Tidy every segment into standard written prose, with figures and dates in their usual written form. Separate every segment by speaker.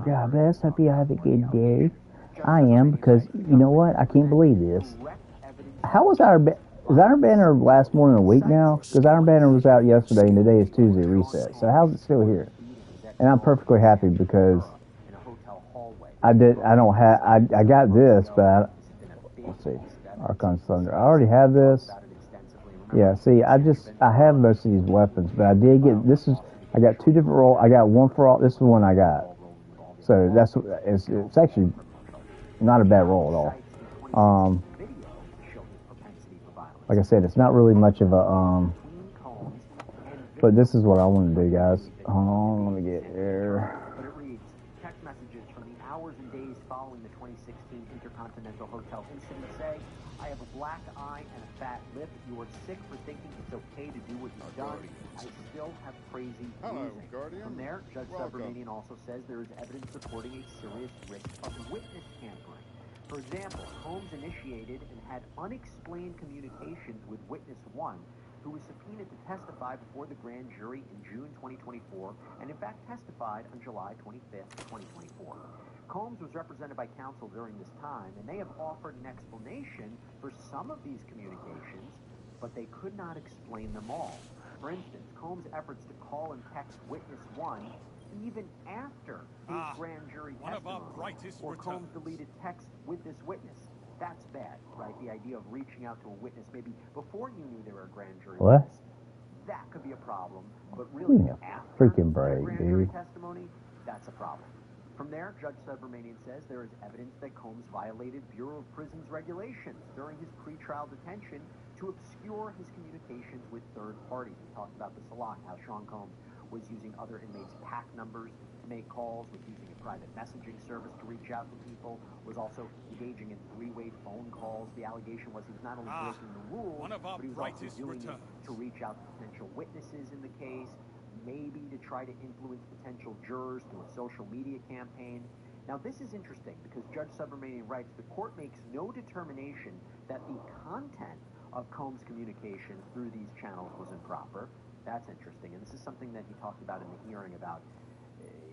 Speaker 1: God bless. Hope you have a good day. I am, because you know what? I can't believe this. How was is Iron Banner last more than a week now? Because Iron Banner was out yesterday and today is Tuesday reset. So how's it still here? And I'm perfectly happy because I got this, but let's see, Archon's Thunder. I already have this. Yeah, see, I have most of these weapons, but I did get I got two different rolls. I got one for all. This is the one I got. So it's actually not a bad roll at all. Like I said, it's not really much of a but this is what I want to do, guys. Hold on, let me get there.
Speaker 2: But it reads, text messages from the hours and days following the 2016 Intercontinental Hotel incident say, I have a black eye and a fat lip. You are sick for thinking it's okay to do what you've done. I still have crazy reasoning. From there, Judge Subramanian also says there is evidence supporting a serious risk of witness tampering. For example, Holmes initiated and had unexplained communications with Witness 1, who was subpoenaed to testify before the grand jury in June 2024, and in fact testified on July 25th, 2024. Combs was represented by counsel during this time, and they have offered an explanation for some of these communications, but they could not explain them all. For instance, Combs' efforts to call and text Witness 1 even after his grand jury testimony, or Combs deleted text with this witness. That's bad, right? The idea of reaching out to a witness maybe before you knew they were a grand jury witness. That could be a problem, but really after
Speaker 1: freaking break,
Speaker 2: grand jury testimony, that's a problem. From there, Judge Subramanian says there is evidence that Combs violated Bureau of Prisons regulations during his pretrial detention to obscure his communications with third parties. We talked about this a lot, how Sean Combs was using other inmates' PAC numbers to make calls, was using a private messaging service to reach out to people, was also engaging in three-way phone calls. The allegation was he was not only breaking the rules, but he was also doing it to reach out to potential witnesses in the case, maybe to try to influence potential jurors through a social media campaign. Now, this is interesting because Judge Subramanian writes, the court makes no determination that the content of Combs' communication through these channels was improper. That's interesting, and this is something that he talked about in the hearing about,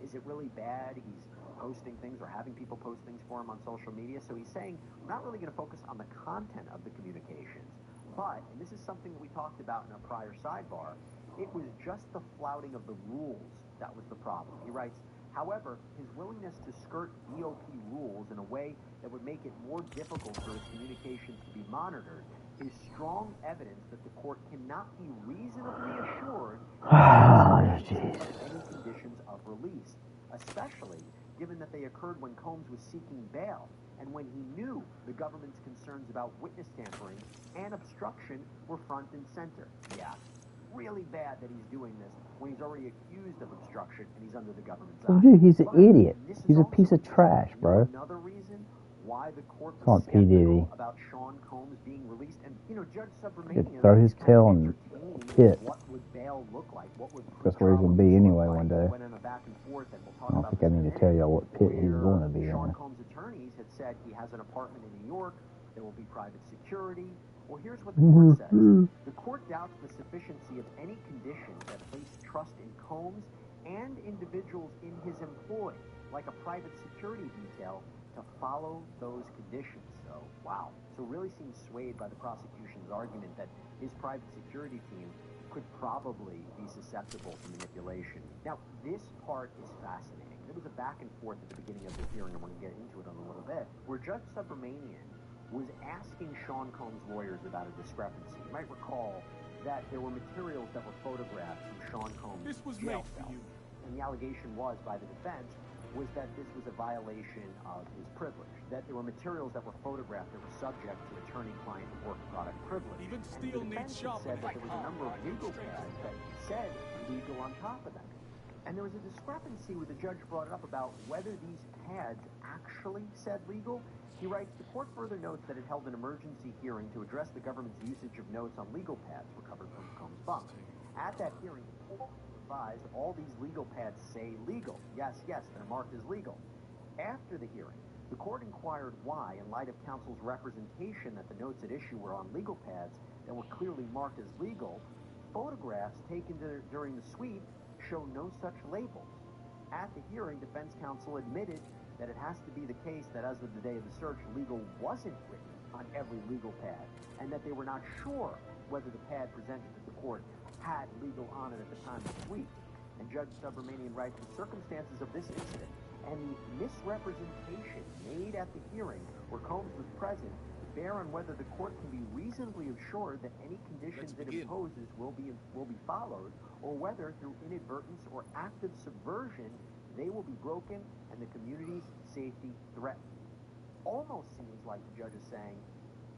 Speaker 2: is it really bad he's posting things or having people post things for him on social media? So he's saying, we're not really going to focus on the content of the communications, but, and this is something that we talked about in a prior sidebar, it was just the flouting of the rules that was the problem. He writes, however, his willingness to skirt BOP rules in a way that would make it more difficult for his communications to be monitored is strong evidence that the court cannot be reasonably assured any conditions of release, especially given that they occurred when Combs was seeking bail and when he knew the government's concerns about witness tampering and obstruction were front and center. Yeah, really bad that he's doing this when he's already accused of obstruction and he's under the government's eye.
Speaker 1: Dude, he's an idiot. He's a piece of trash, bro.
Speaker 2: Another reason why the court was skeptical about Sean Combs being released, and Judge Subramanian
Speaker 1: throw his tail in the pit.
Speaker 2: What would bail look like? What would
Speaker 1: that's where he's going to be anyway one day.
Speaker 2: Went in a back and forth, and we'll talk
Speaker 1: I don't think I need to tell y'all what pit he's going to be in.
Speaker 2: Sean Combs' attorneys had said he has an apartment in New York. There will be private security. Well, here's what the court says. The court doubts the sufficiency of any conditions that place trust in Combs and individuals in his employ, like a private security detail, to follow those conditions. So, wow. So really seems swayed by the prosecution's argument that his private security team could probably be susceptible to manipulation. Now, this part is fascinating. There was a back and forth at the beginning of the hearing, and we're going to get into it in a little bit, where Judge Subramanian was asking Sean Combs' lawyers about a discrepancy. You might recall that there were materials that were photographed from Sean Combs' jail cell. And the allegation was, by the defense, was that this was a violation of his privilege, that there were materials that were photographed that were subject to attorney-client work product privilege.
Speaker 3: Even steel needs sharp.
Speaker 2: Said that there was a number of legal pads that said legal on top of them. And there was a discrepancy where the judge brought it up about whether these pads actually said legal. He writes, the court further notes that it held an emergency hearing to address the government's usage of notes on legal pads recovered from Combs' bunk. At that hearing, the court advised all these legal pads say legal. Yes, they're marked as legal. After the hearing, the court inquired why, in light of counsel's representation that the notes at issue were on legal pads that were clearly marked as legal, photographs taken during the sweep show no such labels. At the hearing, defense counsel admitted that it has to be the case that as of the day of the search, legal wasn't written on every legal pad, and that they were not sure whether the pad presented to the court had legal on it at the time of the sweep. And Judge Subramanian writes, the circumstances of this incident and the misrepresentation made at the hearing where Combs was present bear on whether the court can be reasonably assured that any conditions it imposes will be followed, or whether through inadvertence or active subversion they will be broken and the community's safety threatened. Almost seems like the judge is saying,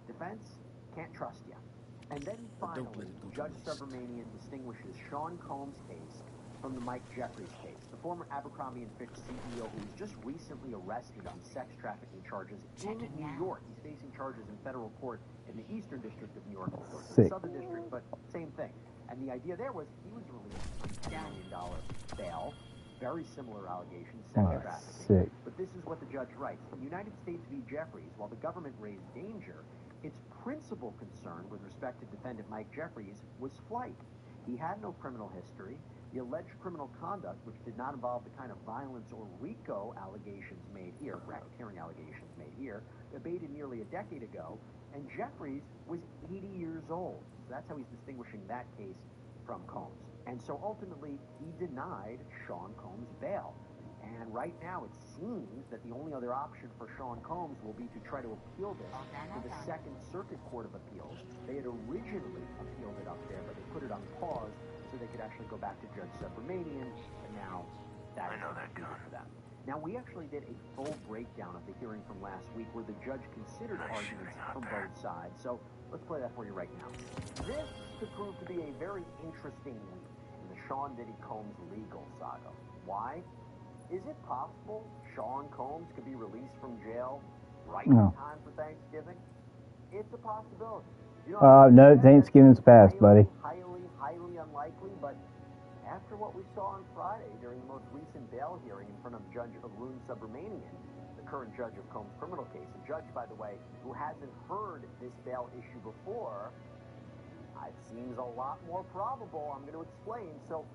Speaker 2: defense, can't trust you. And then finally, Judge Subramanian distinguishes Sean Combs' case from the Mike Jeffries case, the former Abercrombie & Fitch CEO who was just recently arrested on sex trafficking charges in New York. He's facing charges in federal court in the Eastern District of New York, the Southern District, but same thing. And the idea there was he was released on $10 million bail, very similar allegations, sex trafficking. But this is what the judge writes. In United States v. Jeffries, while the government raised danger, its principal concern with respect to defendant Mike Jeffries was flight. He had no criminal history. The alleged criminal conduct, which did not involve the kind of violence or RICO allegations made here, racketeering allegations made here, abated nearly a decade ago, and Jeffries was 80 years old. So that's how he's distinguishing that case from Combs. And so ultimately, he denied Sean Combs bail. And right now, it seems that the only other option for Sean Combs will be to try to appeal this to the Second Circuit Court of Appeals. They had originally appealed it up there, but they put it on pause so they could actually go back to Judge Subramanian, and now that is good for them. Now, we actually did a full breakdown of the hearing from last week where the judge considered arguments from both sides. So let's play that for you right now. This could prove to be a very interesting week in the Sean Diddy Combs legal saga. Why? Is it possible Sean Combs could be released from jail right in time for Thanksgiving? It's a possibility. You know,
Speaker 1: no, Thanksgiving's past, buddy.
Speaker 2: Highly unlikely, but after what we saw on Friday during the most recent bail hearing in front of Judge Arun Subramanian, the current judge of Combs' criminal case, a judge, by the way, who hasn't heard this bail issue before, it seems a lot more probable. I'm going to explain. So,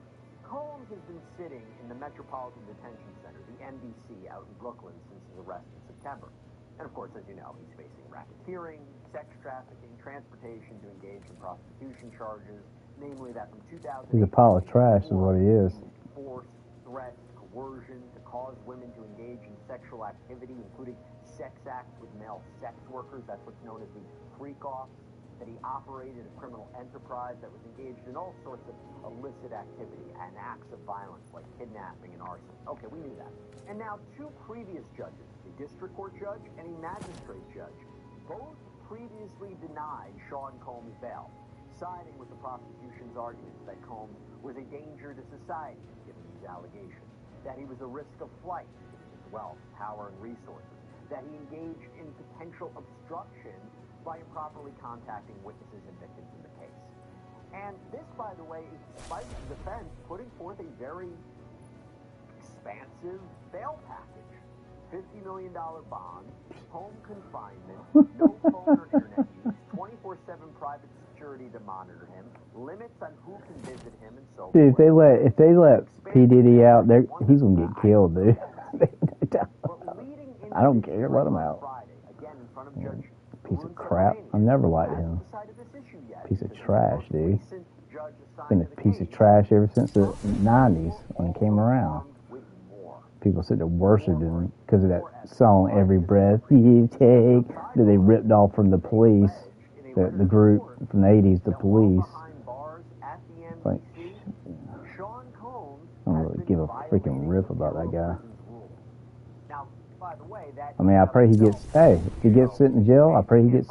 Speaker 2: Combs has been sitting in the Metropolitan Detention Center, the MDC, out in Brooklyn since his arrest in September. And of course, as you know, he's facing racketeering, sex trafficking, transportation to engage in prostitution charges, namely that from 2008
Speaker 1: he's a pile of trash is what he is.
Speaker 2: Force, threats, coercion to cause women to engage in sexual activity, including sex acts with male sex workers. That's what's known as the freak-off. That he operated a criminal enterprise that was engaged in all sorts of illicit activity and acts of violence like kidnapping and arson. Okay, we knew that. And now two previous judges, a district court judge and a magistrate judge, both previously denied Sean Combs bail, siding with the prosecution's arguments that Combs was a danger to society, given these allegations, that he was a risk of flight, given his wealth, power, and resources, that he engaged in potential obstruction by improperly contacting witnesses and victims in the case. And this, by the way, is despite the defense putting forth a very expansive bail package. $50 million bond, home confinement, no phone or internet use, 24/7 private security to monitor him, limits on who can visit him, and so
Speaker 1: Dude,
Speaker 2: forth.
Speaker 1: if they let P. Diddy out, he's gonna get killed, dude. I don't care. Let him out.
Speaker 2: Friday, again in front of Judge
Speaker 1: Piece of crap. I've never liked him. Piece of trash, dude. Been a piece of trash ever since the 90s when he came around. People said they're worshiped him because of that song, Every Breath You Take, that they ripped off from the Police, the group from the 80s, the Police. Like, I don't really give a freaking rip about that guy. I mean, I pray he gets, if he gets sent in jail, I pray he gets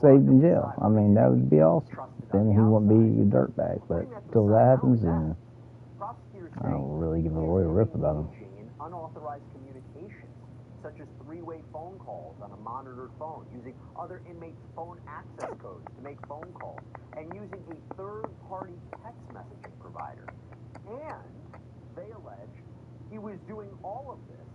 Speaker 1: saved in jail. I mean, that would be awesome. Then he won't be a dirtbag. But until that happens, then I don't really give a royal rip about him.
Speaker 2: Unauthorized communications, such as three-way phone calls on a monitored phone, using other inmates' phone access codes to make phone calls, and using a third-party text messaging provider. And they allege he was doing all of this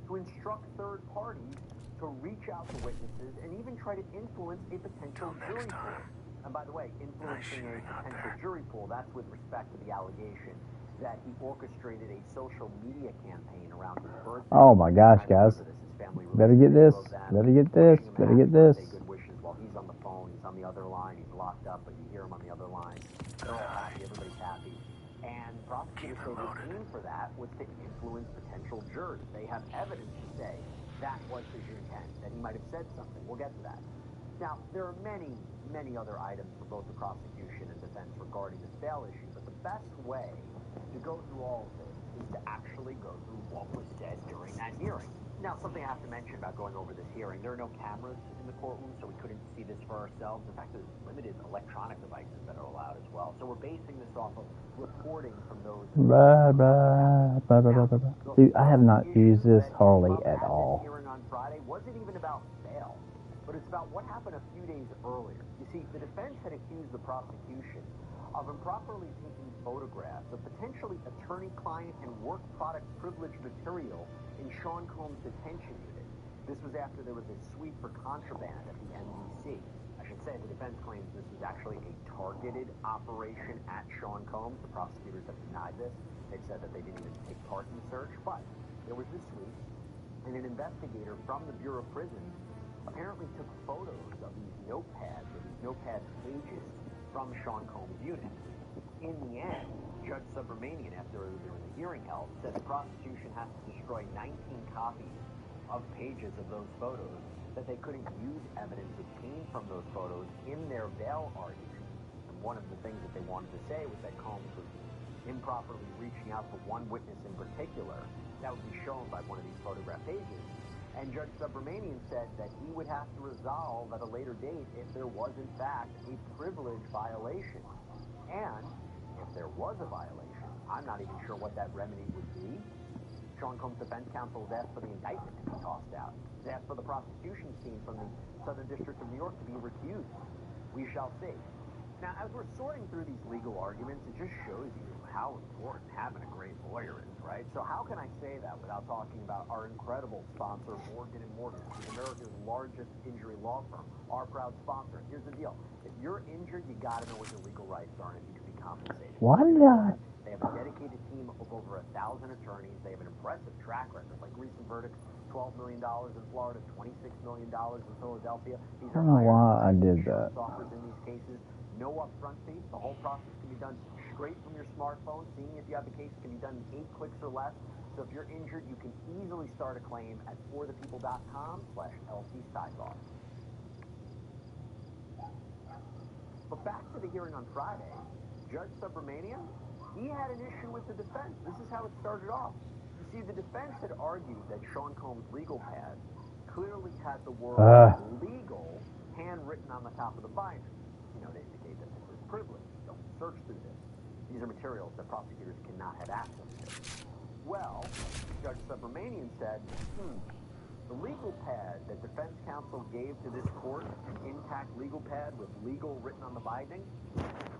Speaker 2: to instruct third parties to reach out to witnesses and even try to influence a potential jury pool. And by the way, influencing a potential jury pool, that's with respect to the allegation that he orchestrated a social media campaign around his birthday.
Speaker 1: Oh my gosh, guys. Better get this. Better get this. Better get this.
Speaker 2: Good wishes while he's on the phone. He's on the other line. He's locked up, but you hear him on the other line. They're all happy. Everybody's happy. And prosecutors say the aim for that was to influence potential jurors. They have evidence to say that was his intent, that he might have said something. We'll get to that. Now, there are many, many other items for both the prosecution and defense regarding this bail issue, but the best way to go through all of this is to actually go through what was said during that hearing. Now, something I have to mention about going over this hearing, there are no cameras in the courtroom, so we couldn't see this for ourselves. In fact, there's limited electronic devices that are allowed as well. So we're basing this off of reporting from those...
Speaker 1: Dude, I have not used this hardly at all.
Speaker 2: ...hearing on Friday wasn't even about bail, but it's about what happened a few days earlier. You see, the defense had accused the prosecution of improperly taking photographs of potentially attorney-client and work product privilege material in Sean Combs' detention unit. This was after there was a sweep for contraband at the NBC. I should say the defense claims this was actually a targeted operation at Sean Combs. The prosecutors have denied this. They've said that they didn't even take part in the search, but there was this sweep, and an investigator from the Bureau of Prisons apparently took photos of these notepads or these notepad pages from Sean Combs' unit. In the end, Judge Subramanian, after there was a hearing held, said the prosecution has to destroy 19 copies of pages of those photos, that they couldn't use evidence obtained from those photos in their bail argument. And one of the things that they wanted to say was that Combs was improperly reaching out to one witness in particular that would be shown by one of these photograph pages. And Judge Subramanian said that he would have to resolve at a later date if there was, in fact, a privilege violation. And if there was a violation, I'm not even sure what that remedy would be. Sean Combs' defense counsel has asked for the indictment to be tossed out. He's asked for the prosecution's team from the Southern District of New York to be recused. We shall see. Now, as we're sorting through these legal arguments, it just shows you how important having a great lawyer is, right? So how can I say that without talking about our incredible sponsor, Morgan & Morgan, who's America's largest injury law firm, our proud sponsor. Here's the deal. If you're injured, you got to know what your legal rights are and if you can be compensated.
Speaker 1: Why not?
Speaker 2: They have a dedicated team of over 1,000 attorneys. They have an impressive track record, like recent verdicts, $12 million in Florida, $26 million in Philadelphia. These are
Speaker 1: I don't know why I did that.
Speaker 2: offers in these cases. No upfront fee. The whole process can be done straight from your smartphone. Seeing if you have a case can be done in 8 clicks or less. So if you're injured, you can easily start a claim at forthepeople.com/LC-Sidebar. But back to the hearing on Friday, Judge Subramanian, he had an issue with the defense. This is how it started off. You see, the defense had argued that Sean Combs' legal pad clearly had the word legal handwritten on the top of the binder. You know, to indicate that this is privileged. Don't search through this. These are materials that prosecutors cannot have access to. Well, Judge Subramanian said, the legal pad that defense counsel gave to this court, an intact legal pad with legal written on the binding,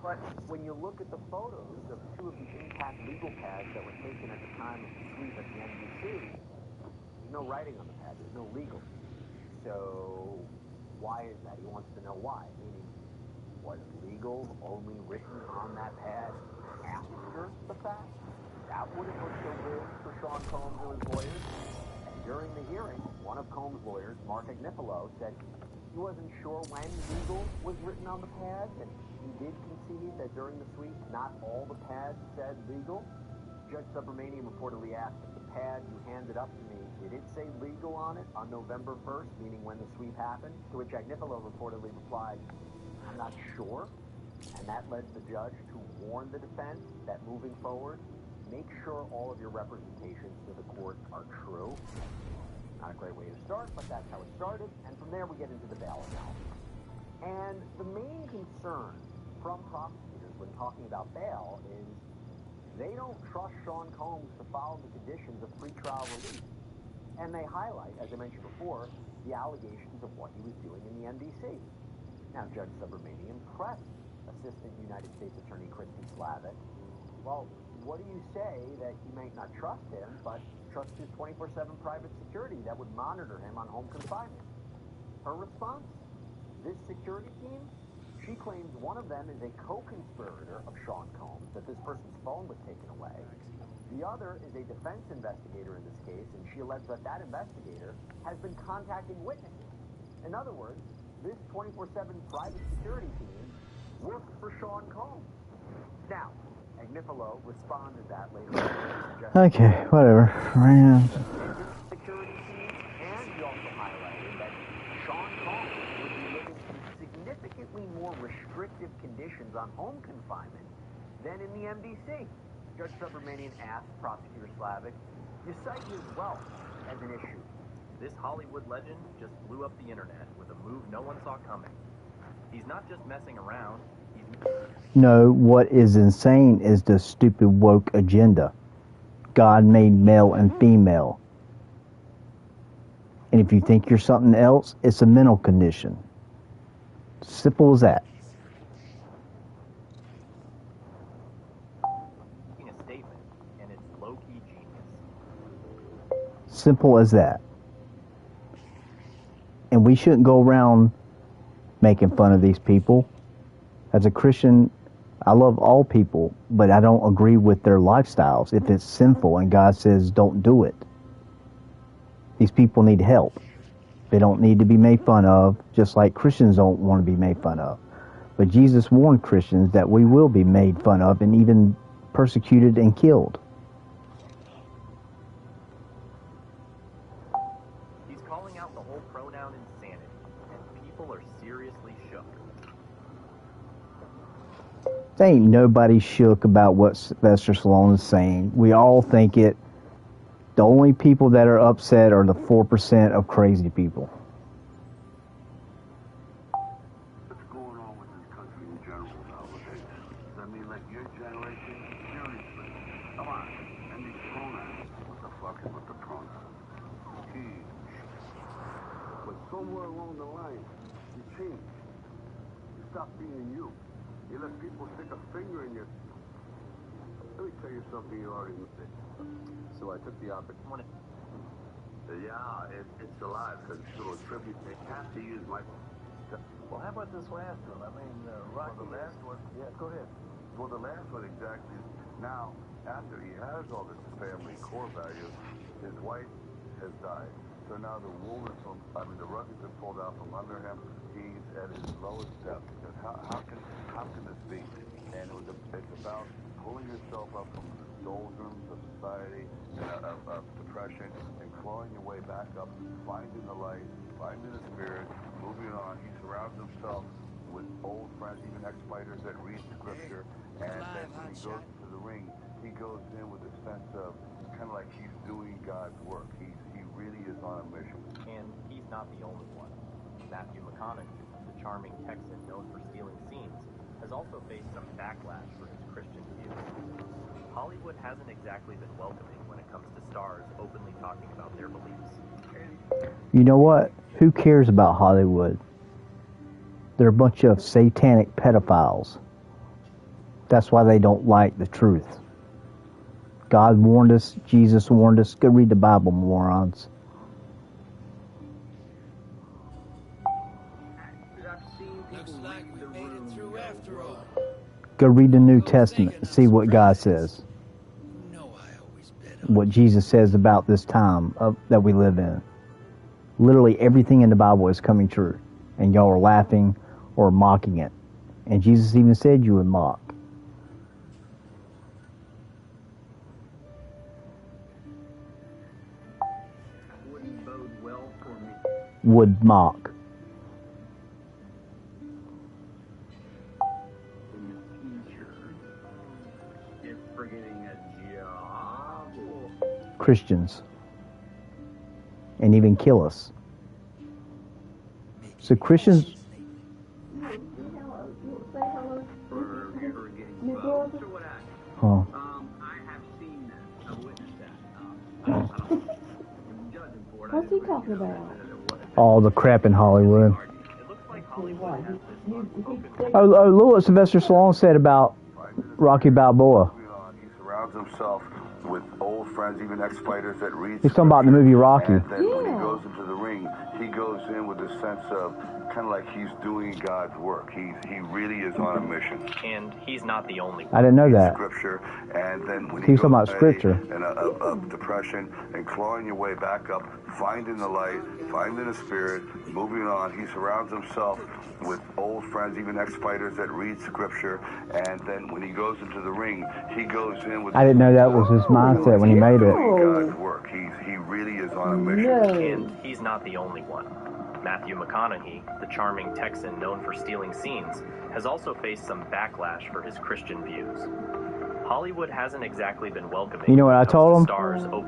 Speaker 2: but when you look at the photos of 2 of the intact legal pads that were taken at the time of the sweep at the NBC, there's no writing on the pad, there's no legal. So why is that? He wants to know why. Meaning, was legal only written on that pad after the fact? That wouldn't look so good for Sean Combs or his lawyers. And during the hearing, one of Combs' lawyers, Mark Agnifilo, said he wasn't sure when legal was written on the pads, and he did concede that during the sweep, not all the pads said legal. Judge Subramanian reportedly asked if the pad you handed up to me, did it say legal on it on November 1st, meaning when the sweep happened? To which Agnifilo reportedly replied, I'm not sure. And that led the judge to warn the defense that moving forward, make sure all of your representations to the court are true. Not a great way to start, but that's how it started. And from there, we get into the bail analysis. And the main concern from prosecutors when talking about bail is they don't trust Sean Combs to follow the conditions of pretrial release. And they highlight, as I mentioned before, the allegations of what he was doing in the NBC. Now, Judge Subramanian pressed Assistant United States Attorney ps5live. Well, what do you say that you might not trust him, but trust his 24/7 private security that would monitor him on home confinement? Her response? This security team She claims one of them is a co-conspirator of Sean Combs, that this person's phone was taken away. The other is a defense investigator in this case, and she alleged that that investigator has been contacting witnesses. In other words, this 24/7 private security team worked for Sean Combs. Now, Agnifilo responded to that later on.
Speaker 1: Okay, whatever.
Speaker 2: Security team, and he also highlighted that Sean Combs would be living in significantly more restrictive conditions on home confinement than in the MDC. Judge Subramanian asked Prosecutor Slavic, "You cite his wealth as an issue.
Speaker 3: This Hollywood legend just blew up the internet with a move no one saw coming. He's not just messing around,
Speaker 1: No, what is insane is the stupid woke agenda. God made male and female. And if you think you're something else, it's a mental condition. Simple as that.
Speaker 3: making a statement, and it's low-key genius.
Speaker 1: Simple as that. And we shouldn't go around making fun of these people. As a Christian, I love all people, but I don't agree with their lifestyles if it's sinful and God says don't do it. These people need help. They don't need to be made fun of, just like Christians don't want to be made fun of. But Jesus warned Christians that we will be made fun of and even persecuted and killed.
Speaker 3: He's calling out the whole pronoun insanity, and people are seriously shook.
Speaker 1: There ain't nobody shook about what Sylvester Stallone is saying. We all think it. The only people that are upset are the 4% of crazy people.
Speaker 4: What's going on with this country in general nowadays? I mean, like your generation, seriously. Come on. And these pronouns. What the fuck is with the pronouns? Gee. But somewhere along the line, you changed. You stopped being you. You let people stick a finger in your... Let me tell you something you already know.
Speaker 3: So I took the opportunity.
Speaker 4: Yeah, it's alive because it's still a tribute. They have to use my...
Speaker 5: Well, how about this last one? I mean, Rocky.
Speaker 4: Well, the last one...
Speaker 5: Yeah, go ahead.
Speaker 4: Well, the last one exactly. Now, after he has all this family core value, his wife has died. So now the wool is from... I mean, the rug has been pulled out from under him. He's at his lowest depth. Because how can this be? And it's about pulling yourself up from the doldrums of society, of depression, and clawing your way back up, finding the light, finding the spirit, moving on. He surrounds himself with old friends, even ex-fighters that read scripture, and then when he goes into the ring, he goes in with a sense of kind of like he's doing God's work. He really is on a mission.
Speaker 3: And he's not the only one. Matthew McConaughey, the charming Texan known for stealing scenes, has also faced some backlash for his Christian views. Hollywood hasn't exactly been welcoming when it comes to stars openly talking about their beliefs.
Speaker 1: You know what? Who cares about Hollywood? They're a bunch of satanic pedophiles. That's why they don't like the truth. God warned us. Jesus warned us. Go read the Bible, morons.
Speaker 6: Looks like we made it through after all.
Speaker 1: Go read the New Testament and see what God says.
Speaker 6: No, I always bet.
Speaker 1: What Jesus says about this time that we live in. Literally everything in the Bible is coming true. And y'all are laughing or mocking it. And Jesus even said you would mock.
Speaker 2: Wouldn't bode well for me.
Speaker 1: Would mock.
Speaker 2: In the future, if we're getting a job or...
Speaker 1: Christians. And even kill us. So Christians...
Speaker 2: Or if you're getting votes or what have you.
Speaker 1: Huh.
Speaker 2: I have seen that. I've witnessed that. I don't judging for it.
Speaker 7: What's he talking about?
Speaker 1: All the crap in Hollywood.
Speaker 3: It looks like Hollywood has this unspoken
Speaker 1: Oh, look what Sylvester Stallone said about Rocky Balboa.
Speaker 4: He surrounds himself with old friends, even ex-fighters that read
Speaker 1: He's talking about the movie Rocky.
Speaker 4: And then when he goes into the ring, he goes in with a sense kind of like he's doing God's work. He really is on a mission.
Speaker 3: And he's not the only one.
Speaker 1: I didn't know that.
Speaker 4: Scripture, and then when
Speaker 1: He's talking about scripture.
Speaker 4: And of depression and clawing your way back up, finding the light, finding the spirit, moving on. He surrounds himself with old friends, even ex-fighters that read scripture, and then when he goes into the ring, he goes in with...
Speaker 1: I didn't know that was his mindset when he made it.
Speaker 4: God's work. He really is on a mission.
Speaker 3: And he's not the only one. Matthew McConaughey, the charming Texan known for stealing scenes, has also faced some backlash for his Christian views. Hollywood hasn't exactly been welcoming.
Speaker 1: You know what I told him?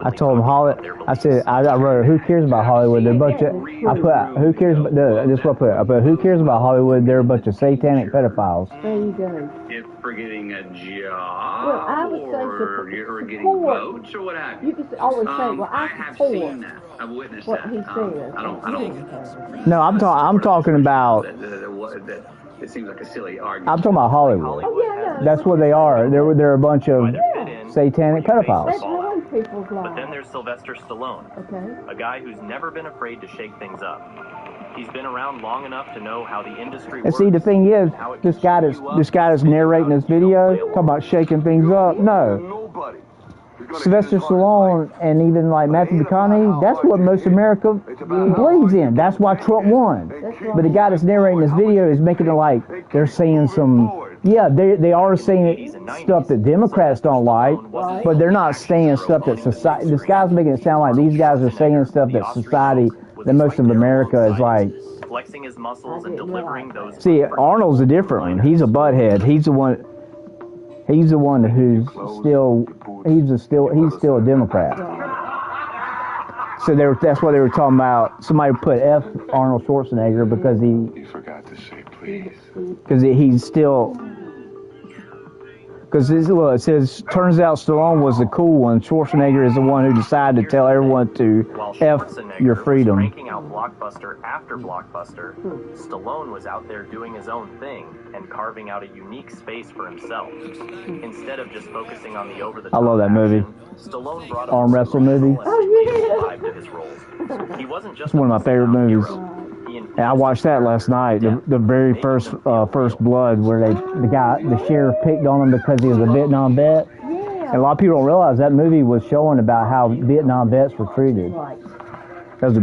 Speaker 1: I told him I said I wrote, who cares about Hollywood? They're a bunch of. I put who cares about this? What I put? I put who cares about Hollywood? They're a bunch of satanic pedophiles.
Speaker 7: There you go.
Speaker 8: If for getting a job,
Speaker 7: Well, I would say
Speaker 8: or getting
Speaker 7: support.
Speaker 8: votes, or what have
Speaker 7: You can always say, well, I
Speaker 8: have
Speaker 7: support
Speaker 8: seen that. I've witnessed
Speaker 7: what
Speaker 8: that.
Speaker 7: he says.
Speaker 8: I don't.
Speaker 1: No, I'm talking about.
Speaker 8: It seems like a silly argument.
Speaker 1: I'm talking about Hollywood.
Speaker 7: Oh, yeah, no.
Speaker 1: That's what they are. They're a bunch of satanic
Speaker 7: They
Speaker 1: pedophiles.
Speaker 7: ruin people's
Speaker 3: But then
Speaker 7: lives.
Speaker 3: there's Sylvester Stallone,
Speaker 7: Okay.
Speaker 3: a guy who's never been afraid to shake things up. He's been around long enough to know how the industry
Speaker 1: And
Speaker 3: works.
Speaker 1: see, the thing is, this guy that's narrating this video, talking about shaking things up. No,
Speaker 4: Nobody.
Speaker 1: Sylvester Stallone and even like Matthew McConaughey, that's what most America believes in. That's why Trump won. But the guy that's narrating this video is making it like they're saying some, yeah, they are saying stuff that Democrats don't like, but they're not saying stuff that society, this guy's making it sound like these guys are saying stuff that society, that most of America is like.
Speaker 3: Flexing his muscles and delivering those.
Speaker 1: See, Arnold's a different one. He's a butthead. He's the one who's still a Democrat. So that's what they were talking about. Somebody put F Arnold Schwarzenegger because
Speaker 4: You forgot to say please.
Speaker 1: he's still. Because it says, turns out Stallone was the cool one. Schwarzenegger is the one who decided to tell everyone to
Speaker 3: While
Speaker 1: F
Speaker 3: Schwarzenegger
Speaker 1: your
Speaker 3: was
Speaker 1: freedom.
Speaker 3: ranking out blockbuster after blockbuster, Stallone was out there doing his own thing and carving out a unique space for himself. Instead of just focusing on the over-the-top
Speaker 1: I love that movie.
Speaker 3: Stallone brought
Speaker 1: Arm wrestle movie.
Speaker 3: to his roles. He wasn't just
Speaker 1: It's one of my favorite movies. And I watched that last night. The very first Blood, where the sheriff picked on him because he was a Vietnam vet. And a lot of people don't realize that movie was showing about how Vietnam vets were treated.
Speaker 7: Right.
Speaker 1: It was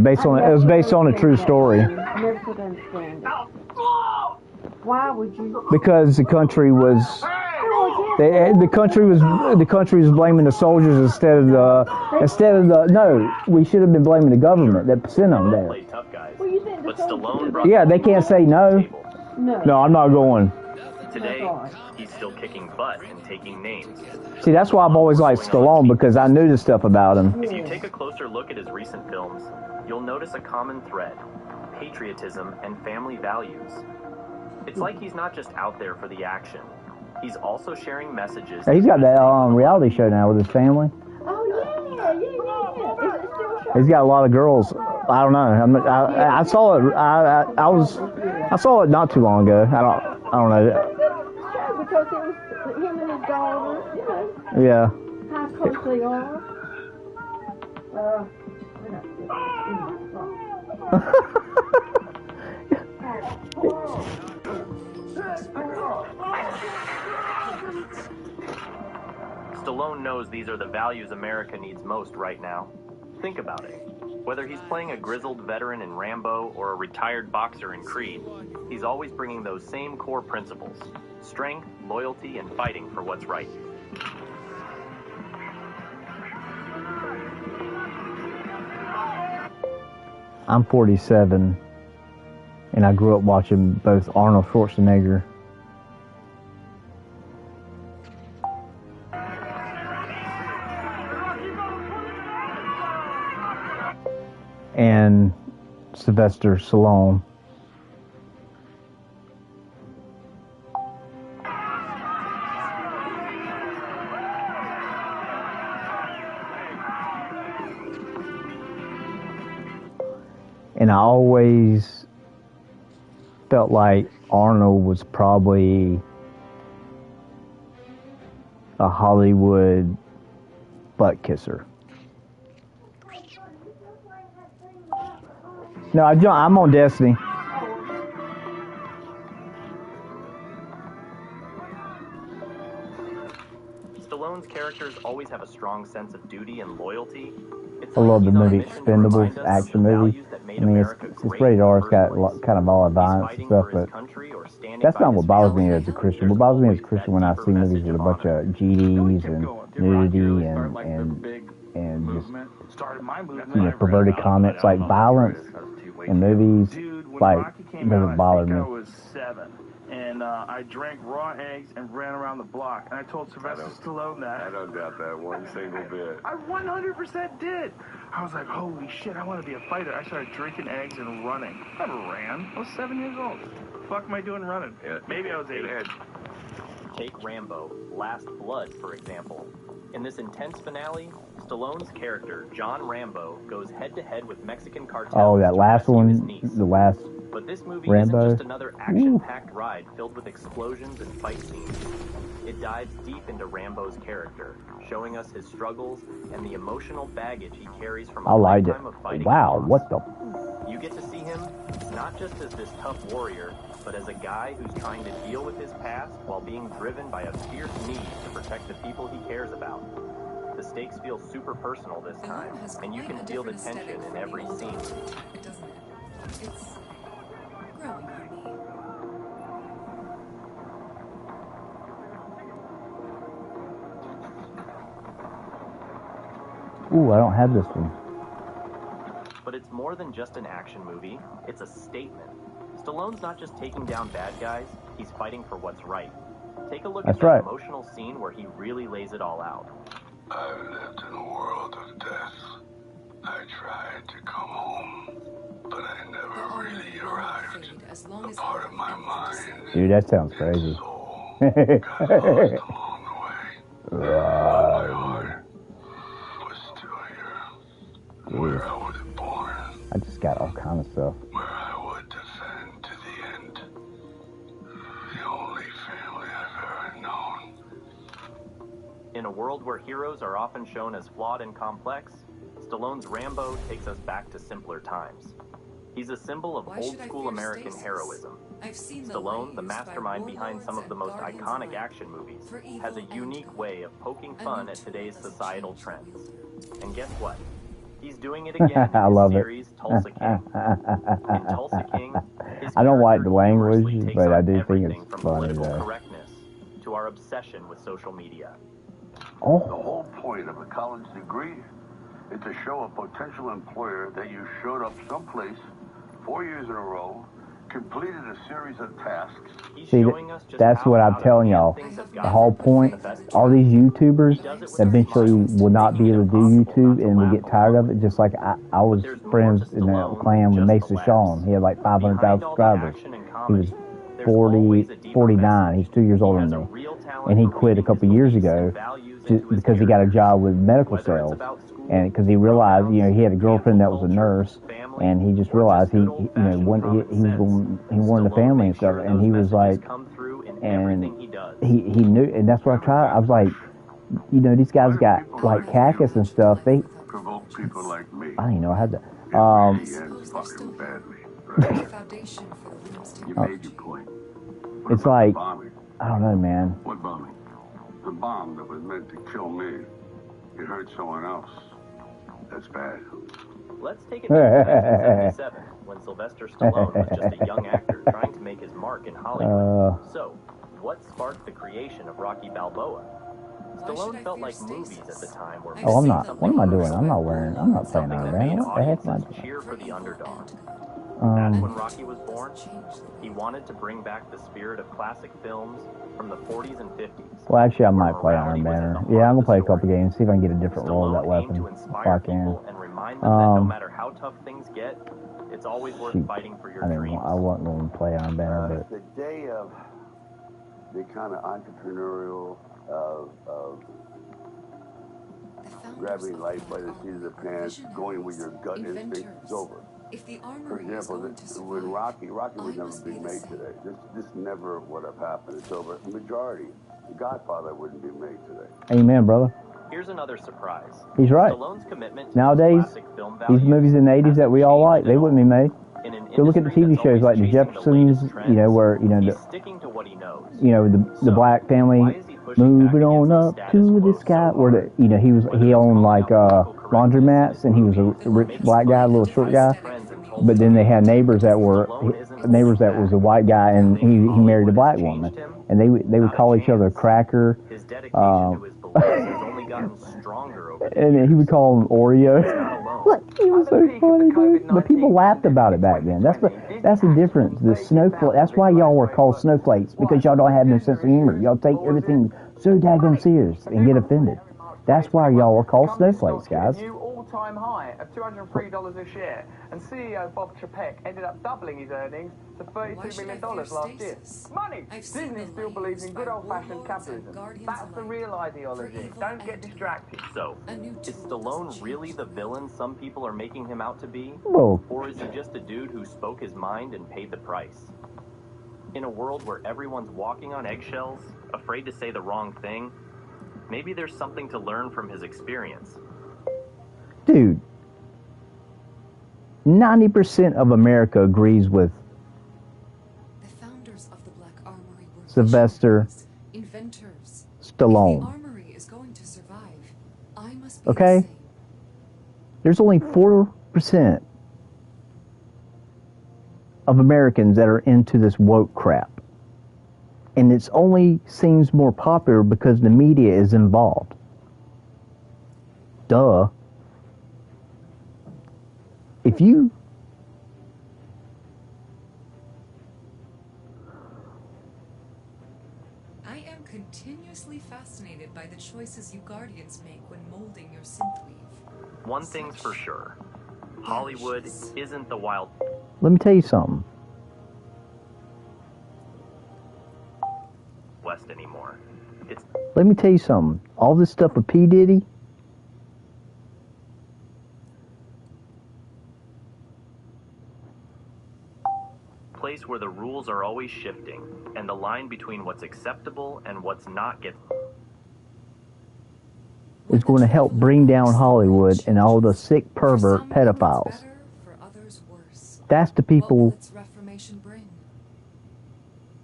Speaker 1: based on a true story.
Speaker 7: Never could understand it. Why would you?
Speaker 1: Because the country was. The country was blaming the soldiers instead of the. No, we should have been blaming the government that sent them there.
Speaker 3: Played tough guys.
Speaker 7: Well, you think the
Speaker 3: But Stallone brought
Speaker 1: Yeah, they can't say no.
Speaker 7: No.
Speaker 1: No, I'm not going.
Speaker 3: Today, he's still kicking butt and taking names.
Speaker 1: See, that's why I've always liked Stallone, because I knew the stuff about him.
Speaker 3: If you take a closer look at his recent films, you'll notice a common thread: patriotism and family values. It's like he's not just out there for the action. He's also sharing messages.
Speaker 1: He's got that reality show now with his family.
Speaker 7: Oh yeah. Is it still showing?
Speaker 1: He's got a lot of girls. I don't know. I saw it. I saw it not too long ago. I don't know.
Speaker 7: Sure, because it was him and his daughter. You know
Speaker 1: Yeah.
Speaker 7: how close they are.
Speaker 3: Stallone knows these are the values America needs most right now. Think about it. Whether he's playing a grizzled veteran in Rambo or a retired boxer in Creed, he's always bringing those same core principles: strength, loyalty, and fighting for what's right.
Speaker 1: I'm 47, and I grew up watching both Arnold Schwarzenegger and Sylvester Stallone. And I always felt like Arnold was probably a Hollywood butt kisser. No, I'm on Destiny.
Speaker 3: characters always have a strong sense of duty and loyalty. It's
Speaker 1: I
Speaker 3: like
Speaker 1: love the
Speaker 3: he's on a
Speaker 1: movie
Speaker 3: mission to remind
Speaker 1: Expendables,
Speaker 3: us
Speaker 1: action
Speaker 3: of the
Speaker 1: movie.
Speaker 3: values that
Speaker 1: I
Speaker 3: made
Speaker 1: mean,
Speaker 3: America
Speaker 1: it's
Speaker 3: great
Speaker 1: rated
Speaker 3: in
Speaker 1: R.
Speaker 3: the
Speaker 1: It's got
Speaker 3: first place.
Speaker 1: kind of all the
Speaker 3: He's
Speaker 1: violence and
Speaker 3: fighting
Speaker 1: stuff,
Speaker 3: for his
Speaker 1: but
Speaker 3: country or standing
Speaker 1: that's
Speaker 3: by
Speaker 1: not
Speaker 3: his
Speaker 1: what bothers
Speaker 3: family.
Speaker 1: me as a Christian.
Speaker 3: There's
Speaker 1: What bothers me as a
Speaker 3: always that
Speaker 1: Christian when I
Speaker 3: deeper
Speaker 1: see movies
Speaker 3: message
Speaker 1: with a
Speaker 3: of
Speaker 1: bunch
Speaker 3: honor.
Speaker 1: of GDs
Speaker 5: kept
Speaker 1: and
Speaker 5: going. Did Rocky
Speaker 1: nudity
Speaker 5: really start like the
Speaker 1: and
Speaker 5: big
Speaker 1: just
Speaker 5: movement? Started my movement.
Speaker 1: you know, perverted comments like violence in movies.
Speaker 5: Dude, when
Speaker 1: Like,
Speaker 5: Rocky
Speaker 1: it
Speaker 5: came out,
Speaker 1: doesn't bother
Speaker 5: I think
Speaker 1: me.
Speaker 5: I was 7. And I drank raw eggs and ran around the block. And I told Sylvester Stallone that.
Speaker 4: I don't doubt that one single bit.
Speaker 5: I 100% did. I was like, holy shit, I want to be a fighter. I started drinking eggs and running. I never ran. I was 7 years old. What the fuck am I doing running? Maybe I was 8.
Speaker 3: Take Rambo, Last Blood, for example. In this intense finale, Stallone's character, John Rambo, goes head-to-head with Mexican cartels.
Speaker 1: Oh, that
Speaker 3: to
Speaker 1: last
Speaker 3: rescue his
Speaker 1: one,
Speaker 3: niece.
Speaker 1: the last
Speaker 3: But this movie
Speaker 1: Rambo.
Speaker 3: isn't just another action-packed ride filled with explosions and fight scenes. It dives deep into Rambo's character, showing us his struggles and the emotional baggage he carries from a
Speaker 1: I liked it.
Speaker 3: lifetime of fighting.
Speaker 1: Wow,
Speaker 3: loss.
Speaker 1: what the?
Speaker 3: You get to see him not just as this tough warrior, but as a guy who's trying to deal with his past while being driven by a fierce need to protect the people he cares about. The stakes feel super personal this time, and you can feel the tension in every scene.
Speaker 9: It doesn't it? It's growing on me.
Speaker 1: Ooh, I don't have this one.
Speaker 3: But it's more than just an action movie, it's a statement. Stallone's not just taking down bad guys, he's fighting for what's right. Take a look
Speaker 1: That's
Speaker 3: at that
Speaker 1: right.
Speaker 3: emotional scene where he really lays it all out.
Speaker 4: I've lived in a world of death. I tried to come home, but I never really arrived. A part of my mind,
Speaker 1: Dude, that sounds crazy.
Speaker 4: soul, got lost along the way. But my heart was still here, where I was born,
Speaker 1: I just got all kind of stuff.
Speaker 4: where I would defend to the end. The only family I've ever known.
Speaker 3: In a world where heroes are often shown as flawed and complex, Stallone's Rambo takes us back to simpler times. He's a symbol of old-school American heroism. Stallone, the mastermind behind some of the most iconic action movies, has a unique way of poking fun at today's societal trends. And guess what? He's doing it again in
Speaker 1: I
Speaker 3: his
Speaker 1: love it.
Speaker 3: series, Tulsa King. In Tulsa King, his
Speaker 1: I don't like the
Speaker 3: character
Speaker 1: language,
Speaker 3: humorously takes
Speaker 1: but I
Speaker 3: on
Speaker 1: do think
Speaker 3: everything
Speaker 1: it's
Speaker 3: from
Speaker 1: funny,
Speaker 3: political
Speaker 1: though.
Speaker 3: correctness to our obsession with social media.
Speaker 4: The
Speaker 1: Oh,
Speaker 4: whole point of a college degree is to show a potential employer that you showed up someplace 4 years in a row, completed a series of tasks.
Speaker 3: He's
Speaker 1: see,
Speaker 3: showing us just
Speaker 1: that's
Speaker 3: how
Speaker 1: what I'm
Speaker 3: out of
Speaker 1: telling
Speaker 3: hand
Speaker 1: y'all.
Speaker 3: things have
Speaker 1: The
Speaker 3: gotten
Speaker 1: whole
Speaker 3: in
Speaker 1: point,
Speaker 3: the best
Speaker 1: all these YouTubers
Speaker 3: He does it with a
Speaker 1: eventually
Speaker 3: smile,
Speaker 1: will not be
Speaker 3: making it
Speaker 1: able to do
Speaker 3: impossible
Speaker 1: YouTube
Speaker 3: not to
Speaker 1: and will
Speaker 3: laugh
Speaker 1: get tired of it, just like I was
Speaker 3: There's more
Speaker 1: friends
Speaker 3: to
Speaker 1: in that
Speaker 3: Stallone
Speaker 1: clan with
Speaker 3: than just
Speaker 1: Mesa
Speaker 3: the
Speaker 1: Sean.
Speaker 3: laughs.
Speaker 1: He had like 500,000
Speaker 3: Behind all the
Speaker 1: subscribers.
Speaker 3: action and
Speaker 1: He
Speaker 3: comedy,
Speaker 1: was
Speaker 3: there's always a deeper
Speaker 1: 49.
Speaker 3: message.
Speaker 1: He's 2 years
Speaker 3: He
Speaker 1: older
Speaker 3: has
Speaker 1: than
Speaker 3: a
Speaker 1: me.
Speaker 3: real talent
Speaker 1: And he
Speaker 3: for
Speaker 1: quit a
Speaker 3: weaving
Speaker 1: couple
Speaker 3: his
Speaker 1: years
Speaker 3: beliefs
Speaker 1: ago
Speaker 3: and values into his
Speaker 1: because he got a
Speaker 3: characters.
Speaker 1: job with medical
Speaker 3: Whether it's
Speaker 1: sales.
Speaker 3: about school,
Speaker 1: And because he realized, you know, he had a girlfriend that was a
Speaker 3: cancel
Speaker 1: nurse,
Speaker 3: culture, family,
Speaker 1: and he just
Speaker 3: or
Speaker 1: realized he
Speaker 3: good
Speaker 1: you know,
Speaker 3: old-fashioned
Speaker 1: he
Speaker 3: common sense.
Speaker 1: wanted a
Speaker 3: Stallone
Speaker 1: family and
Speaker 3: makes
Speaker 1: stuff,
Speaker 3: sure
Speaker 1: and
Speaker 3: those
Speaker 1: he was
Speaker 3: messages
Speaker 1: like,
Speaker 3: come through in
Speaker 1: and
Speaker 3: everything he does.
Speaker 1: he knew, and that's what I tried. I was like, you know, these guys got like cactus and stuff. They,
Speaker 4: Provoke people like me.
Speaker 1: I didn't even know I had that.
Speaker 4: It really ends fucking badly. Right?
Speaker 9: Foundation for the women's
Speaker 4: You
Speaker 9: technology.
Speaker 4: made your point. What
Speaker 1: It's
Speaker 4: about
Speaker 1: like,
Speaker 4: the bombing?
Speaker 1: I don't know, man.
Speaker 4: What bombing? The bomb that was meant to kill me. It hurt someone else. That's bad.
Speaker 3: Let's take it back to 1977, when Sylvester Stallone was just a young actor trying to make his mark in Hollywood. So, what sparked the creation of Rocky Balboa? Stallone felt like movies at the time were
Speaker 1: Oh, I'm
Speaker 3: missing
Speaker 1: not.
Speaker 3: something
Speaker 1: What am I doing?
Speaker 3: personal,
Speaker 1: I'm not wearing. I'm not playing
Speaker 3: something
Speaker 1: Iron
Speaker 3: that
Speaker 1: Man.
Speaker 3: made
Speaker 1: What the heck am I
Speaker 3: audiences
Speaker 1: doing?
Speaker 3: cheer for the underdog. That's
Speaker 1: Um,
Speaker 3: when Rocky was born. He wanted to bring back the spirit of classic films from the 40s and 50s.
Speaker 1: well, actually, I
Speaker 3: where
Speaker 1: might play
Speaker 3: morality
Speaker 1: Iron
Speaker 3: was at
Speaker 1: Banner.
Speaker 3: the heart
Speaker 1: Yeah, I'm
Speaker 3: of
Speaker 1: gonna
Speaker 3: the
Speaker 1: play a
Speaker 3: story.
Speaker 1: couple games, see if I can get a different role of that
Speaker 3: Stallone aimed
Speaker 1: weapon.
Speaker 3: to
Speaker 1: If
Speaker 3: inspire
Speaker 1: I can.
Speaker 3: people and remind them that no matter how tough things get, it's always worth
Speaker 1: Shoot.
Speaker 3: fighting for your
Speaker 1: I didn't.
Speaker 3: dreams.
Speaker 1: I wasn't going to play Iron Banner,
Speaker 4: The day of the kind of entrepreneurial of grabbing life by the seat of the pants, going with your gut instinct is over.
Speaker 9: If the
Speaker 4: For
Speaker 9: armory is
Speaker 4: example,
Speaker 9: going to
Speaker 4: when
Speaker 9: survive,
Speaker 4: Rocky would
Speaker 9: I
Speaker 4: never
Speaker 9: must
Speaker 4: be
Speaker 9: be the
Speaker 4: made
Speaker 9: same.
Speaker 4: today. This never would have happened. It's over. The majority, The Godfather wouldn't be made today.
Speaker 1: but amen, brother.
Speaker 3: Here's another surprise.
Speaker 1: He's right.
Speaker 3: Stallone's commitment to
Speaker 1: Nowadays,
Speaker 3: classic film
Speaker 1: these
Speaker 3: values
Speaker 1: movies in the 80s that we all like, they wouldn't be made.
Speaker 3: in an
Speaker 1: So look at the
Speaker 3: industry
Speaker 1: TV
Speaker 3: that's
Speaker 1: shows like
Speaker 3: always
Speaker 1: the
Speaker 3: chasing
Speaker 1: Jeffersons,
Speaker 3: latest
Speaker 1: you know,
Speaker 3: trends.
Speaker 1: where
Speaker 3: He's sticking to what he knows.
Speaker 1: the
Speaker 3: So,
Speaker 1: black
Speaker 3: why
Speaker 1: family,
Speaker 3: is he pushing pushing back
Speaker 1: moving on
Speaker 3: against the
Speaker 1: up
Speaker 3: status
Speaker 1: to
Speaker 3: quo
Speaker 1: the sky.
Speaker 3: so
Speaker 1: Where
Speaker 3: hard.
Speaker 1: the, he owned like laundromats, and he was a rich black guy, a little short guy. But then they had neighbors that was a white guy, and he married a black woman, and they would call each other cracker.
Speaker 3: His dedication to his beliefs has only gotten stronger over the
Speaker 1: And
Speaker 3: years.
Speaker 1: he would call him Oreo.
Speaker 3: Not alone.
Speaker 1: Like, he was so funny, dude. But people laughed about it back then. That's the difference. The snowflake. That's why y'all were called snowflakes, because y'all don't have no sense of humor. Y'all take everything so daggone serious and get offended. That's why y'all were called snowflakes, guys.
Speaker 10: New all-time high of $203 a share, and CEO Bob Chapek ended up doubling his earnings to $32 million last year. Money! Disney still believes in good old-fashioned capitalism. That's the real ideology. Don't get distracted.
Speaker 3: So, is Stallone really the villain some people are making him out to be?
Speaker 1: Well,
Speaker 3: Or is he just a dude who spoke his mind and paid the price? In a world where everyone's walking on eggshells, afraid to say the wrong thing, maybe there's something to learn from his experience.
Speaker 1: dude, 90% of America agrees with
Speaker 9: The founders of the Black Armory were
Speaker 1: Sylvester
Speaker 9: visionaries, inventors. If
Speaker 1: Stallone.
Speaker 9: the armory is going to survive, I must be
Speaker 1: Okay?
Speaker 9: the same.
Speaker 1: There's only 4% of Americans that are into this woke crap. And it only seems more popular because the media is involved. Duh. If you...
Speaker 9: I am continuously fascinated by the choices you Guardians make when molding your synthweave.
Speaker 3: One thing's for sure. Hollywood isn't the Wild
Speaker 1: Let me tell you something.
Speaker 3: West anymore. It's
Speaker 1: Let me tell you something. All this stuff with P. Diddy,
Speaker 3: a place where the rules are always shifting, and the line between what's acceptable and what's not gets...
Speaker 1: is going to help bring down Hollywood and all the sick pervert pedophiles. That's the people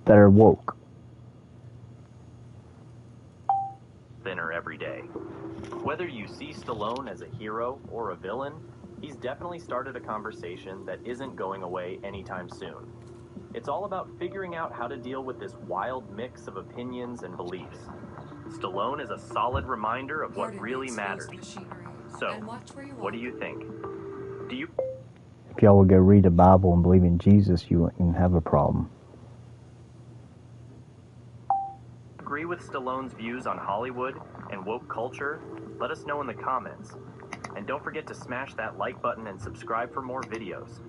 Speaker 1: that are woke.
Speaker 3: thinner every day. Whether you see Stallone as a hero or a villain, he's definitely started a conversation that isn't going away anytime soon. It's all about figuring out how to deal with this wild mix of opinions and beliefs. Stallone is a solid reminder of what really matters. So, what do you think? Do you
Speaker 1: If y'all would go read the Bible and believe in Jesus, you wouldn't have a problem.
Speaker 3: agree with Stallone's views on Hollywood and woke culture? Let us know in the comments. And don't forget to smash that like button and subscribe for more videos.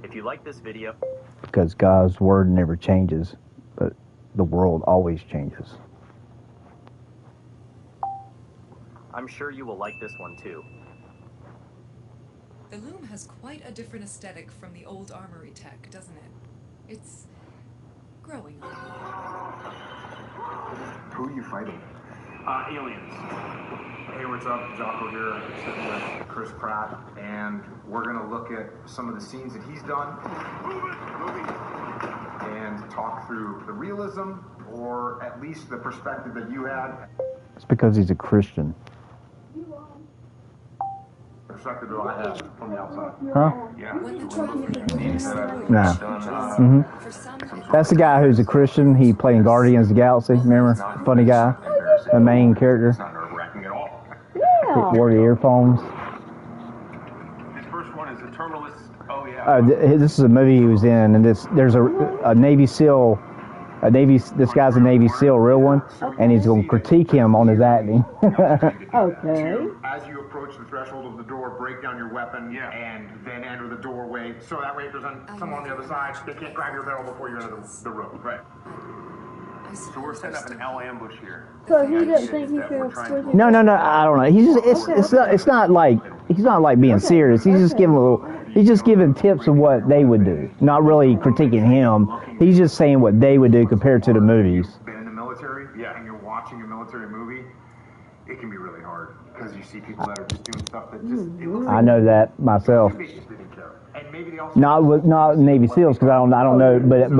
Speaker 3: If you like this video...
Speaker 1: Because God's word never changes, but the world always changes.
Speaker 3: I'm sure you will like this one too.
Speaker 9: The Loom has quite a different aesthetic from the old armory tech, doesn't it? It's growing on me.
Speaker 11: Who are you fighting?
Speaker 12: Aliens. Hey, what's up? Jocko here, sitting with Chris Pratt, and we're going to look at some of the scenes that he's done and talk through the realism, or at least the perspective that you had.
Speaker 1: It's because he's a Christian.
Speaker 12: Perspective that I have from the outside.
Speaker 1: Huh?
Speaker 12: Yeah.
Speaker 1: Nah. That's the guy who's a Christian. He played in Guardians of the Galaxy. Remember? Funny guy. The main character.
Speaker 12: It's not nerve-wracking at all.
Speaker 7: Yeah.
Speaker 1: Wore the earphones.
Speaker 12: This first one is the Terminalist. Oh, yeah.
Speaker 1: This is a movie he was in, and there's a Navy SEAL. This guy's a Navy SEAL, real one, and he's going to critique him on his acting.
Speaker 7: Okay.
Speaker 12: As you approach the threshold of the door, break down your weapon, and then enter the doorway. So that way, if there's someone on the other side, they can't grab your barrel before you enter the room. Right.
Speaker 11: So we're setting up an L ambush here.
Speaker 7: So he didn't think he should have split it?
Speaker 1: No, I don't know. He's just, it's not like he's not like being serious. He's just giving he's just giving tips of what they would do. Not really critiquing him. He's just saying what they would do compared to the movies.
Speaker 12: Been in the military, and you're watching a military movie, it can be really hard because you see people that are just doing stuff that just it looks
Speaker 1: I know that myself.
Speaker 12: And maybe they also
Speaker 1: Not Navy SEAls, because I don't know, but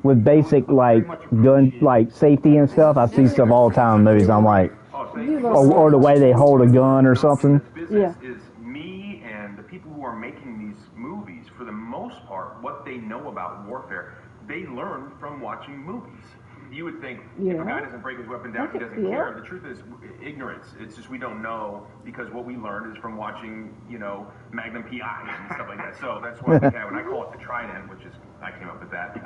Speaker 1: with basic like gun like safety and stuff. I see stuff all the time in movies. I'm like, or the way they hold a gun or something.
Speaker 11: Business is me and the people who are making these movies. For the most part, what they know about warfare, they learn from watching movies. You would think if a guy doesn't break his weapon down, he doesn't care. The truth is ignorance. It's just we don't know because what we learned is from watching, you know, Magnum PI and stuff like that. So that's why when I call it the Trident, which is I came up with that.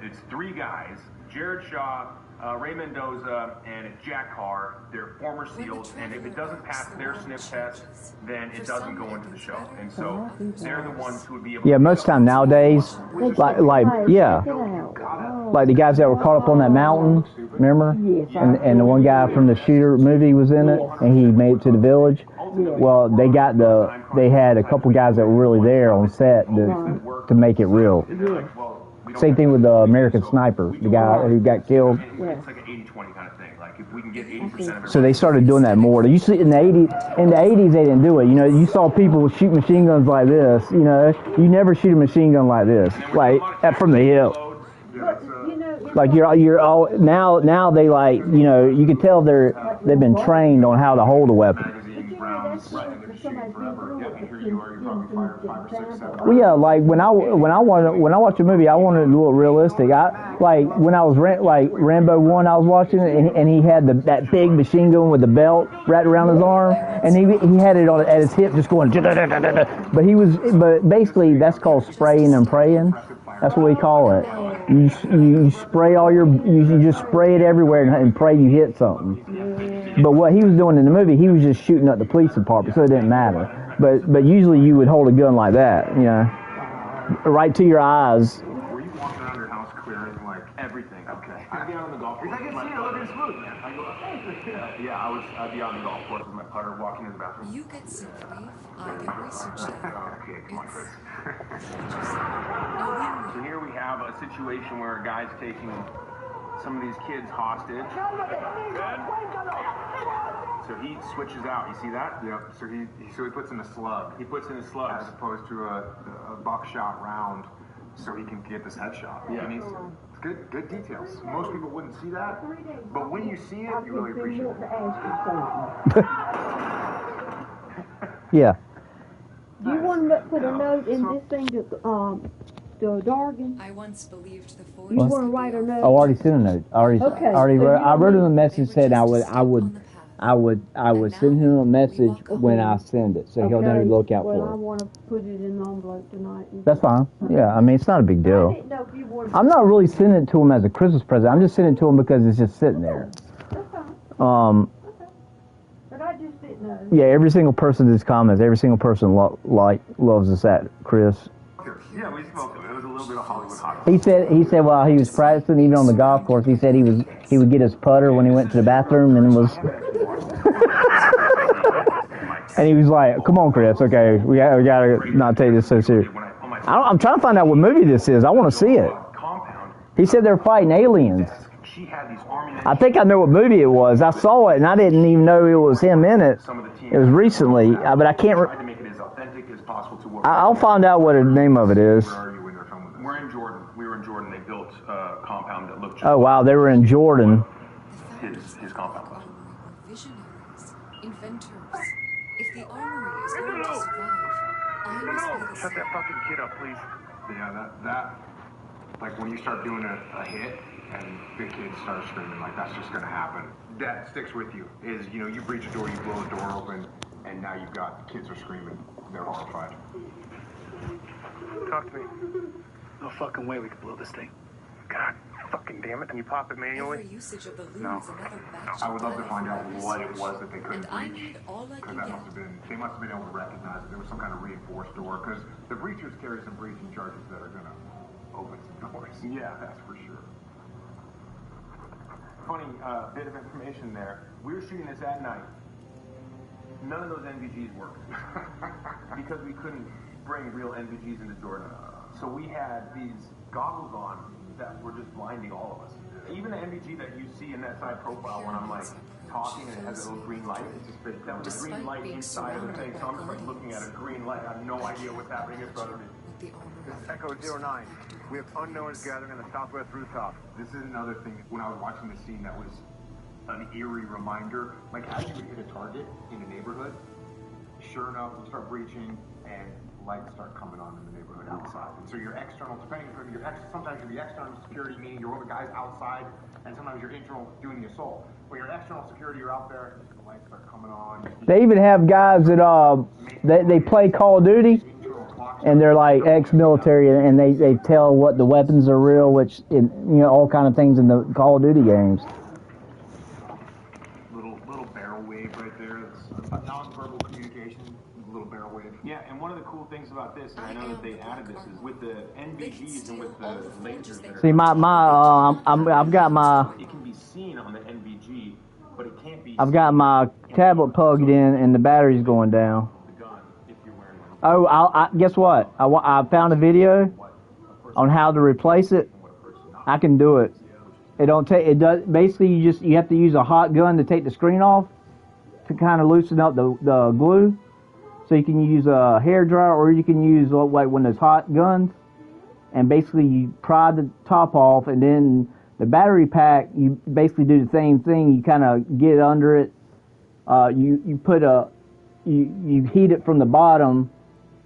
Speaker 11: It's three guys: Jared Shaw, Ray Mendoza, and Jack Carr. They're former SEALs, and if it doesn't pass their sniff test, then it doesn't go into the show. And so they're the ones who would be able.
Speaker 1: Yeah, most time nowadays, like the guys that were caught up on that mountain, remember? And the one guy from the shooter movie was in it, and he made it to the village. Well, they had a couple guys that were really there on set to make it real. Same thing with the American Sniper, the guy who got killed.
Speaker 11: It's like an 80-20 kind of thing. Like if we can get 80% of it.
Speaker 1: So they started doing that more. You see, in the 80s they didn't do it. You know, you saw people shoot machine guns like this. You know, you never shoot a machine gun like this, like from the hip. Like you're all now they like, you know, you can tell they've been trained on how to hold a weapon. Well, yeah, like when I watch a movie, I want it to look realistic. When I was like Rambo 1, I was watching it, and he had that big machine gun with the belt wrapped around his arm, and he had it at his hip, just going. But basically that's called spraying and praying. That's what we call it. You spray you just spray it everywhere and pray you hit something. But what he was doing in the movie, he was just shooting up the police department, so it didn't matter. But usually you would hold a gun like that, you know, right to your eyes.
Speaker 11: Were you walking around your house clearing like everything? Okay. I'd be out on the golf course. I can see it looking smooth, man. I'd be out on the golf course with my putter, walking in the bathroom.
Speaker 9: You get sick leave, I get research done.
Speaker 11: Okay, come on, Chris. So here we have a situation where a guy's taking some of these kids hostage. So he switches out. You see that?
Speaker 12: Yep. So he puts in a slug.
Speaker 11: He puts in a slug
Speaker 12: as opposed to a buckshot round, so he can get this headshot.
Speaker 11: Yeah.
Speaker 12: It's good details. Most people wouldn't see that, but when you see it, you really appreciate it.
Speaker 1: Yeah.
Speaker 7: Do you want to put a note in this thing to Dargan?
Speaker 9: I once believed the force.
Speaker 7: You want to write a note?
Speaker 1: I already sent a note. I wrote him a message saying I would send him a message when I send it, so he'll know to look out for
Speaker 7: Well, I
Speaker 1: it.
Speaker 7: want to put it in the envelope tonight.
Speaker 1: That's fine. Yeah, I mean, it's not a big deal. I'm not really sending it to him as a Christmas present. I'm just sending it to him because it's just sitting there.
Speaker 7: But I just didn't know.
Speaker 1: Yeah, every single person in his comments, every single person loves us at Chris.
Speaker 11: Yeah, we smoked him. It was a little bit of Hollywood hot.
Speaker 1: He said while he was practicing, even on the golf course, he said he would get his putter when he went to the bathroom and was. And he was like, "Come on, Chris. Okay, we gotta not take this so serious." I'm trying to find out what movie this is. I want to see it. He said they're fighting aliens. I think I know what movie it was. I saw it and I didn't even know it was him in it. It was recently, but I can't. I'll find out what the name of it is.
Speaker 11: We're in Jordan. We were in Jordan. They built a compound that looked.
Speaker 1: Oh wow, they were in Jordan.
Speaker 11: His compound was.
Speaker 9: Visionaries, inventors. If the armory is going to survive, I must be the
Speaker 12: Shut that fucking kid up, please. Yeah, that like when you start doing a hit and the kids start screaming, like that's just gonna happen. That sticks with you. Is you breach a door, you blow the door open, and now you've got the kids are screaming. They're horrified.
Speaker 11: Talk to me. No fucking way we could blow this thing. God fucking damn it. Can you pop it manually?
Speaker 9: Every usage of the loom
Speaker 12: No.
Speaker 9: is another batch
Speaker 12: I would love to
Speaker 9: of
Speaker 12: find out
Speaker 9: dynamite
Speaker 12: what it was that they couldn't
Speaker 9: and I
Speaker 12: breach.
Speaker 9: need all I
Speaker 12: Because
Speaker 9: can
Speaker 12: that
Speaker 9: get.
Speaker 12: they must have been able to recognize that there was some kind of reinforced door. Because the breachers carry some breaching charges that are going to open some doors. Yeah, that's for sure.
Speaker 11: Funny bit of information there. We were shooting this at night. None of those NVGs worked. Because we couldn't bring real NVGs into Jordan. So we had these goggles on that were just blinding all of us. Even the NVG that you see in that side profile when I'm like talking and it has a little green light. It's just that was a green light inside of the thing. So I'm just like looking at a green light. I have no idea what's happening in front of me.
Speaker 13: This is Echo 09. We have unknowns gathering on the southwest rooftop.
Speaker 12: This is another thing. When I was watching the scene, that was an eerie reminder. Like as you would hit a target in a neighborhood, sure enough, you start breaching and lights start coming on in the neighborhood outside. And so your external, depending on sometimes you'll be external security, meaning you're with the guys outside, and sometimes you're internal doing the assault. When you're external security, you're out there, the lights start coming on.
Speaker 1: They even have guys that they play Call of Duty, and they're like ex-military, and they tell what the weapons are real, which all kind of things in the Call of Duty games.
Speaker 12: Little barrel wave right there. It's a non-verbal communication. Little barrel wave.
Speaker 11: Yeah, and one of the cool things about this, and I know that they added this, is with the NVGs and with the lasers that are...
Speaker 1: See, I've got my...
Speaker 11: It can be seen on the NVG, but it can't be...
Speaker 1: I've got my tablet plugged in, and the battery's going down.
Speaker 11: The gun, if you're wearing one.
Speaker 1: Oh, guess what? I found a video on how to replace it. I can do it. It don't take. It does. Basically, you have to use a hot gun to take the screen off to kind of loosen up the glue. So you can use a hair dryer, or you can use like one of those hot guns, and basically you pry the top off, and then the battery pack, you basically do the same thing. You kind of get under it. You put you heat it from the bottom,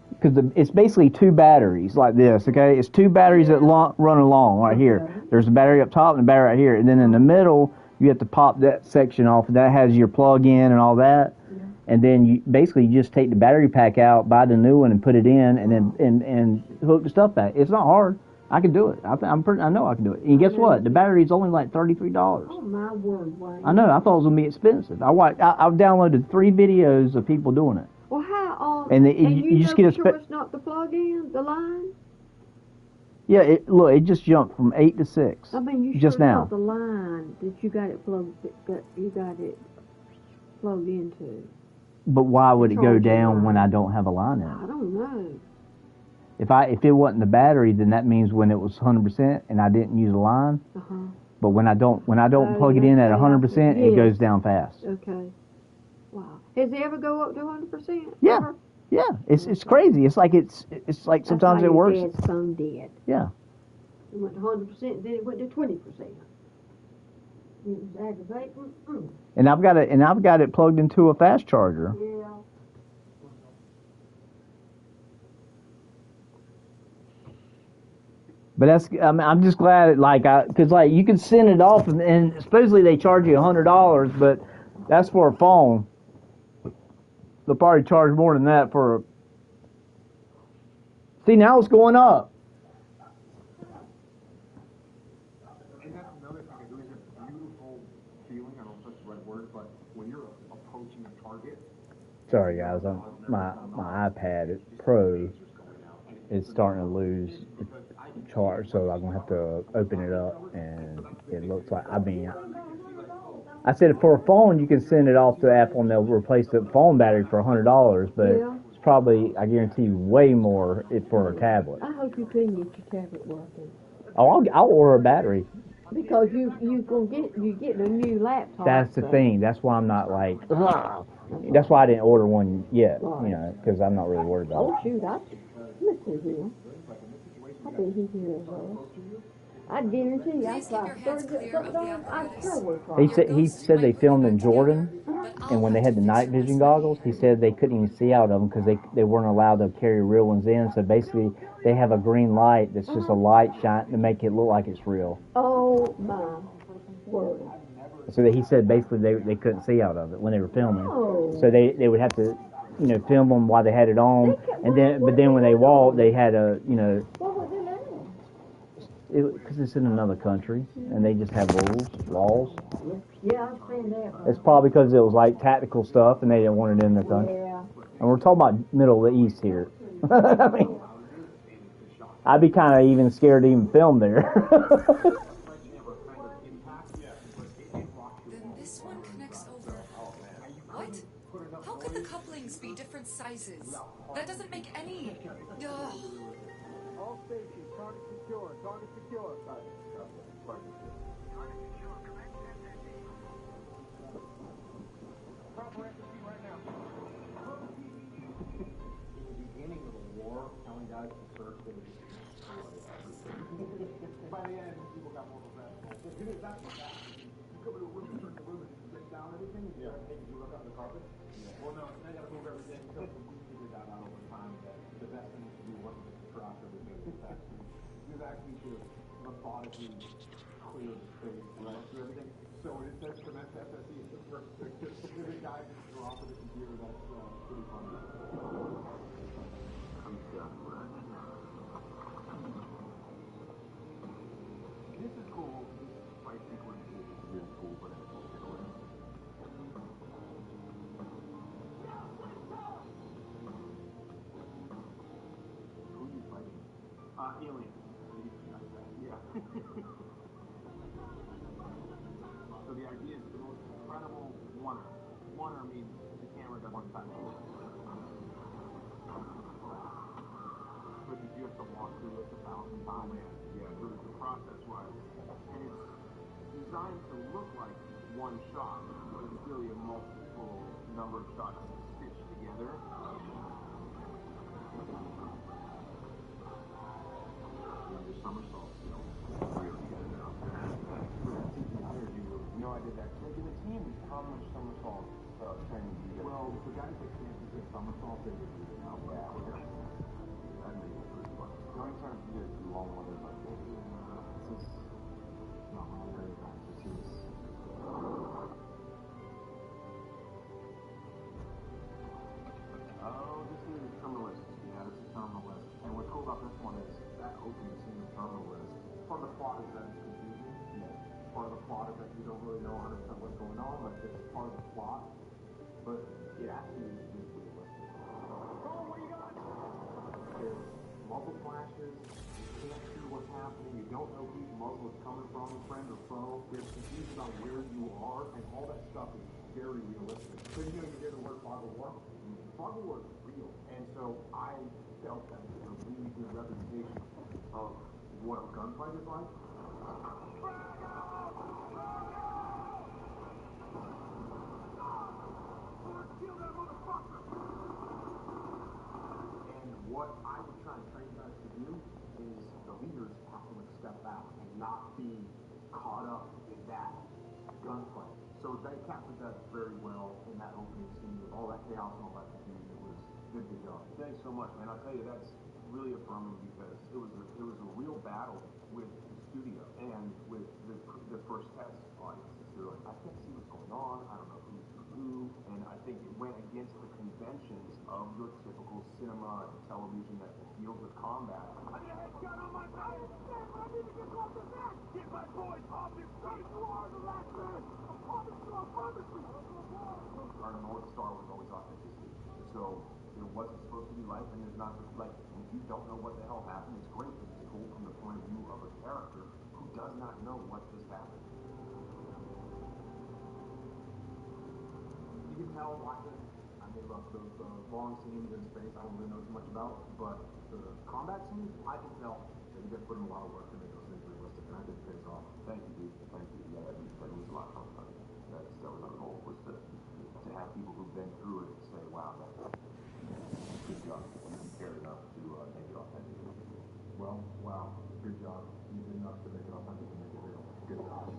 Speaker 1: because it's basically two batteries like this. Okay, it's two batteries that run along right here. There's a battery up top and a battery right here, and then in the middle you have to pop that section off. That has your plug in and all that. And then you basically just take the battery pack out, buy the new one, and put it in, and then and hook the stuff back. It's not hard. I can do it. I know I can do it. And guess what? The battery is only like $33.
Speaker 7: Oh my word, Wayne.
Speaker 1: I know. I thought it was gonna be expensive. I've downloaded 3 videos of people doing it.
Speaker 7: Well, how?
Speaker 1: And
Speaker 7: you
Speaker 1: just get a
Speaker 7: sure it's not the plug in the line?
Speaker 1: Yeah. It just jumped from 8 to 6.
Speaker 7: I mean, you
Speaker 1: just
Speaker 7: sure
Speaker 1: now.
Speaker 7: Not the line that you got it plugged. You got it plugged into.
Speaker 1: But why would it go down when I don't have a line in it?
Speaker 7: I don't know.
Speaker 1: If it wasn't the battery, then that means when it was 100% and I didn't use a line. But when I don't plug it in at 100%, it goes down fast.
Speaker 7: Okay. Wow. Has it ever go up to 100%?
Speaker 1: Yeah.
Speaker 7: Ever?
Speaker 1: Yeah. It's crazy. It's like sometimes it works.
Speaker 7: That's how your dad's phone did.
Speaker 1: Yeah.
Speaker 7: It went to 100%, then it went to 20%. It was aggravating.
Speaker 1: And I've got it plugged into a fast charger.
Speaker 7: Yeah.
Speaker 1: But I'm just glad because you can send it off and supposedly they charge you $100, but that's for a phone. They'll probably charge more than that for. See, now it's going up.
Speaker 12: And that's another thing. There is a beautiful feeling. I don't know if that's the right word, but when you're approaching a target.
Speaker 1: Sorry, guys. My iPad Pro is starting to lose charge, so I'm gonna have to open it up, and it looks like I said for a phone you can send it off to Apple and they'll replace the phone battery for $100, but it's probably, I guarantee you, way more for a tablet.
Speaker 7: I hope you can get your tablet working.
Speaker 1: Oh, I'll order a battery.
Speaker 7: Because you getting a new laptop.
Speaker 1: That's the thing. That's why I'm not like. That's why I didn't order one yet.
Speaker 7: Right.
Speaker 1: Because I'm not really worried about it.
Speaker 7: Oh shoot! Listen here. I think he's here as well. I guarantee you, I tried $30. I sure would try.
Speaker 1: He said they filmed in Jordan, and when they had the night vision goggles, he said they couldn't even see out of them because they weren't allowed to carry real ones in. So basically, they have a green light that's just a light shine to make it look like it's real.
Speaker 7: Oh my word!
Speaker 1: So he said basically they couldn't see out of it when they were filming.
Speaker 7: Oh.
Speaker 1: So they would have to, film them while they had it on, but then when they walked, they had a,
Speaker 7: What was it now?
Speaker 1: Because it's in another country, and they just have laws.
Speaker 7: Yeah, I understand that.
Speaker 1: It's probably because it was like tactical stuff, and they didn't want it in their country.
Speaker 7: Yeah.
Speaker 1: And we're talking about middle of the East here. I mean, I'd be kind of even scared to even film there.
Speaker 9: Then this one connects over. What? How could the couplings be different sizes? That doesn't make any. Ugh.
Speaker 13: All stations, target secure, target secure.
Speaker 12: guys to search, they would just destroy everything. By the end, people got more professional. Because that's what's happening. You come into a room, you search the room, and you take down everything, and you're like, hey, did you look under the carpet? Yeah. Well, no, now you gotta move everything. So we figured that out over time, that the best thing to do wasn't just to trash everything, it was actually to methodically clear the space and look through everything. So when it says cement to FSE, it's the first thing. If a guy just dropped the computer, that's pretty funny.
Speaker 8: I'm done running.
Speaker 12: This is cool. This fight sequence is really cool, but in a bullshit way. Who are you fighting? Alien. Yeah. So the idea is the most incredible oner. Oner means the camera does one time. Because you have to walk through this 1,000 times. Yeah, the process-wise. And it's designed to look like one shot, but it's really a multiple number of shots stitched together. Your somersault skills really get it out there. No, I did that. Like in the team, how much somersault training do you get? Well, the guys that can't do good somersault, they would do it now. Yeah. That made it pretty fun. How many times do you guys do long ones like this? This is not my area of expertise. Oh, this is terminalist. Yeah, this is terminalist. And what's cool about this one is that opening scene of terminalist. Part of the plot is that it's confusing. Yeah. Part of the plot is that you don't really know 100% what's going on. Like, it's part of the plot. But it actually is just realistic. Oh, what do you got? There's muzzle flashes. You can't see what's happening. You don't know whose muzzle is coming from, friend or foe. There's confusion on where you are, and all that stuff is very realistic. So you hear the word fog of war? Fog of war is real. And so I felt that it was a really good representation of what a gunfight is like. Kill that motherfucker! And what I would try and train guys to do is the leaders have to like step back and not be caught up in that gunfight. So they captured that very well in that opening scene with all that chaos and all that confusion. It was good job. Thanks so much, man. I'll tell you, that's really affirming because it was a real battle with the studio and with the first test audiences. They're like, I can't see what's going on. I don't know who's who, and I think it went against the conventions of your typical cinema and television that deals with combat. I need a headshot on my back. I need to get off the back. Get my boys off your feet. You are the last man. I promise you. Our North Star was always authenticity. So there wasn't supposed to be life, and there's not like. And if you don't know what the hell happened, it's great because it's told from the point of view of a character who does not know what just happened. You can tell watching. I made love to those long scenes in space. I don't really know too much about, but the combat scenes, I can tell that you guys put in a lot of work to make those things realistic, and I think it pays off. Thank you, dude. Thank you. Yeah, that means a lot from us. That was our goal, was to have people who've been through it say, wow, good job. You cared enough to make it authentic. Well, wow, good job. You did enough to make it authentic and make it real. Good job.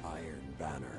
Speaker 6: Iron Banner.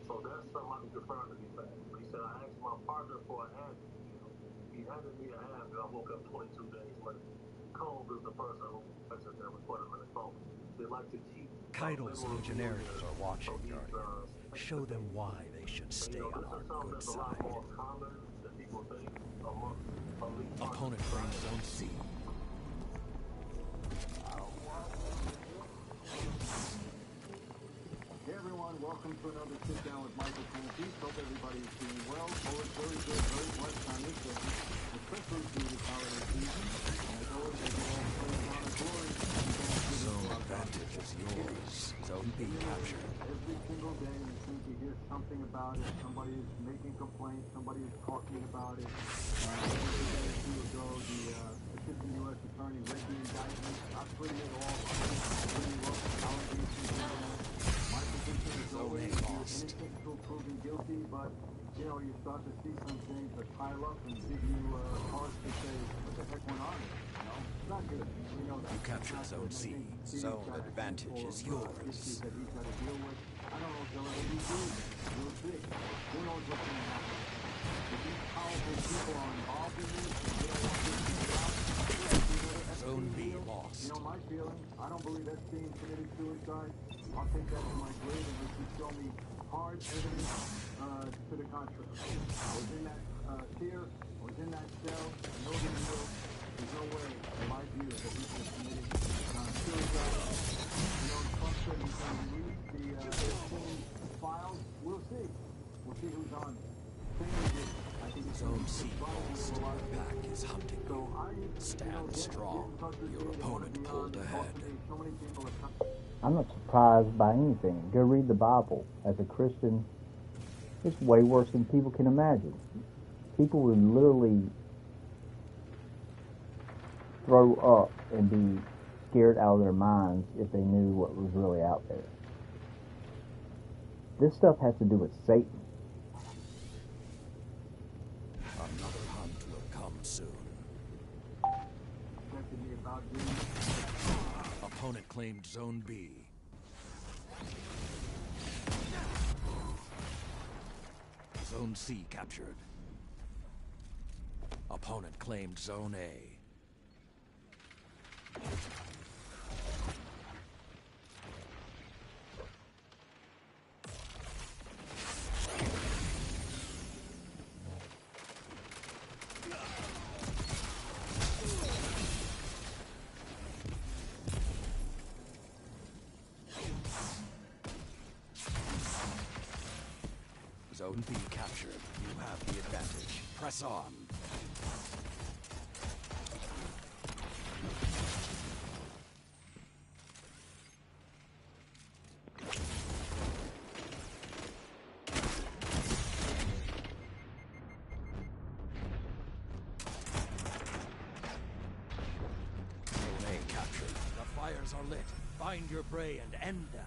Speaker 14: So that's something I can confirm to be fact. But he said, I asked my partner for an ad deal. He handed me an ad, and I woke up 22 days later. Combs is the person who answered there was put him in the phone. They like to keep
Speaker 15: Kaido's legionnaires are watching, Guardian. Show them why they should stay on our good side. Opponent brings Zone C.
Speaker 16: Hey everyone, welcome to another sit down with Michael Clancy. Hope everybody is doing well. Always very good, very blessed on this day, especially through this holiday season. And as always, I give all praise, honor, glory.
Speaker 15: Zone advantage is yours. Zone B captured.
Speaker 16: Every single day you seem to hear something about it. Somebody is making complaints. Somebody is talking about it. Every day or two ago, the assistant U.S. attorney read the indictment, not putting it all on pretty rough allegations in there. My position is always innocent until proven guilty, but you know, you start to see some things that pile up and give you cause to say, what the heck went on here? You know, it's not good. We know that.
Speaker 15: You captured Zone C. Zone advantage is yours.
Speaker 16: Issues that he's got to deal with. I don't know if they'll ever be proven. We'll see. Who knows what's going to happen? If these powerful people are involved in this, and they don't want this to be out,
Speaker 15: Zone B lost.
Speaker 16: You know my feeling. I don't believe Epstein committed suicide. I'll take that to my grave unless you show me hard evidence to the contrary. I was in that tier, I was in that cell, I know the deal. There's no way, in my view, that he was committing suicide. You know, Trump said he's going to release the Epstein files. We'll see. We'll see who's on.
Speaker 15: Zone C lost. Pack is hunting you. Stand strong. Your opponent pulled ahead.
Speaker 1: I'm not surprised by anything. Go read the Bible. As a Christian, it's way worse than people can imagine. People would literally throw up and be scared out of their minds if they knew what was really out there. This stuff has to do with Satan.
Speaker 15: Another hunt will come soon. Opponent claimed Zone B. Zone C captured. Opponent claimed Zone A. Zone B captured. You have the advantage. Press on. Zone A captured. The fires are lit. Find your prey and end them.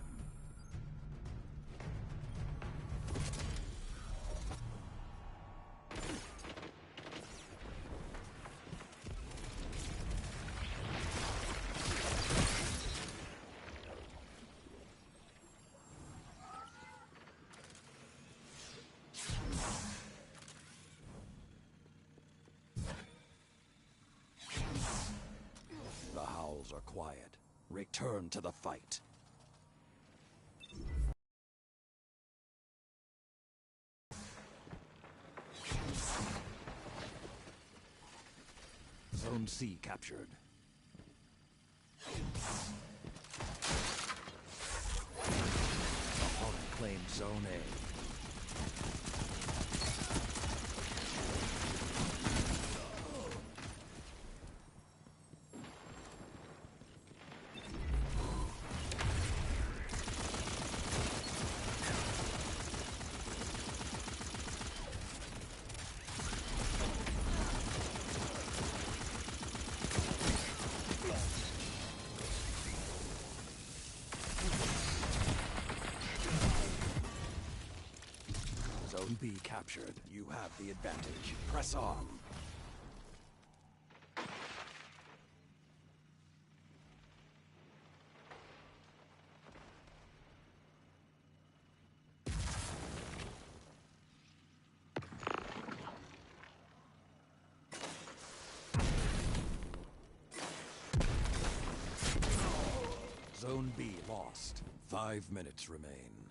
Speaker 15: The howls are quiet. Return to the fight. Zone C captured. Opponent claimed Zone A. Zone B captured. You have the advantage. Press on. Zone B lost. 5 minutes remain.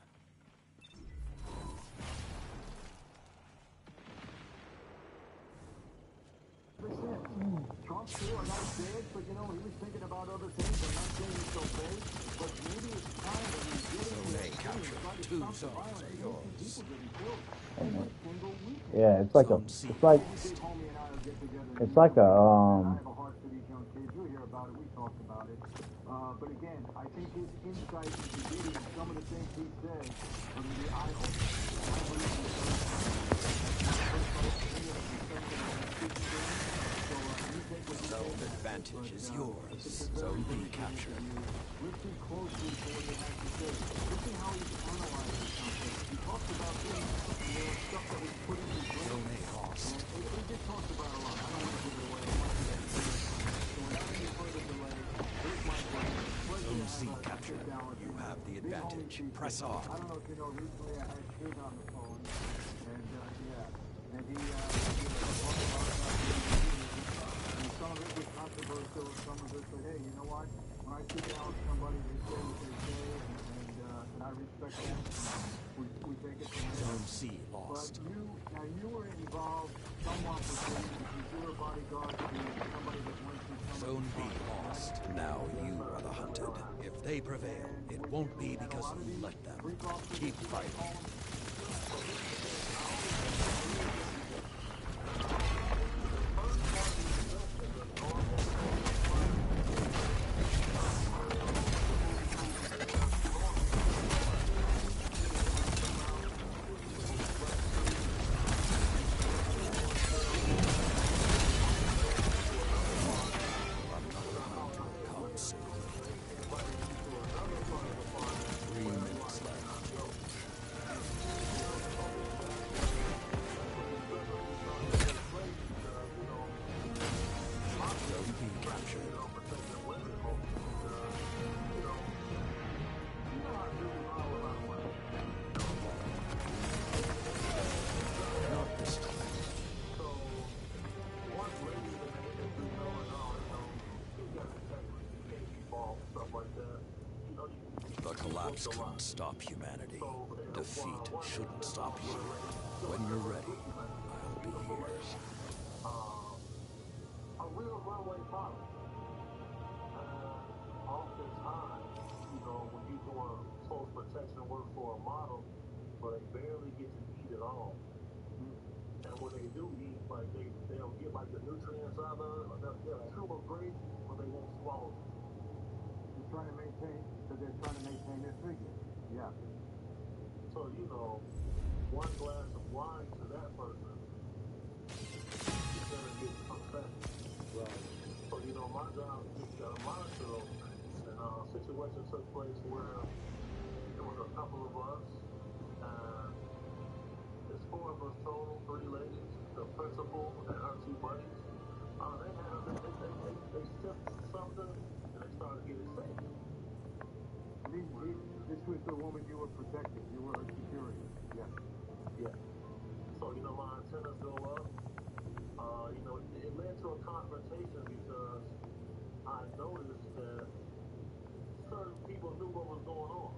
Speaker 16: Trump too, I gotta say it, but you know, he was thinking about other things. I'm not saying it's okay, but maybe it's time that we get
Speaker 15: Zone A captured. 2 zones are yours.
Speaker 1: Yeah, it's like a, it's like a,
Speaker 16: I have a heart for these young kids. You'll hear about it. We talked about it. But again, I think his insight into getting some of the things he said are going to be eye-opening. I believe he's very
Speaker 15: Zone advantage is yours. Zone B captured.
Speaker 16: Listen closely to what he has to say. Listen how he's analyzing something. He talks about things, and there was stuff that was put in his brain.
Speaker 15: Zone A lost.
Speaker 16: And he just talks about a lot. I don't want to give it away. I want you to see it. So without any further delay, here's my question.
Speaker 15: Zone C captured. You have the advantage. Press on.
Speaker 16: I don't know if you know, recently I had Kid on the phone, and yeah, and he talked about and some of it was controversial, some of it said, hey, you know what, when I sit down with somebody, they say what they say, and I respect that. We take it from there.
Speaker 15: Zone C lost.
Speaker 16: But you were involved somewhat with him because you were a bodyguard to somebody that went through some
Speaker 15: Zone B lost. Now you are the hunted. If they prevail, it won't be because you let them. Keep fighting. The collapse couldn't stop humanity. Defeat shouldn't stop you. When you're ready, I'll be here.
Speaker 14: A real runway model. Oftentimes, when you're doing close protection work for a model, but they barely get to eat at all. And when they do eat, like they'll get like the nutrients out of it, they'll chew them great, but they won't swallow them.
Speaker 16: They're trying to maintain, because they're trying to maintain their figure. Yeah.
Speaker 14: So, one glass of wine to that person is going to get upset. Right. So, my job is to monitor those things. And a situation took place where there was a couple of us, and there's 4 of us total, 3 ladies, the principal and her 2 buddies. They sipped something, and they started getting sick.
Speaker 16: This was the woman you were protecting. You were her security. Yeah.
Speaker 14: Yeah. So, my antennas go up. It led to a confrontation because I noticed that certain people knew what was going on.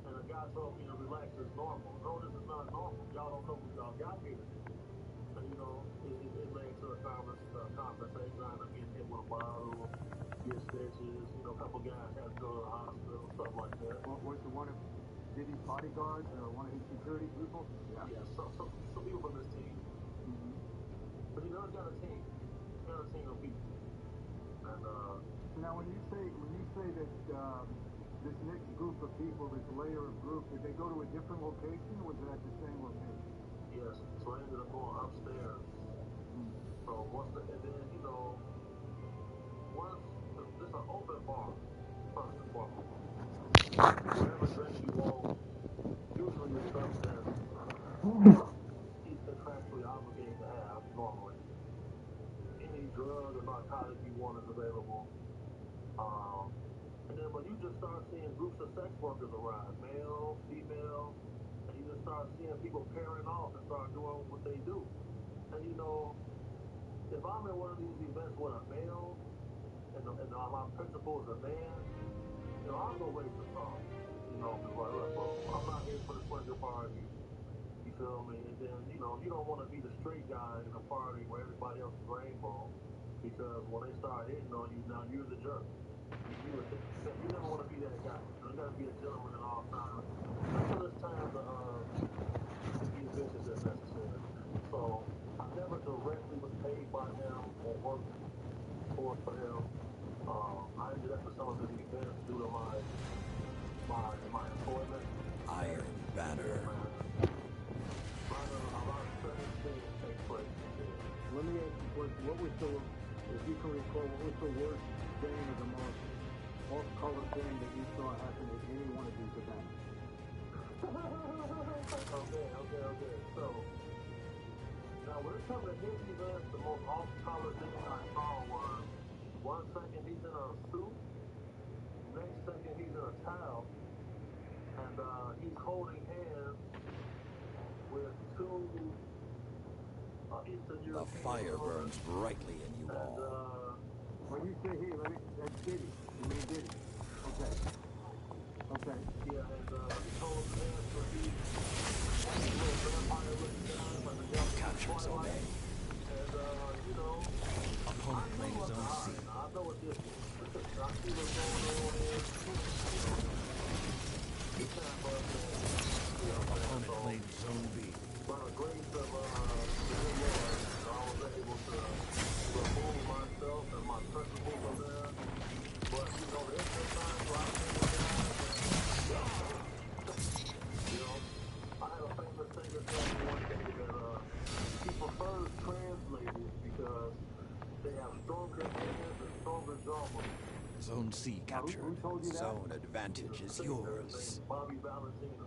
Speaker 14: And a guy told me to relax, it's normal. No, this is not normal. Y'all don't know what y'all got here to do. And, it led to a confrontation. I ended up getting hit with a bottle, get stitches. A couple guys had to go to the hospital, stuff like that.
Speaker 16: Was it one of Diddy's bodyguards or one of his security people?
Speaker 14: Yeah, some people from his team.
Speaker 16: Mm-hmm.
Speaker 14: But he's got a team. He's got a team of people. And
Speaker 16: now when you say that this next group of people, this layer of group, did they go to a different location or was it at the same location?
Speaker 14: Yes. So I ended up going upstairs. So once this is an open bar, first and foremost. Whatever drink you want, usually it's stuff that he's contractually obligated to have normally. Any drug or narcotic you want is available. And then when you just start seeing groups of sex workers arrive, male, female, and you just start seeing people pairing off and start doing what they do. And if I'm in one of these events with a male and my principal is a man, You know, I'll go raise the song. You know, because like, look, bro, I'm not here for the pleasure party. You feel me? And then, you know, you don't want to be the straight guy in a party where everybody else is rainbow. Because when they start hitting on you, now you're the jerk. You never want to be that guy. You got to be a gentleman at all times. Until it's time to be vicious as necessary. So I never directly was paid by him or worked for him. I ended up with some of his events due to my employment.
Speaker 15: Iron Banner.
Speaker 16: Let me ask you a question. What was the, if you can recall, what was the worst thing or the most off-color thing that you saw happen at any one of these events?
Speaker 14: Okay. So, now when it comes to his events, the most off-color thing I saw was 1 second he's in a suit, next second he's in a towel, and he's holding hands with two Eastern European.
Speaker 15: The fire burns brightly in you all.
Speaker 16: When you say he, that's Diddy. You mean Diddy? Okay.
Speaker 14: Yeah, and he's holding hands with these little vampire-looking guys like the young
Speaker 15: Capture Zone A.
Speaker 14: And, you know,
Speaker 15: Opponent claims Zone C.
Speaker 14: I know what this is. I see what's going on here.
Speaker 15: Opponent claims Zone B.
Speaker 14: By the grace of the good Lord, I was able to remove myself and my principles from there. But, you know, there's been times where I've been with guys and, you know, I had a famous singer tell me one day that he prefers translators because they have stronger hands and stronger jaw muscles.
Speaker 15: Zone C captured. Zone advantage is yours.
Speaker 14: Bobby Valentina.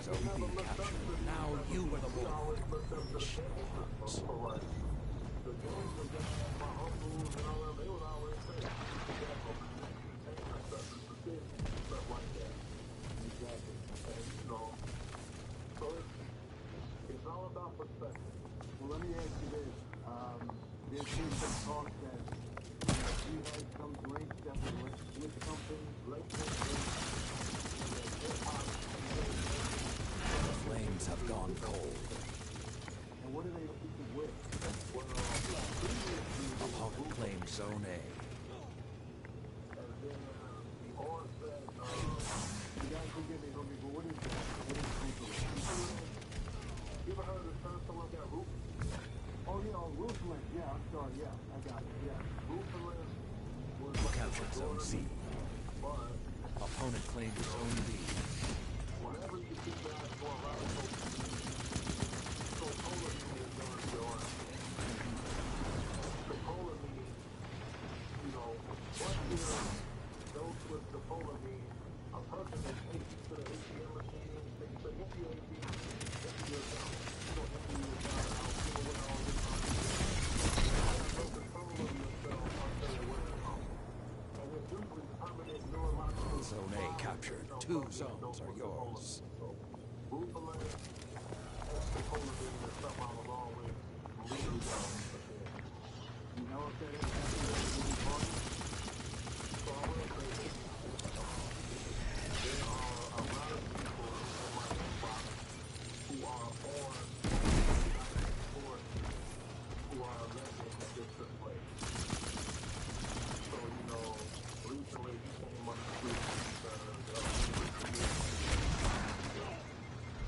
Speaker 15: Zone B captured. Now you are the Lord. Finish arms.
Speaker 14: The games and my uncles and all them, they would always say, stuff like that. Exactly. And, you know, so it's all about perspective.
Speaker 16: Well, let me ask you this. There's been some talk that you had some links that were with something,
Speaker 15: The flames have gone cold.
Speaker 16: And what are they with?
Speaker 15: Opponent claims Zone A.
Speaker 14: And then the horse said,
Speaker 16: you guys forgive me, but what is that? What is Ruthless?
Speaker 14: You ever heard of the term someone got Ruthless?
Speaker 16: Oh, yeah, Ruthless. Yeah, I'm sorry. Yeah, I got it. Yeah.
Speaker 14: Ruthless was
Speaker 15: You captured Zone C. Opponent claims Zone B.
Speaker 14: Whenever you see guys go around so polar means going your the polar means, you know, what is those with the polar means a person that takes you to the ATM machine, they say, hit the ATM, hit your account, you don't hit your account, I'll see what all this is. No control of yourself until you're wearing it off. And it's usually permanent neurological.
Speaker 15: Zone A captured. 2 zones are yours.
Speaker 16: You know if that is happening at any party?
Speaker 14: So I will say this. There are a lot of people in my inbox who are on sports who are alleged that this took place. So, you know, recently he came up to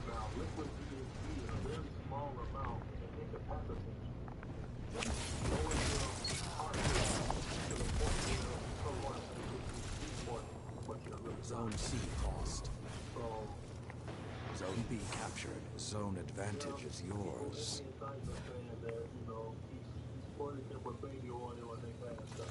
Speaker 14: now, liquid THC in a very small amount can incapacitate you. Going from heart to the point where someone can get you sleep poisoning, but you're really
Speaker 15: Zone C lost.
Speaker 14: So,
Speaker 15: Zone B captured. Zone advantage is yours.
Speaker 14: saying that, you know, he's spraying them with baby oil and they passed out.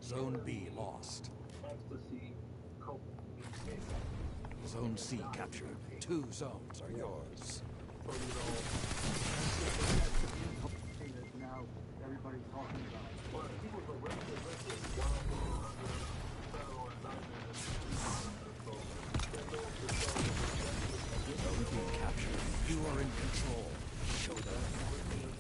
Speaker 15: Zone B lost.
Speaker 14: Ecstasy, coke.
Speaker 15: Zone C captured. 2 zones are yours.
Speaker 16: Now everybody's talking about it.
Speaker 14: But he was arrested while under federal indictment.
Speaker 15: Zone B captured. You are in control. Show them what it means.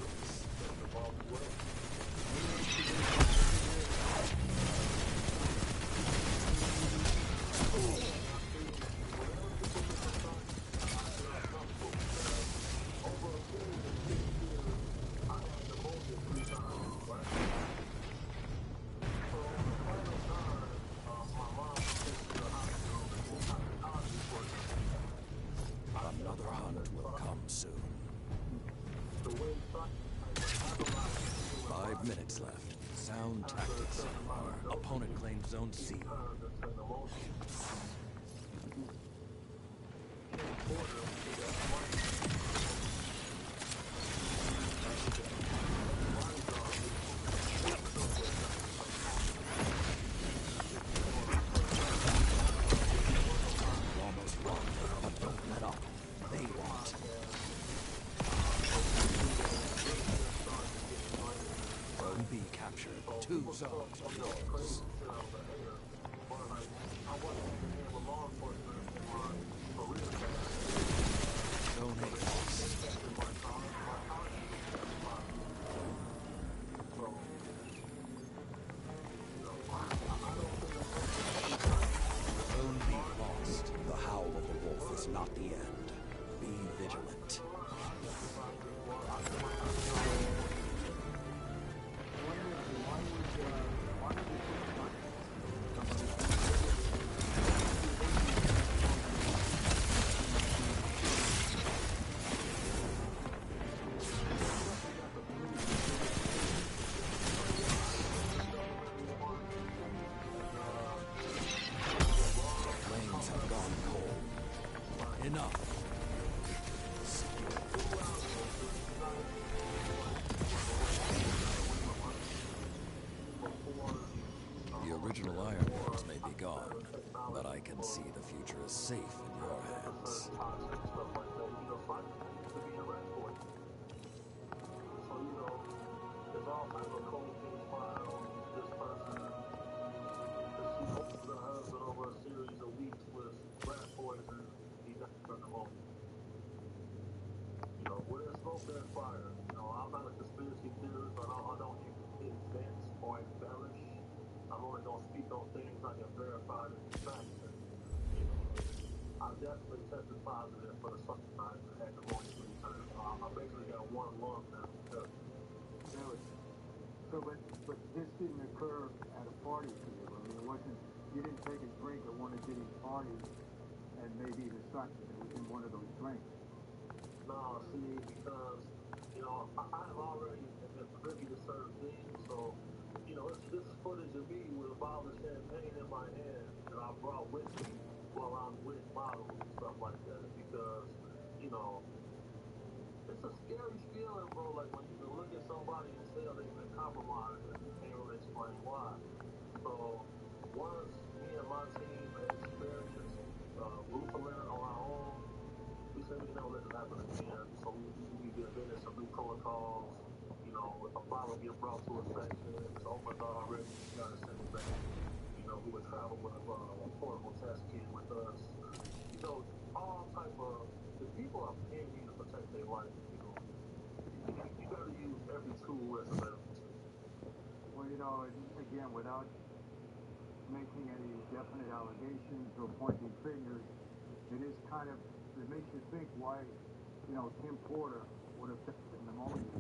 Speaker 15: Another hunt will come soon. 5 minutes left. Sound tactics. Opponent claims Zone C. Almost won, but don't let up. They won't. Zone B captured. 2 zones are yours. Zone A lost. Zone B lost. The howl of the wolf is not the end. Be vigilant. Flames have gone cold. Enough. The original Iron Worlds may be gone, but I can see the future is safe in your hands.
Speaker 14: There's all kinds of cold things filed. This person, she holds her husband over a series of weeks with rat poison. He died from pneumonia. Where there's smoke, there's fire. I'm not a conspiracy theorist. I don't invent or embellish. I'm only going to speak on things I can verify to be facts. And, I definitely tested positive for the sunshine and had pneumonia 3 times. I basically got 1 lung now.
Speaker 16: Really? So, but this didn't occur at a party for you. I mean, it wasn't, you didn't take a drink at one of Diddy's parties and maybe decide that it was in one of those drinks.
Speaker 14: No, see, because, I've already been privy to certain things, so, it's this footage of me with a bottle of champagne in my hand that I brought with me while I'm with bottles and stuff like that, because, it's a scary feeling, bro, like when you can look at somebody and tell they've been compromised and you can't really explain why. So, once me and my team experienced Rutherland on our own, we said we never let it happen again. So we invented some new protocols. If a bottle get brought to a section, it's opened already, you gotta send it back. We would travel with a portable test kit with us. All type of, if people are paying you to protect their life, you gotta use every tool that's available to you.
Speaker 16: Well, again, without making any definite allegations or pointing fingers, it makes you think why, Tim Porter would have tested pneumonia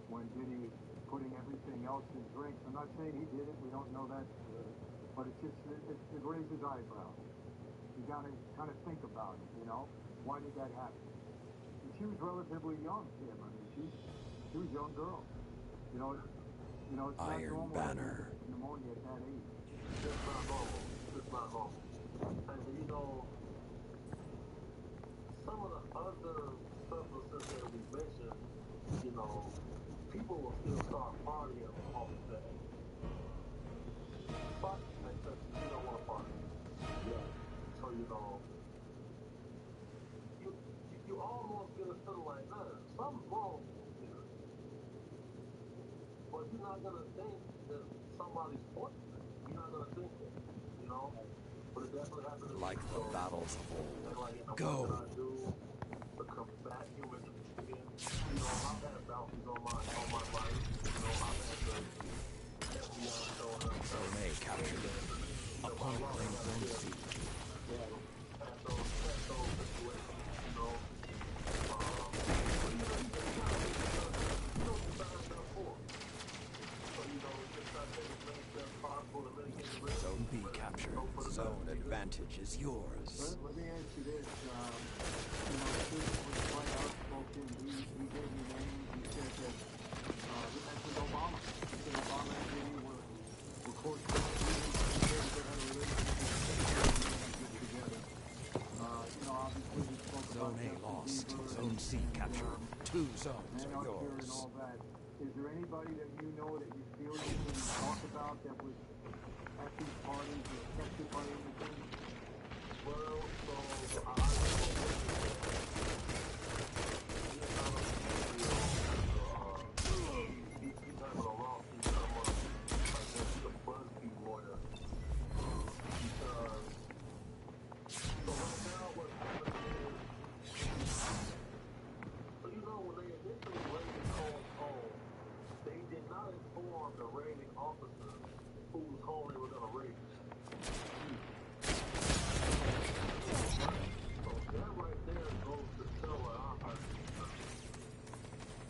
Speaker 16: when Diddy putting everything else in drinks. I'm not saying he did it, we don't know that, but it raises eyebrows. You gotta kind of think about it, why did that happen? And she was relatively young, Tim. I mean, she was a young girl. It's not
Speaker 15: Iron
Speaker 16: normal
Speaker 15: Banner.
Speaker 16: pneumonia at that age.
Speaker 14: It's not normal. It's not normal. And some of the other substances that we mentioned, people will still start partying off of that. feeling like, something's wrong here. But you're not gonna think that somebody's poisonous. You're not gonna think that, you know. But it definitely happens.
Speaker 15: Like the battles of old.
Speaker 14: Like, you know,
Speaker 15: Go.
Speaker 14: what can I do to combat human trafficking? You know, I've had bounties on my life. You know, I've had the FBI showing up.
Speaker 15: Zone A captured. Opponent claims Zone C.
Speaker 14: Had those situations, you know.
Speaker 15: Zone B captured. Zone advantage is yours.
Speaker 16: Let me ask you this. You know, this was quite outspoken. He gave me names. He said that he mentioned Obama. He said Obama and Diddy were close friends. He said they had a relationship together. You know, obviously we spoke about
Speaker 15: Zone A lost. Zone C captured. 2 zones are yours.
Speaker 16: And all that. Is there anybody that you know that you feel you can talk about that was at these parties or affected by anything?
Speaker 14: Well, so I he's having a lawsuit come up against the BuzzFeed lawyer. Because, so right now what's happening is, so you know when they initially raided Cole's home, they did not inform the raiding officer whose home they were going to raid. So that right there goes to show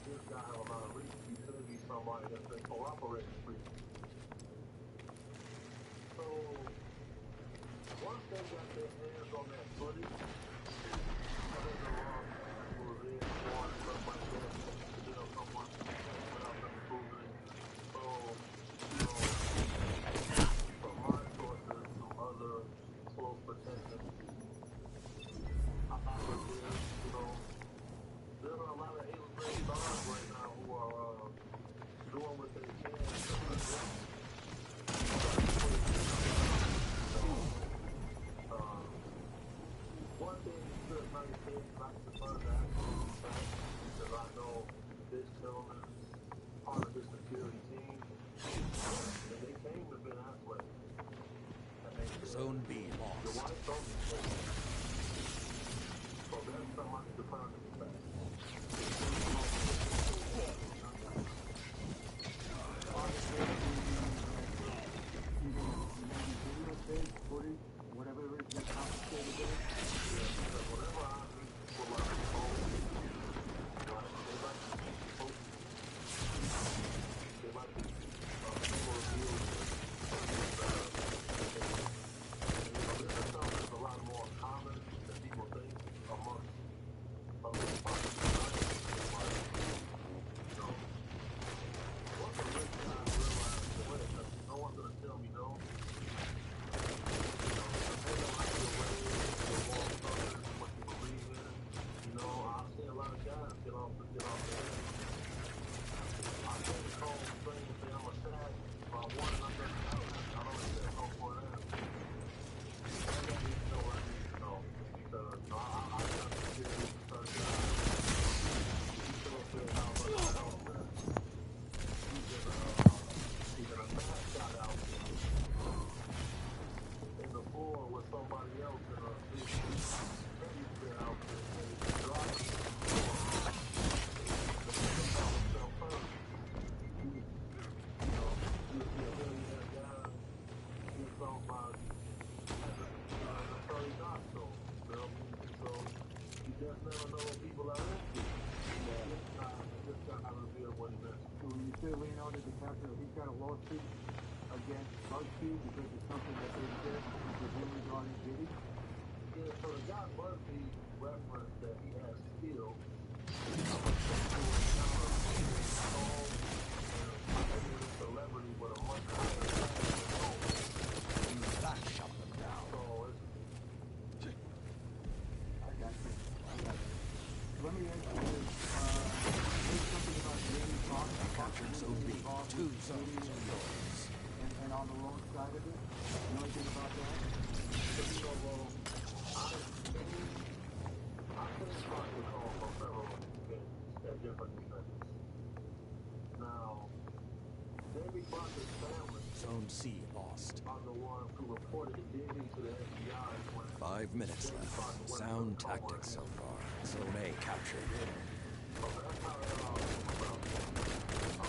Speaker 14: this guy have a lot of reach. He could be somebody that's been cooperating for you. So once they got their hands on that footage, other than the wrong who was in war and stuff like that, you know, someone without them proving it. So, you know, from my sources, some other close protection, I would live, you know, there are a lot of A-grade stars right now who are doing what they can to protect. One thing is good, nice thing, not to find the actual fact, because I know this gentleman is part of this security team, and they came to Ben Affleck.
Speaker 15: Zone B lost.
Speaker 14: Your wife told me so. So that's something I need to find in the fact.
Speaker 16: Footage, whatever it is that's complicated there.
Speaker 14: Whatever I need for my phone, they like to post, they like to people review this is something that's a lot more common than people think amongst other parts of society. So, once a rich guy realizes the way, no one's going to tell me no.
Speaker 16: When you say Leonardo DiCaprio, he's got a lawsuit against BuzzFeed because it's something that they did with him regarding Diddy?
Speaker 14: Yeah, so the guy BuzzFeed referenced that he has skills. Celebrity with a much higher
Speaker 15: that shut them down.
Speaker 14: So it's
Speaker 16: I got you. Let me ask you this. There's something about Diddy
Speaker 15: captured Zone B. 2 zones are yours.
Speaker 16: And on the wrong side of it? You know anything about that?
Speaker 14: I couldn't find the call from federal
Speaker 15: Zone C lost.
Speaker 14: I'm the one who reported the digging to the FBI when
Speaker 15: 5 minutes left. Sound tactics so far. Zone A captured.
Speaker 14: So that's how that all came about.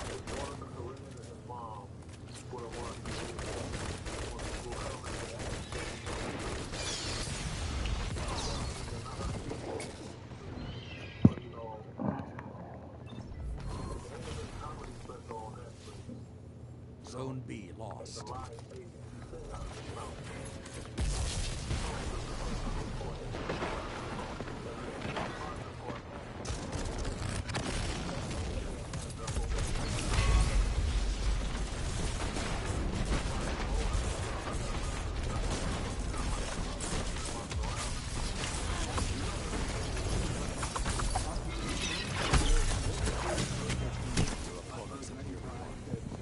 Speaker 14: His daughter, Corinne, and his mom were the ones who did that. Who come into that. You know, the animated comedy special on Netflix.
Speaker 15: Zone B lost.
Speaker 14: It's a live taping sitting out of his mouth.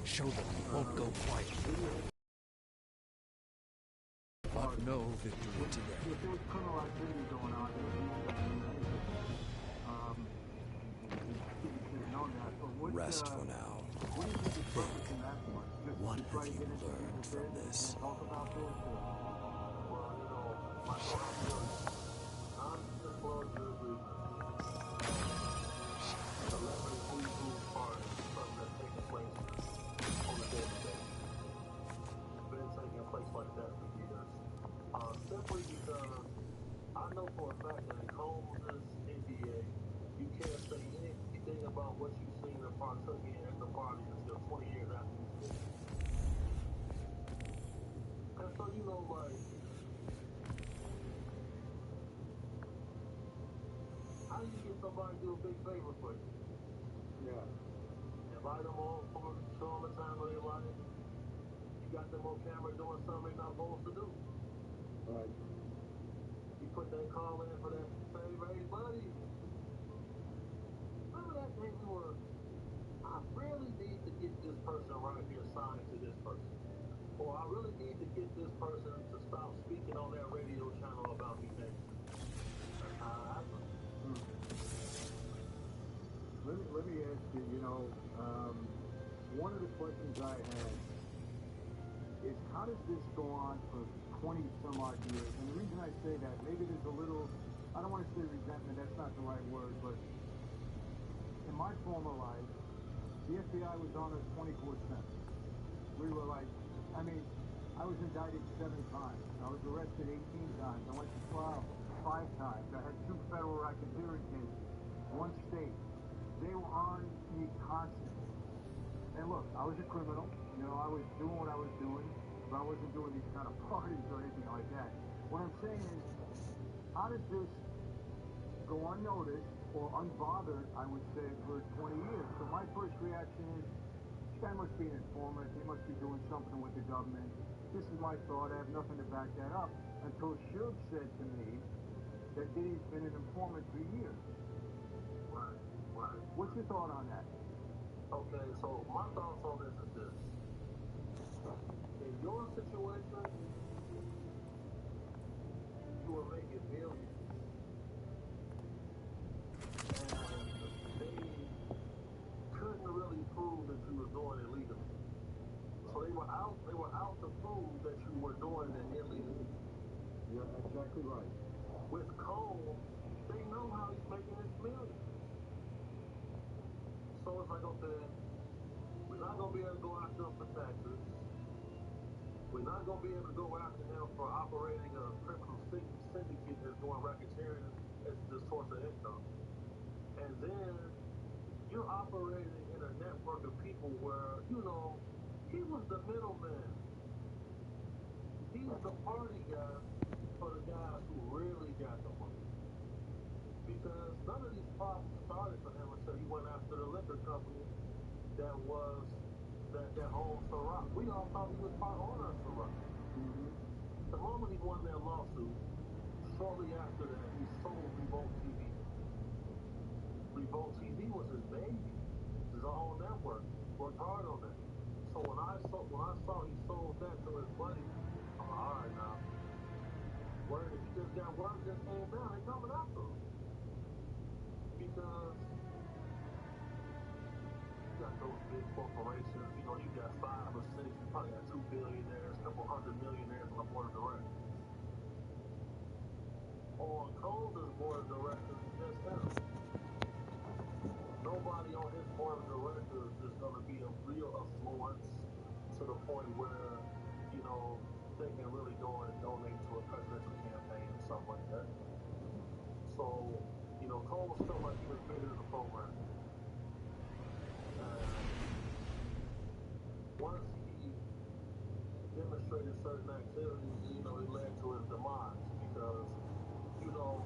Speaker 15: Show them you won't go quiet. But no victory today.
Speaker 16: If there was criminal activity going on, there would be
Speaker 15: Rest for now. What have you learned from this?
Speaker 16: Talk about this, or
Speaker 14: well, you know, my non-disclosure agreement. Celebrity who's part of something that's taking place on a daily basis. It's been taking place like that for years. Simply because I know for a fact that in Combs' NDA, you can't say anything about what you've seen or partook in at the party until 20 years after you see it. And so, you know, like, how do you get somebody to do a big favor for you?
Speaker 16: yeah.
Speaker 14: Invite them over, show them a time of their life. You got them on camera doing something they're not supposed to do.
Speaker 16: Right.
Speaker 14: You put that call in for that favor, hey buddy. Remember that day we were, I really need to get this person right here signed to this person. Or I really need to get this person to stop speaking on that radio channel about me next. That's how it happens.
Speaker 16: Let me ask you, you know, one of the questions I had is how does this go on for 20 some odd years? And the reason I say that, maybe there's a little, I don't want to say resentment, that's not the right word, but in my former life, the FBI was on us 24/7. We were like, I mean, I was indicted 7 times. I was arrested 18 times. I went to trial 5 times. I had 2 federal racketeering cases, 1 state. They were on me constantly. And look, I was a criminal. You know, I was doing what I was doing, but I wasn't doing these kind of parties or anything like that. What I'm saying is, how does this go unnoticed or unbothered, I would say, for 20 years? So my first reaction is, this guy must be an informant. He must be doing something with the government. This is my thought. I have nothing to back that up. Until Shug said to me that Diddy's been an informant for years.
Speaker 14: Right.
Speaker 16: What's your thought on that?
Speaker 14: Okay, so my thoughts on this is this. In your situation, you were making millions. And they couldn't really prove that you were doing it legally. So they were out to prove that you were doing it illegally.
Speaker 16: You're exactly right.
Speaker 14: With Cole, they know how he's making his millions. So it's like, okay, we're not going to be able to go after him for taxes. We're not going to be able to go after him for operating a criminal syndicate that's doing racketeering as the source of income. And then you're operating in a network of people where, you know, he was the middleman. He's the party guy for the guys who really got the money. Because none of these problems started for him until he went after the liquor company that owned Ciroc. We all thought he was part owner of Ciroc. The moment he won that lawsuit, shortly after that, he sold Revolt TV. Revolt TV was his baby, his own network. Worked hard on that. So when I saw he sold that to his buddy, I'm like, all right now. Word, he just got word just came down. They coming after him because you got those big corporations. You know, you got 5 or 6, you probably got 2 billionaires, a couple hundred millionaires on the board of directors. On Cole's board of directors is just him. Nobody on his board of directors is going to be a real affluence to the point where, you know, they can really go and donate to a presidential campaign or something like that. So, you know, Cole felt like he was bigger than the program. Once he demonstrated certain activities, you know, it led to his demise because, you know,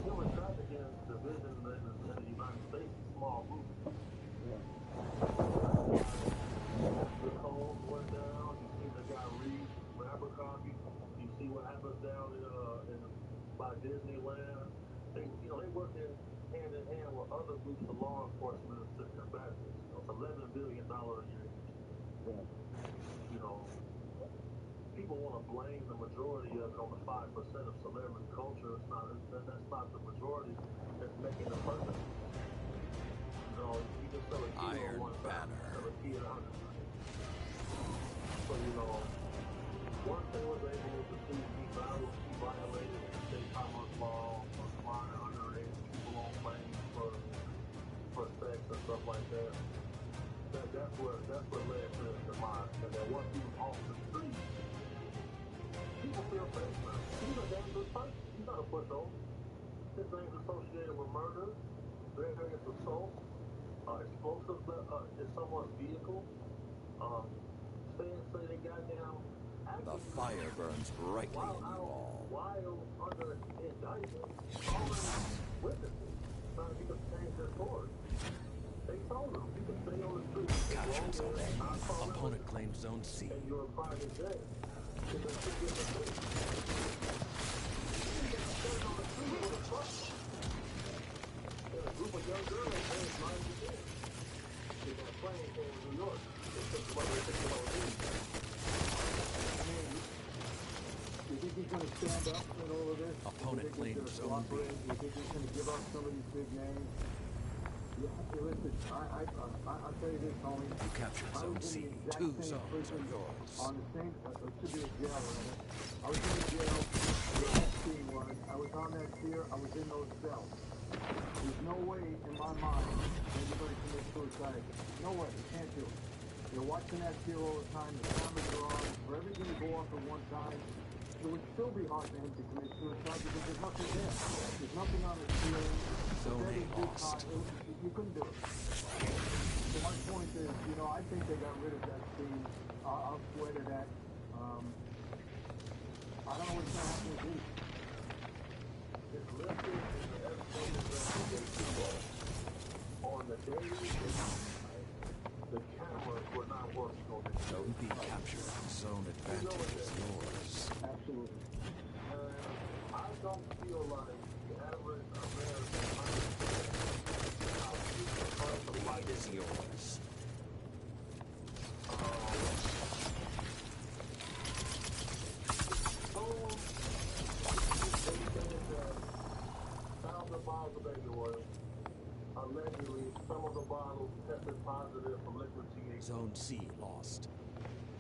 Speaker 14: human trafficking division in the United States is a small group. The Coles went down. You see the guy Reed from Abercrombie. You see what happens down by Disneyland. They, you know, they work hand in hand with other groups of law enforcement to combat this. You know, it's $11 billion a year. You know, people want to blame the majority of it on the 5% of celebrity culture. It's not. That's not the majority that's making the purpose. You know, you can sell a kid on one side, sell a kid 100. So, you know, once they was able to see he violated state commerce law for flying underage people on planes for sex and stuff like that, that's what led to his demise. And then once he was off the street, people feel safe now. He's a dangerous person. He's not a pushover. His name's associated with murder, various assaults, explosives in someone's vehicle. Say they got down.
Speaker 15: The fire burns brightly in you all.
Speaker 14: While under indictment, calling witnesses, trying to get them to change their story. They told them you can stay on the street.
Speaker 15: Captured Zone A. Opponent claims Zone C.
Speaker 14: And you're a private jet. You can still get the thing. You can stay on the street with a truck. And a group of young girls aged 9 years. In that plane came to New York. They took them over to
Speaker 16: You think he's going to stand up in all of this?
Speaker 15: Opponent claims Zone B.
Speaker 16: You think he's going to give up some of these big names? Yeah, hey, listen, I'll tell you this, homie.
Speaker 15: You captured Zone C. 2 zones are yours.
Speaker 16: On the same, it should be a jail, right? I was in the jail. The next scene was, I was on that pier. I was in those cells. There's no way in my mind that you're going to commit suicide. No way. You can't do it. You're watching that pier all the time. The cameras are on. For everything to go off at one time, it would still be hard for him to commit suicide because there's nothing there. There's nothing on the ceiling.
Speaker 15: Zone A lost.
Speaker 16: You couldn't do it. So my point is, you know, I think they got rid of that scene. I'll swear to that. I don't know what's going to happen with these.
Speaker 14: It's listed in the investigation on the day the cameras were not working on this.
Speaker 15: Zone B captured. Zone advantage is yours.
Speaker 16: Absolutely.
Speaker 14: I don't feel like the average American understands how
Speaker 15: The light is yours.
Speaker 14: Found the bottles of baby oil. Allegedly, some of the bottles tested positive for liquid THC.
Speaker 15: Zone C lost.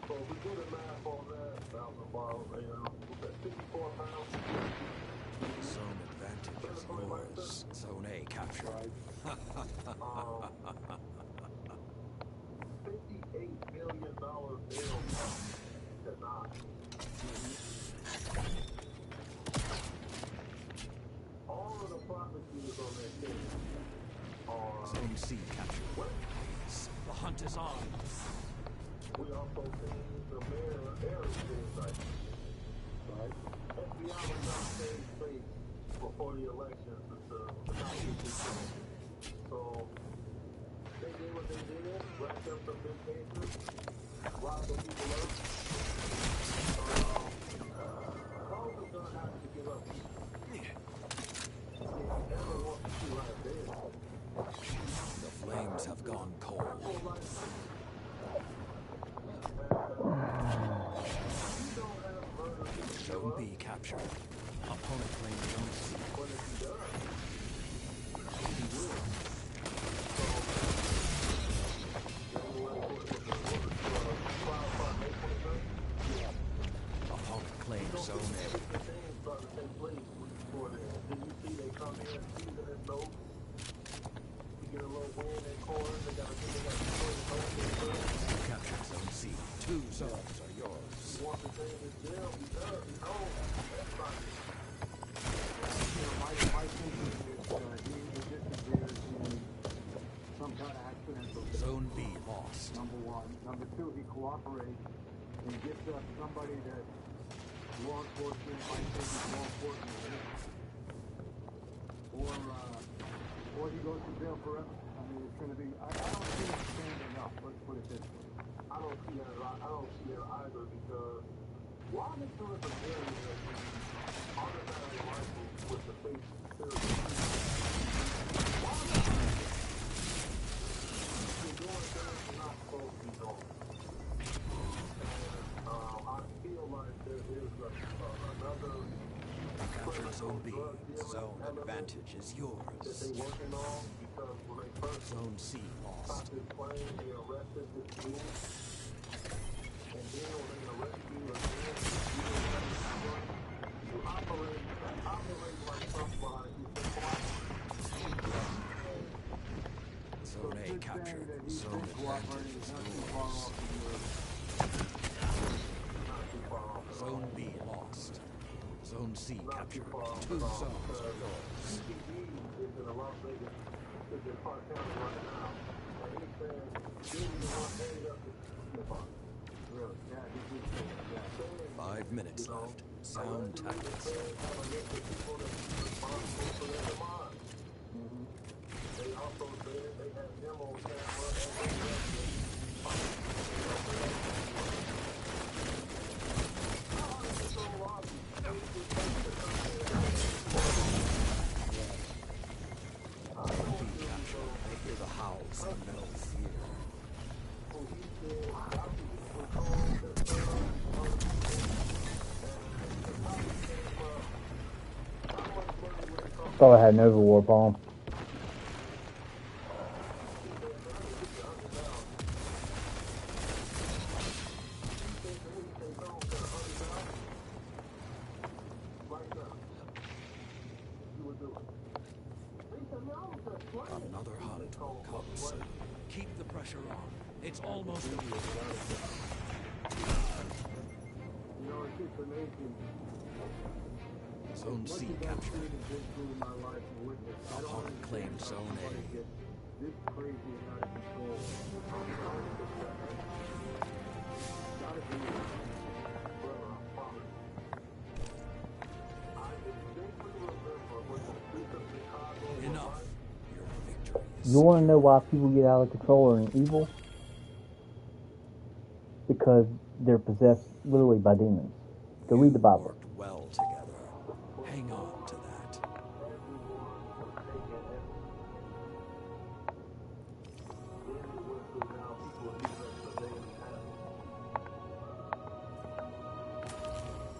Speaker 14: So if we do the math on that, 1,000 bottles, was that 54 pounds?
Speaker 15: Zone advantage is yours. Zone A captured.
Speaker 14: $58 million bail denied. All of the prosecutors on that case are...
Speaker 15: Zone C captured. The hunt is on.
Speaker 14: We also seen the mayor of Arizona, right? FBI was not staying safe before the elections to not get this thing. So they did what they did, racked up some big cases, robbed some people up. Congress is gonna have to give up. If you ever want to see life dead.
Speaker 15: The flames have gone cold. Zone B captured. Opponent claims Zone C.
Speaker 14: But if he does, he will. So, seasoning notes. You get a little wind and corn. They got
Speaker 15: Capture Zone C. 2 zones are yours.
Speaker 14: once the thing is there, we done. We know. Everybody.
Speaker 16: My thinking is he disappears in some kind of accidental.
Speaker 15: Zone B lost.
Speaker 16: Number one. Number two, he cooperates and gives us somebody that law enforcement might think is more important than him. Or he goes to jail forever. I mean, it's going to be. I don't see him standing up. Let's put it this way.
Speaker 14: I don't see that either because why make sure it's a very automatic rifle with the face serious? Why not? You're doing things you're not supposed to be doing. And I feel like there is another
Speaker 15: Zone B. Zone advantage is yours.
Speaker 14: that they working on because when they first
Speaker 15: Zone C
Speaker 14: caught
Speaker 15: lost.
Speaker 14: this plane, they arrested this dude. And then when they arrest you again, you operate like somebody who's been cooperating.
Speaker 15: Zone A captured. Zone advantage is yours. Zone B lost. Zone C captured. 2 zones are yours.
Speaker 14: CBD is in a Las Vegas, is in Park County right now. And he said, you need to want to up to Park.
Speaker 16: Really? Yeah, this is
Speaker 15: 5 minutes left. Sound tactics.
Speaker 14: They also said they have demo camera
Speaker 15: They hear the howls and no fear.
Speaker 1: Thought I had an overwarp on.
Speaker 15: Another hunt will come soon. Keep the pressure on. It's almost a week.
Speaker 16: You know, it's just amazing.
Speaker 15: Zone C captured. Opponent claimed Zone A.
Speaker 16: This crazy and out of control. Gotta be.
Speaker 15: Enough. Your victory is
Speaker 1: You want to know why people get out of control and evil? Because they're possessed literally by demons. Go read the Bible.
Speaker 15: worked well together. Hang on to that.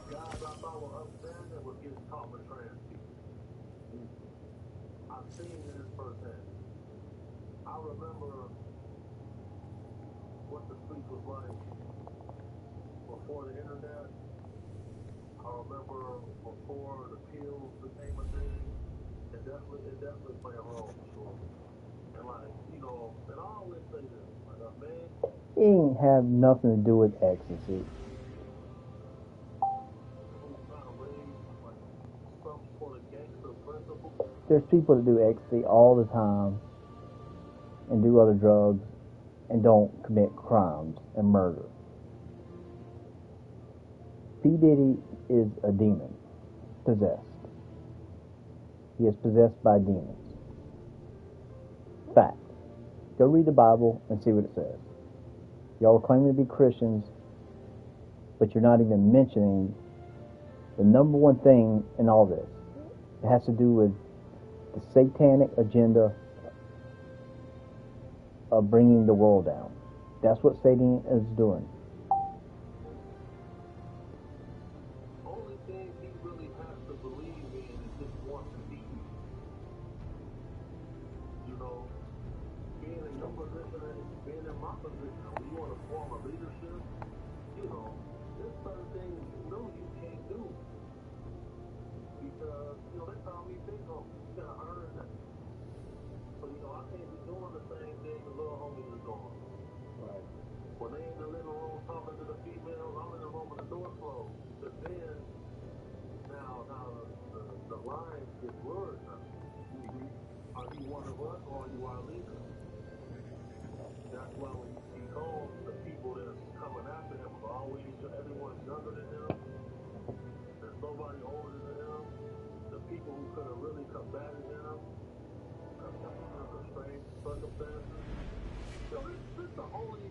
Speaker 14: Guys I thought were upstanding was getting caught for trans people. I've seen this firsthand. I remember what the street was like before the internet. I remember before the pills became a thing. It definitely played a role for sure. And like, you know, and I always say this, like a man
Speaker 1: It ain't have nothing to do with ecstasy.
Speaker 14: who's not raised like some sort of gangster principle.
Speaker 1: There's people that do ecstasy all the time and do other drugs and don't commit crimes and murder. P. Diddy is a demon, possessed. He is possessed by demons. Fact. Go read the Bible and see what it says. Y'all are claiming to be Christians, but you're not even mentioning the number one thing in all this. It has to do with the satanic agenda of bringing the world down. That's what Satan is doing.
Speaker 14: Only thing he really has to believe in is just want to be. You know, being in your position and being in my position, when you want to form a leadership, you know, there's certain things you know you can't do. you know, they call me big homie. You gotta earn that. So, you know, I can't be doing the same thing the little homies is doing.
Speaker 16: Right.
Speaker 14: When they in the living room talking to the females, I'm in the room with the door closed. Because then, now the lines get blurred now.
Speaker 16: Mm-hmm.
Speaker 14: Are you one of us or are you our leader? That's why when you see Combs, the people that's coming after him was always, everyone's younger than him. There's nobody older than him. The people who could have really combated him under strange circumstances. You know, this is the only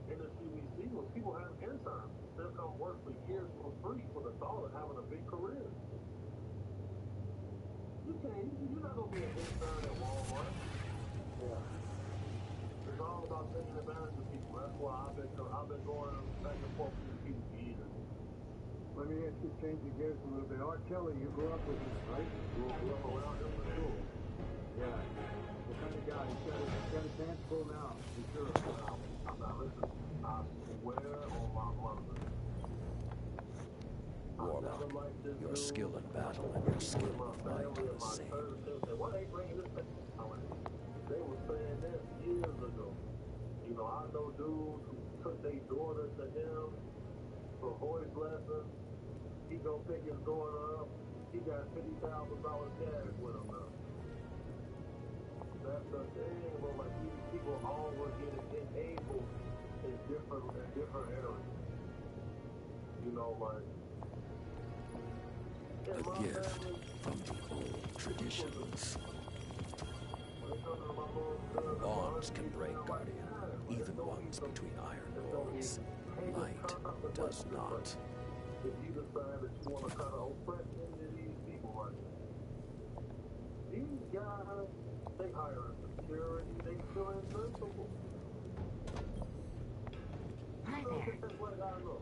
Speaker 14: industry we see where people have interns. They'll come work for years for free for the thought of having a big career. You're not going to be an intern at Walmart.
Speaker 16: Yeah.
Speaker 14: It's all about taking advantage of people. That's why I've been going back and forth with these people for years.
Speaker 16: Let me ask you, changing gears a little bit. R. Kelly, you grew up with him, right?
Speaker 14: Grew up around him for sure.
Speaker 16: Yeah. What kind of guy? He's got his hands full now, for sure.
Speaker 14: Now listen, I swear on my mother.
Speaker 15: Warlock, your skill in battle and your skill of mind are the same.
Speaker 14: Why they bringing this back? They were saying this years ago. You know, I know dudes who took their daughter to him for voice lessons. He go pick his daughter up. He got $50,000 cash with him now. That's the thing, but like these people all were getting enabled in different areas. You know, like
Speaker 15: A gift from the old traditions. Bonds can break, Guardian, even ones between iron walls. Might does not.
Speaker 14: If you decide that you want to kind of oppress any of these people right now, these guys, they hire security, they feel invincible.
Speaker 17: Hi there.
Speaker 14: That's what I know.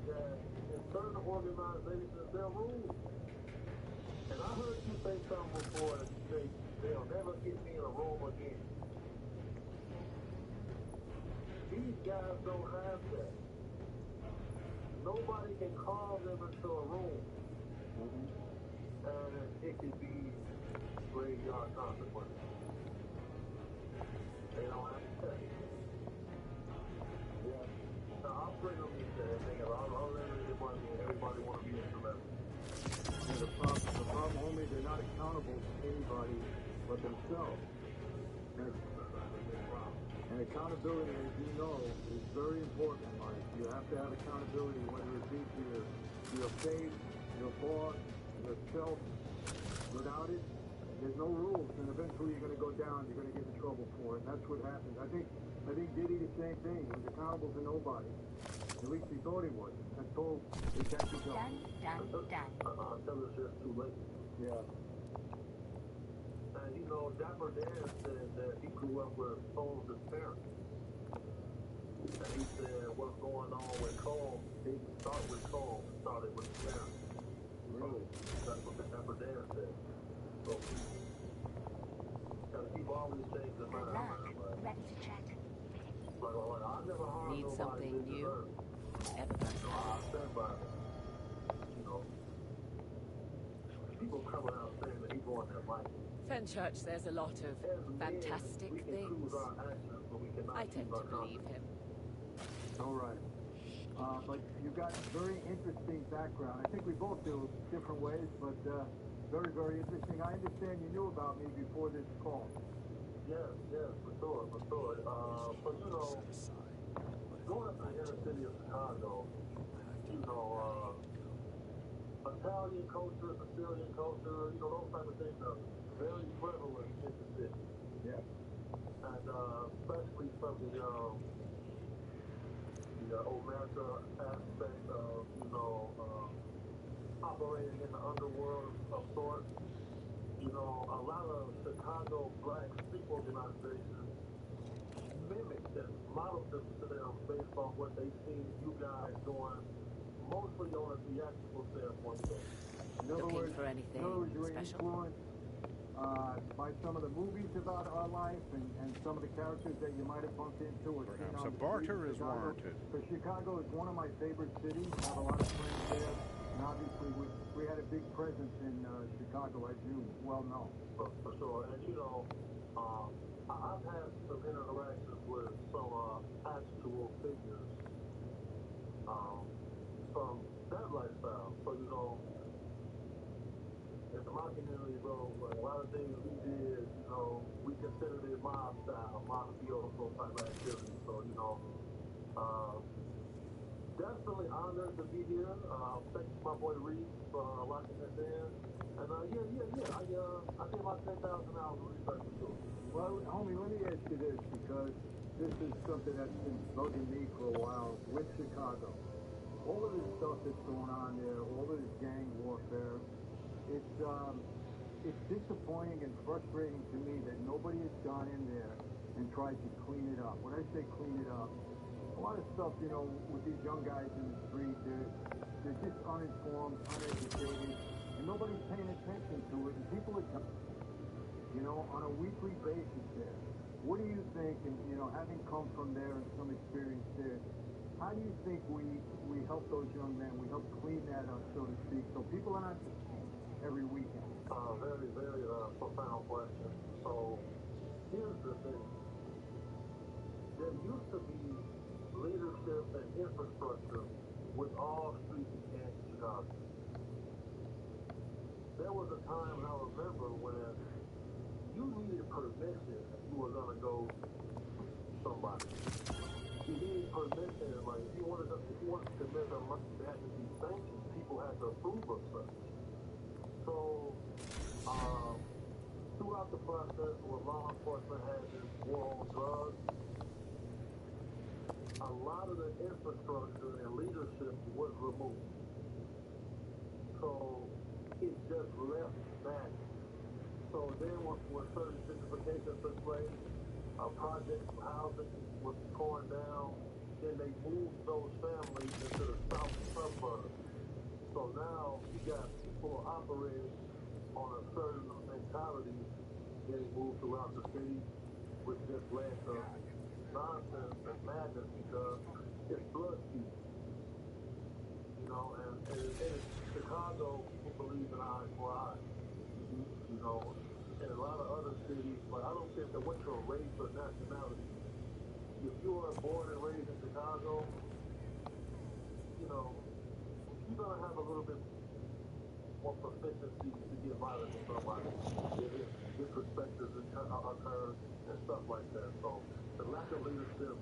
Speaker 14: That in certain organizations, there are rules. And I heard you say something before that you say, they'll never get me in a room again. These guys don't have that. Nobody can call them into a room. And it could be graveyard consequences. They don't have that. Yeah. Now, I'll bring them into that thing. I'll let everybody want to be a celebrity.
Speaker 16: Yeah, the problem, homie, they're not accountable to anybody but themselves. And accountability, as you know, is very important in life. You have to have accountability, whether it be to your faith, your boss, yourself. Without it, there's no rules, and eventually you're going to go down. You're going to get in trouble for it. And that's what happened. I think Diddy the same thing. He was accountable to nobody. At least he thought he was. Until they catch his own.
Speaker 17: Done.
Speaker 14: Until it's just too late.
Speaker 16: Yeah.
Speaker 14: And you know, Dapper Dan said that he grew up with Combs' parents. And he said what's going on with Combs, it didn't start with Combs, it started with his parents.
Speaker 16: Really?
Speaker 14: That's what Dapper Dan said. So, and people always change their mind.
Speaker 17: Ready to chat.
Speaker 14: Like, I never harmed
Speaker 18: Need
Speaker 14: nobody
Speaker 18: something
Speaker 14: that
Speaker 18: new?
Speaker 14: deserved it. I stand by that. You know, people come out saying that he's on their life.
Speaker 18: Fenchurch says a lot of fantastic things. I tend to believe him.
Speaker 16: All right. But you've got very interesting background. I think we both do different ways, but very, very interesting. I understand you knew about me before this call.
Speaker 14: Yes, for sure. But you know, going up to the inner city of Chicago, you know, Italian culture, Sicilian culture, you know, those type of things are very prevalent in the city.
Speaker 16: Yeah.
Speaker 14: And especially from the Omerta aspect of, you know, operating in the underworld of sorts. You know, a lot of Chicago black street organizations mimic and model themselves based on what they see you guys doing, mostly on a theatrical standpoint.
Speaker 16: In other words,
Speaker 18: for anything
Speaker 16: you were influenced by some of the movies about our life and some of the characters that you might have bumped into or seen on the
Speaker 19: barter
Speaker 16: streets of
Speaker 19: is
Speaker 16: Chicago.
Speaker 19: warranted.
Speaker 16: Because Chicago is one of my favorite cities. I have a lot of friends there. And obviously, we had a big presence in Chicago, as you well know.
Speaker 14: For sure. And, you know, I've had some interactions with some actual figures from that lifestyle. So, you know, in my community, bro, like a lot of things we did, you know, we considered it mob style, mafioso type activity. So, you know, definitely honored to be here. Thank you, my boy Reese, for locking this in. And yeah. I did my 10,000 hours of research for sure.
Speaker 16: Well, homie, let me ask you this, because this is something that's been bugging me for a while with Chicago. All of this stuff that's going on there, all of this gang warfare, it's disappointing and frustrating to me that nobody has gone in there and tried to clean it up. When I say clean it up, a lot of stuff, you know, with these young guys in the street, they're just uninformed, uneducated, and nobody's paying attention to it, and people are dying, you know, on a weekly basis there. What do you think, and, you know, having come from there and some experience there, how do you think we help those young men, we help clean that up, so to speak, so people are not every weekend?
Speaker 14: Very, very profound question. So, here's the thing. There used to be leadership and infrastructure with all streets in Chicago. There was a time, I remember, when you needed permission if you were going to go somebody. You needed permission, like if you wanted to commit a murder, there had to be sanctions. People had to approve of such. So, throughout the process where law enforcement had this war on drugs, a lot of the infrastructure and leadership was removed. So it just left that. So then when certain gentrification took place, project housing was torn down, then they moved those families into the south suburbs. So now you got people operating on a certain mentality getting moved throughout the city, which just led to nonsense and madness because it's blood feud. You know, and in Chicago, people believe in eye for eye. You know, in a lot of other cities, but I don't care what your race or nationality is. If you are born and raised in Chicago, you know, you're going to have a little bit more proficiency to get violent with somebody if disrespect occurs and stuff like that. So the lack of leadership, you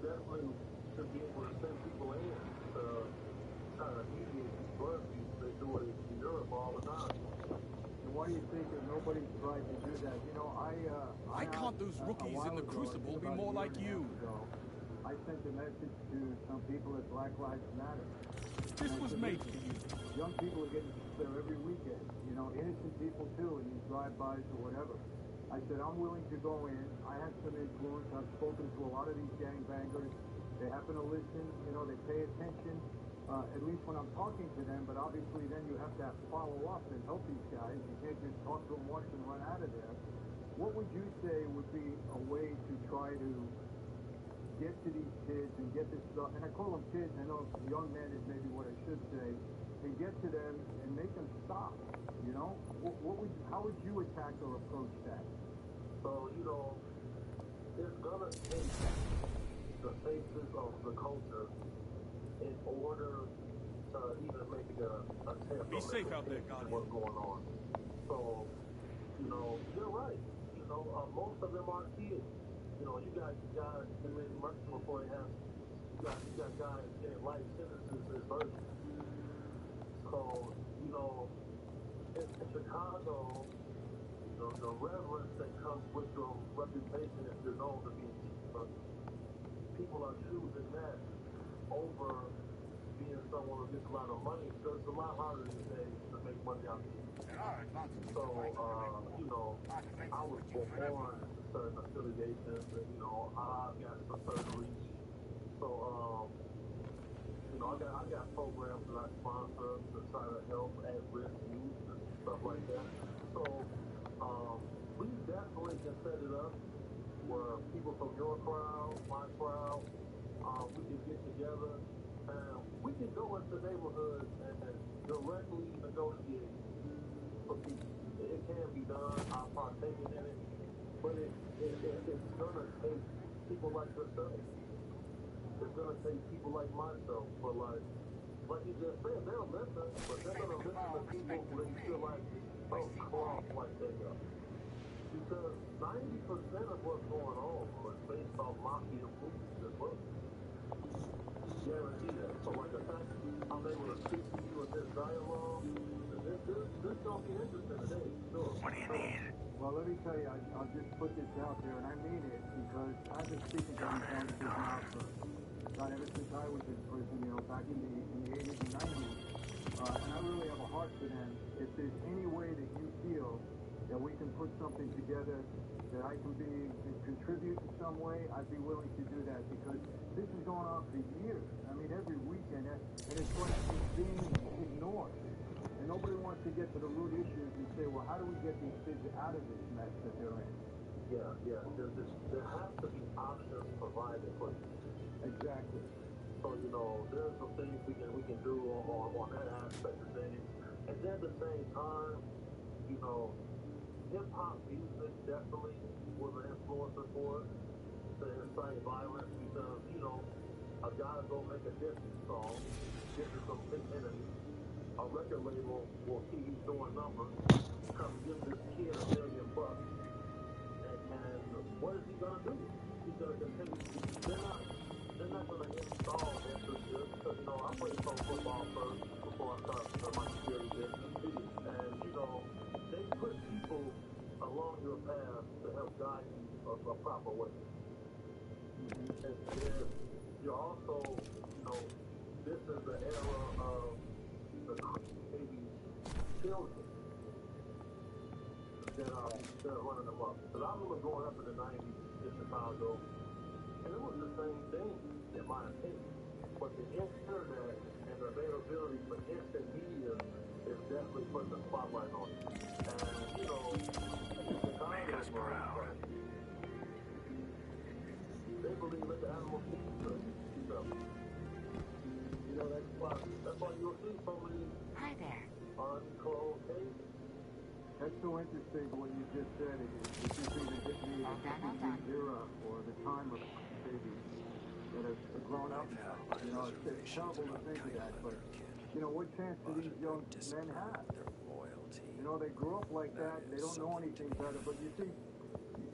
Speaker 14: definitely should be able to send people in to try to mediate these blood feuds. They do it in Europe all the time.
Speaker 16: And why do you think that nobody's tried to do that? You know,
Speaker 19: Why can't those rookies in the Crucible be more like you?
Speaker 16: I sent a message to some people at Black Lives Matter.
Speaker 19: This was made for you.
Speaker 16: Young people are getting there every weekend. You know, innocent people too, in these drive-bys or whatever. I said, I'm willing to go in. I have some influence. I've spoken to a lot of these gangbangers. They happen to listen. You know, they pay attention, at least when I'm talking to them. But obviously then you have to follow up and help these guys. You can't just talk to them once and run out of there. What would you say would be a way to try to get to these kids and get this stuff, and I call them kids, I know young men is maybe what I should say, and get to them and make them stop, you know? How would you attack or approach that?
Speaker 14: So, you know, it's gonna take the faces of the culture in order to even make a attempt.
Speaker 19: Be safe out there, Guardian.
Speaker 14: What's going on. So, you know, you're right. You know, most of them are kids. You know, you got guys committing murder before they have. You got guys getting life sentences as virgins. So, you know, in Chicago, the reverence that comes with your reputation if you're known to be a teacher, people are choosing that over being someone who gets a lot of money because it's a lot harder these days to make money out there. So, you know, I was born to certain affiliations and, you know, I've got some certain reach. So, you know, I got programs that I sponsor to try to help at-risk youth and stuff like that. So, we definitely can set it up where people from your crowd, my crowd, we can get together We can go into neighborhoods and directly negotiate for people. It can be done. I'm partaking in it. But it's going to take people like yourself. It's going to take people like myself for like you just said, they'll listen, but they're going to listen to people who they feel like don't cross like they are. Because 90% of what's going on is based off mafia movies and books. Guarantee that. So like the fact I'm able to speak to you in this dialogue, this going to be interesting today, sure.
Speaker 12: What do you need?
Speaker 16: Well, let me tell you, I'll just put this out there, and I mean it, because I've been speaking to these youngsters now for, God, ever since I was in prison, you know, back in the 80s and 90s, and I really have a heart for them. If there's any way that you feel that we can put something together, that I can contribute in some way, I'd be willing to do that, because this is going on for years. I mean, every weekend, and it's like it's being ignored. And nobody wants to get to the root issues and say, well, how do we get these kids out of this mess that they're in?
Speaker 14: Yeah. There has to be options provided for you.
Speaker 16: Exactly.
Speaker 14: So, you know, there's some things we can do on that aspect of things. And then at the same time, you know, hip-hop music definitely was an influencer for us to incite violence because, you know, a guy go make a dissing song, dissing some big enemies. A record label will see he's doing numbers, come give this kid $1 million bucks, and what is he gonna do? He's gonna continue. They're not gonna install interest because, you know, I played pro football first before I started my security business, and you know, they put people along your path to help guide you a proper way. And then you're also, you know, this is the era of the baby children that are running them up. Because I remember growing up in the 90s in Chicago, and it was the same thing, in my opinion. But the internet and the availability for instant media is definitely putting the spotlight on it. And, you know, in Chicago, they believe that the animals feed each other. You know, that's why you'll see so many unclothed babies.
Speaker 16: That's so interesting what you just said. It just even hit me the era or the time of babies that have grown up now. You know, it's terrible to think of that, but, you know, what chance do these young men have? You know, they grew up like that. They don't know anything better. But you see,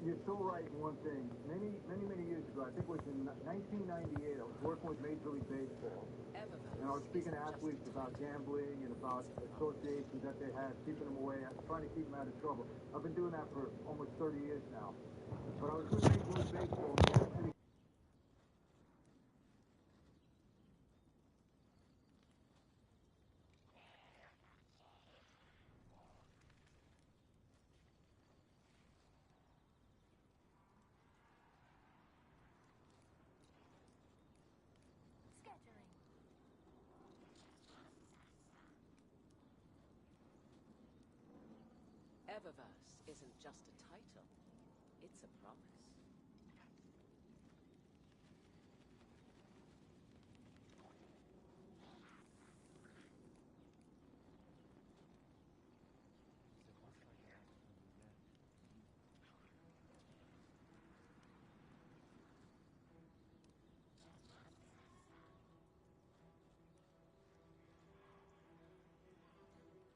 Speaker 16: you're so right in one thing. Many years ago, I think it was in 1998, I was working with Major League Baseball. And I was speaking to athletes about gambling and about associations that they had, keeping them away, trying to keep them out of trouble. I've been doing that for almost 30 years now. But I was with Major League Baseball, and
Speaker 18: Eververse isn't just a title, it's a promise.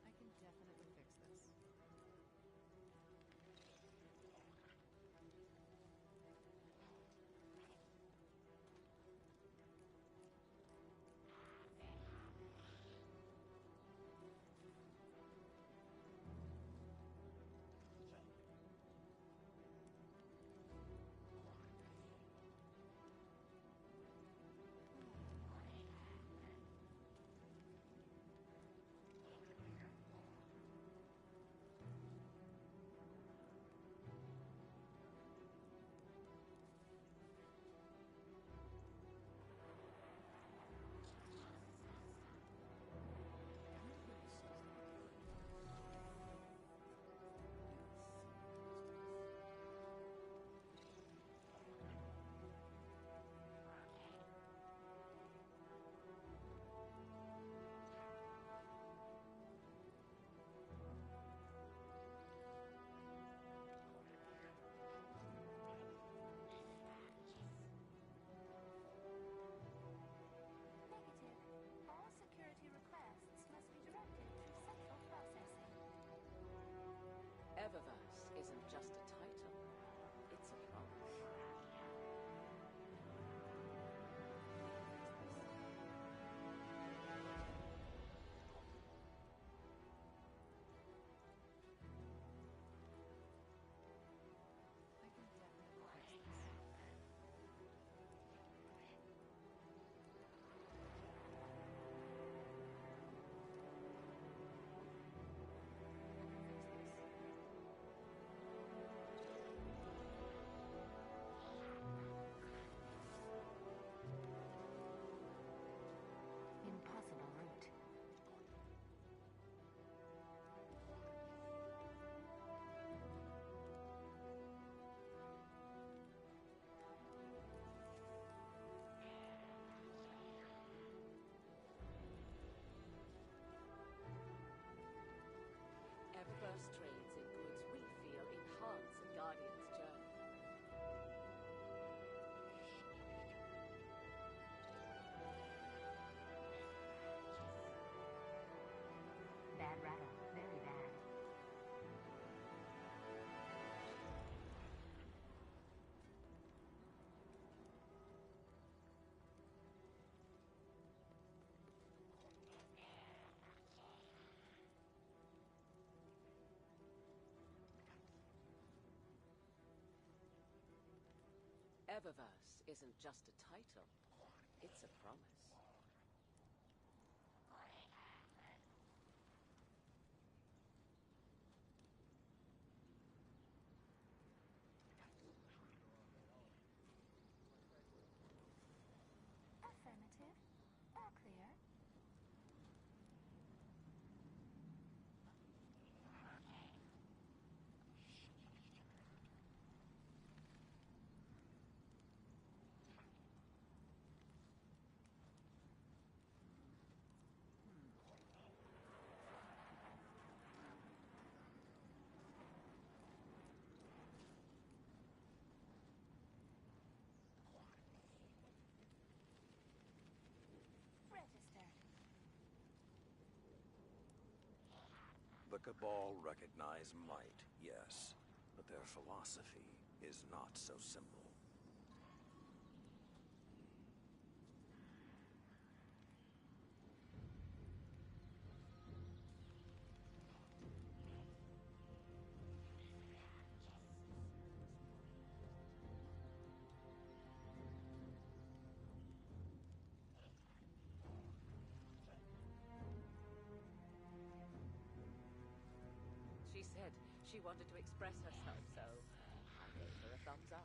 Speaker 9: I can definitely fix this.
Speaker 18: Eververse isn't just a title, it's a promise.
Speaker 17: Affirmative. All clear. Registered.
Speaker 15: The Cabal recognize might, yes, but their philosophy is not so simple.
Speaker 18: She said she wanted to express herself, so I gave her a thumbs up.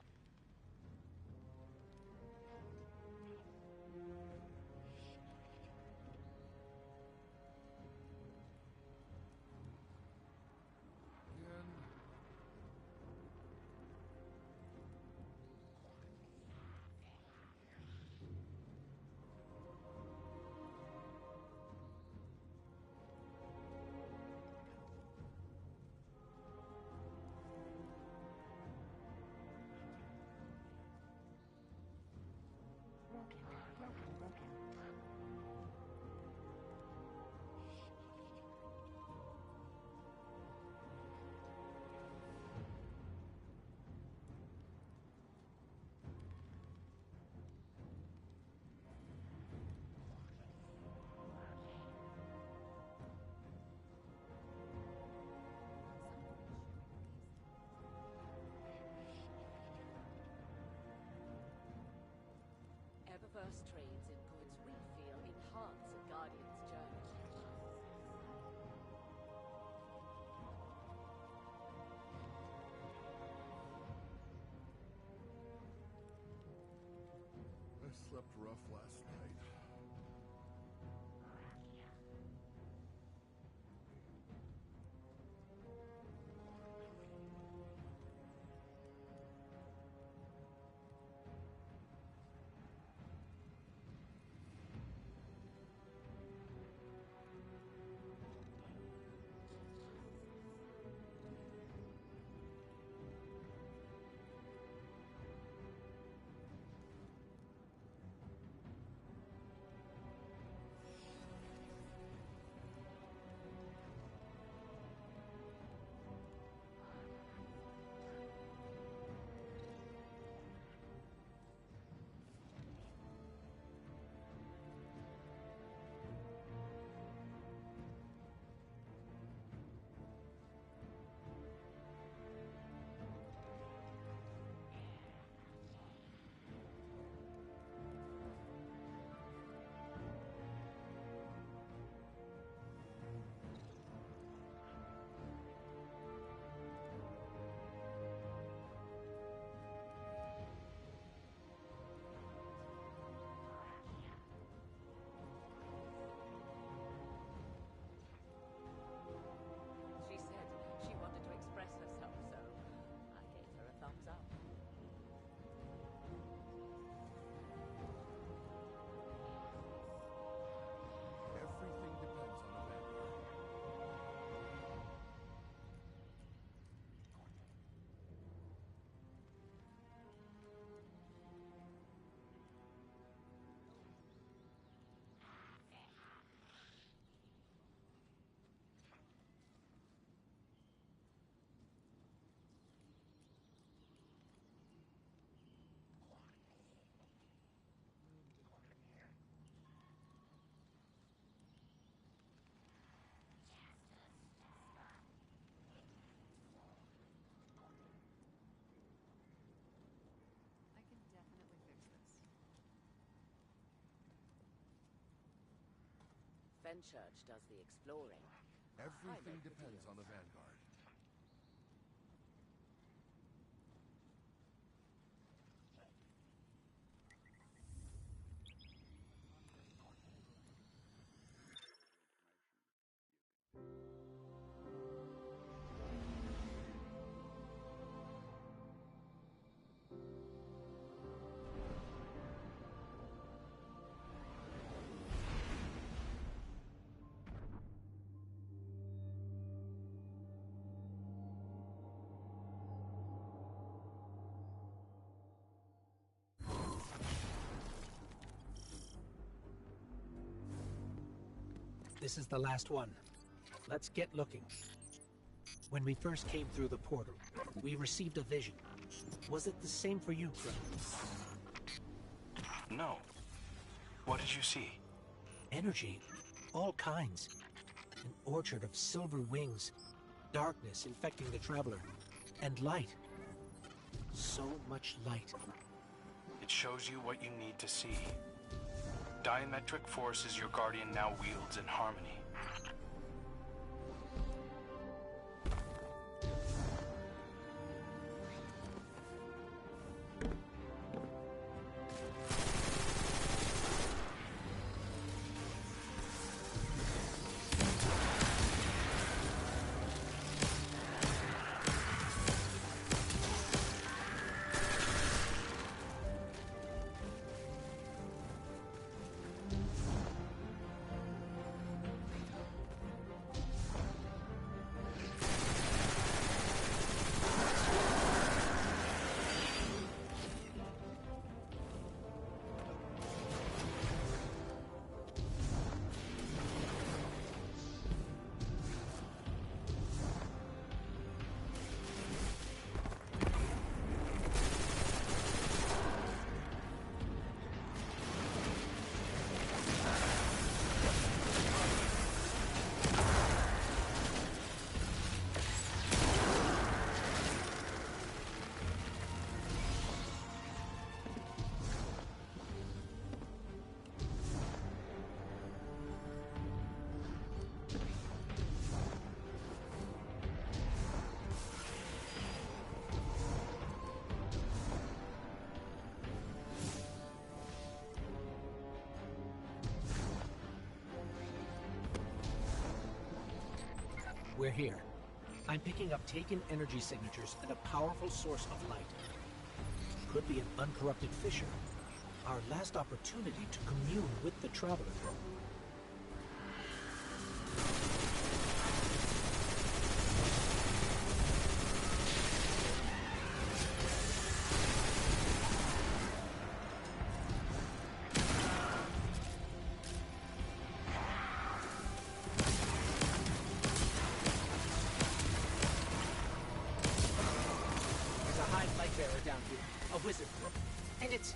Speaker 18: Eververse trades in goods we feel enhance a Guardian's journey.
Speaker 20: I slept rough last night.
Speaker 18: Fenchurch does the exploring.
Speaker 20: Everything depends on the Vanguard.
Speaker 21: This is the last one. Let's get looking. When we first came through the portal, we received a vision. Was it the same for you, Crow?
Speaker 22: No. What did you see?
Speaker 21: Energy. All kinds. An orchard of silver wings. Darkness infecting the traveler. And light. So much light.
Speaker 22: It shows you what you need to see. Diametric forces your guardian now wields in harmony.
Speaker 21: We're here. I'm picking up taken energy signatures and a powerful source of light. Could be an uncorrupted fissure. Our last opportunity to commune with the traveler. A wizard. And it's...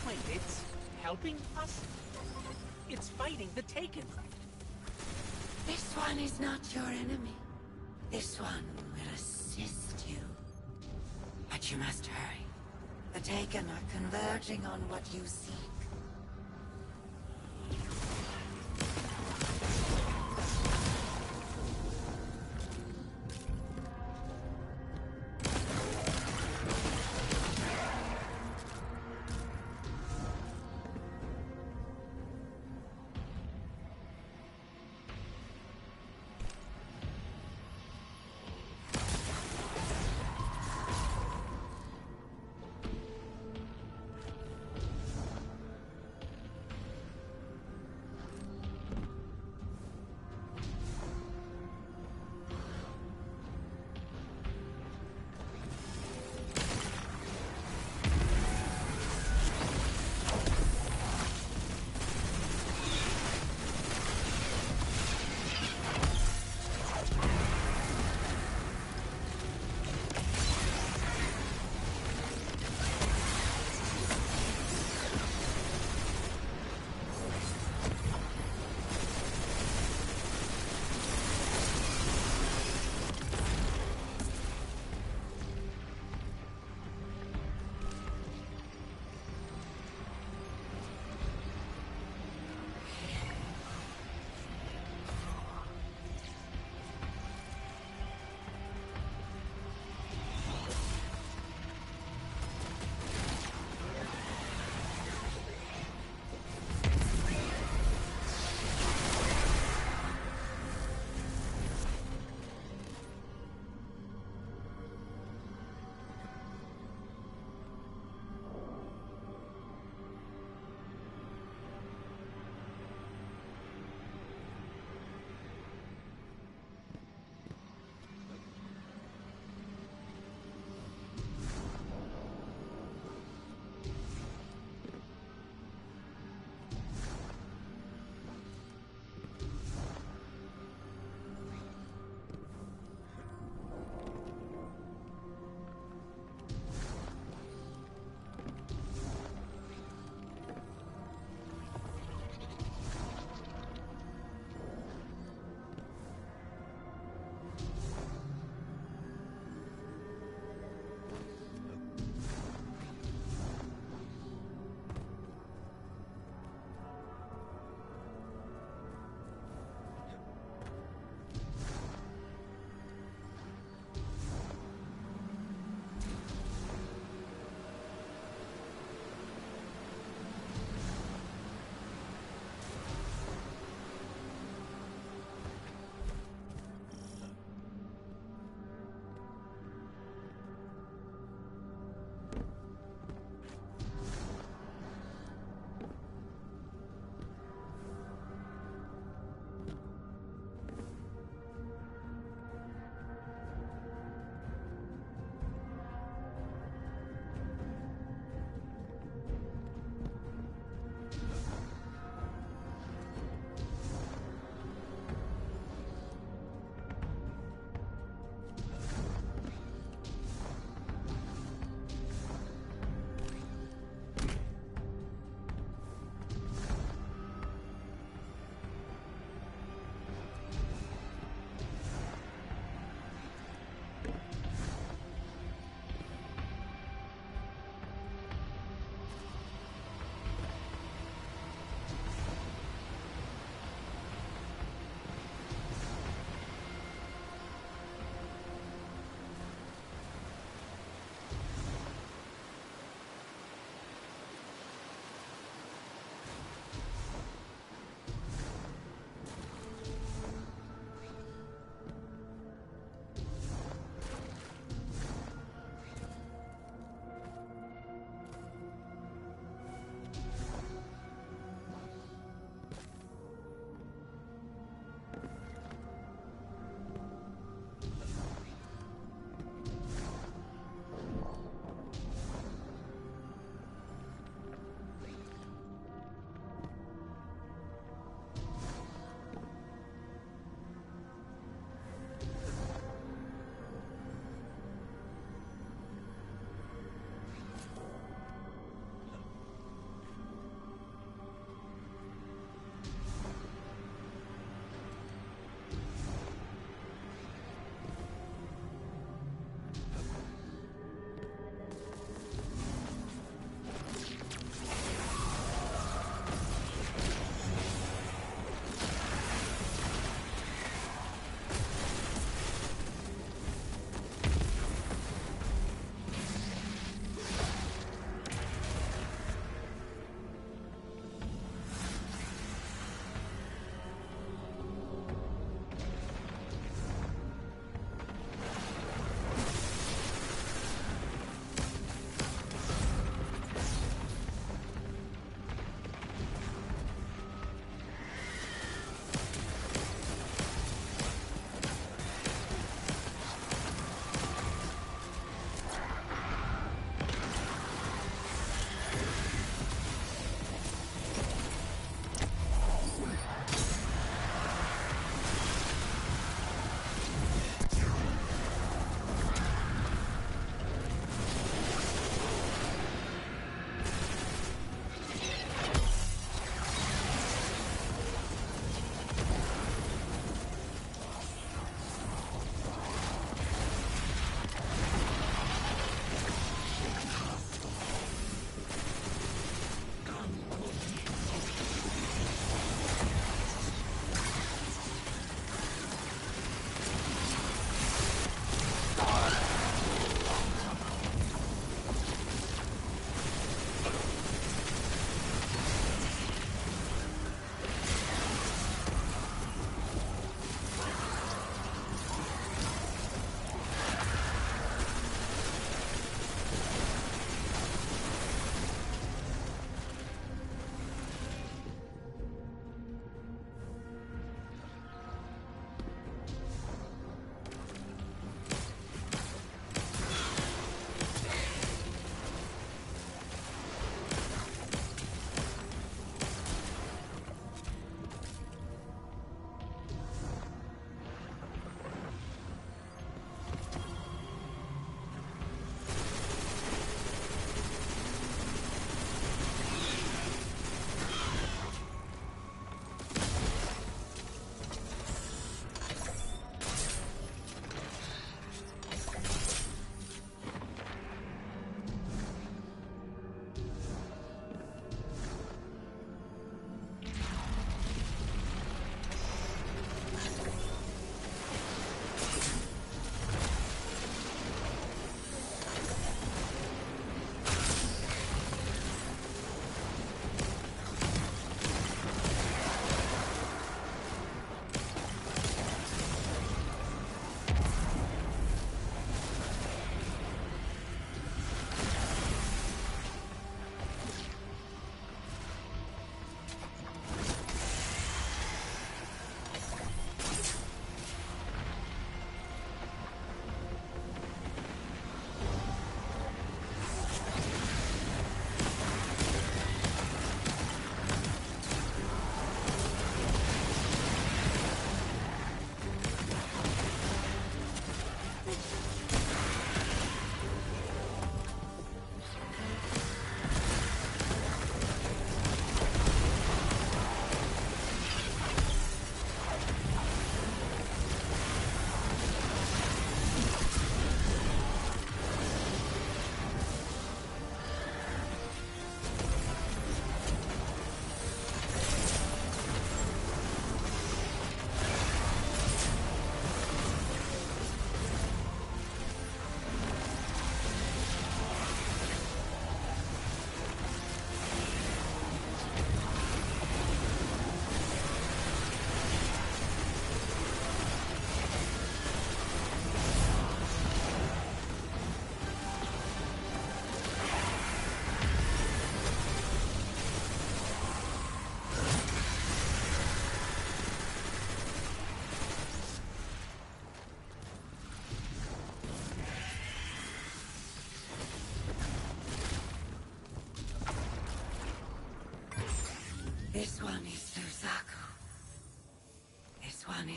Speaker 21: Wait, it's helping us? It's fighting the Taken.
Speaker 23: This one is not your enemy. This one will assist you. But you must hurry. The Taken are converging on what you seek.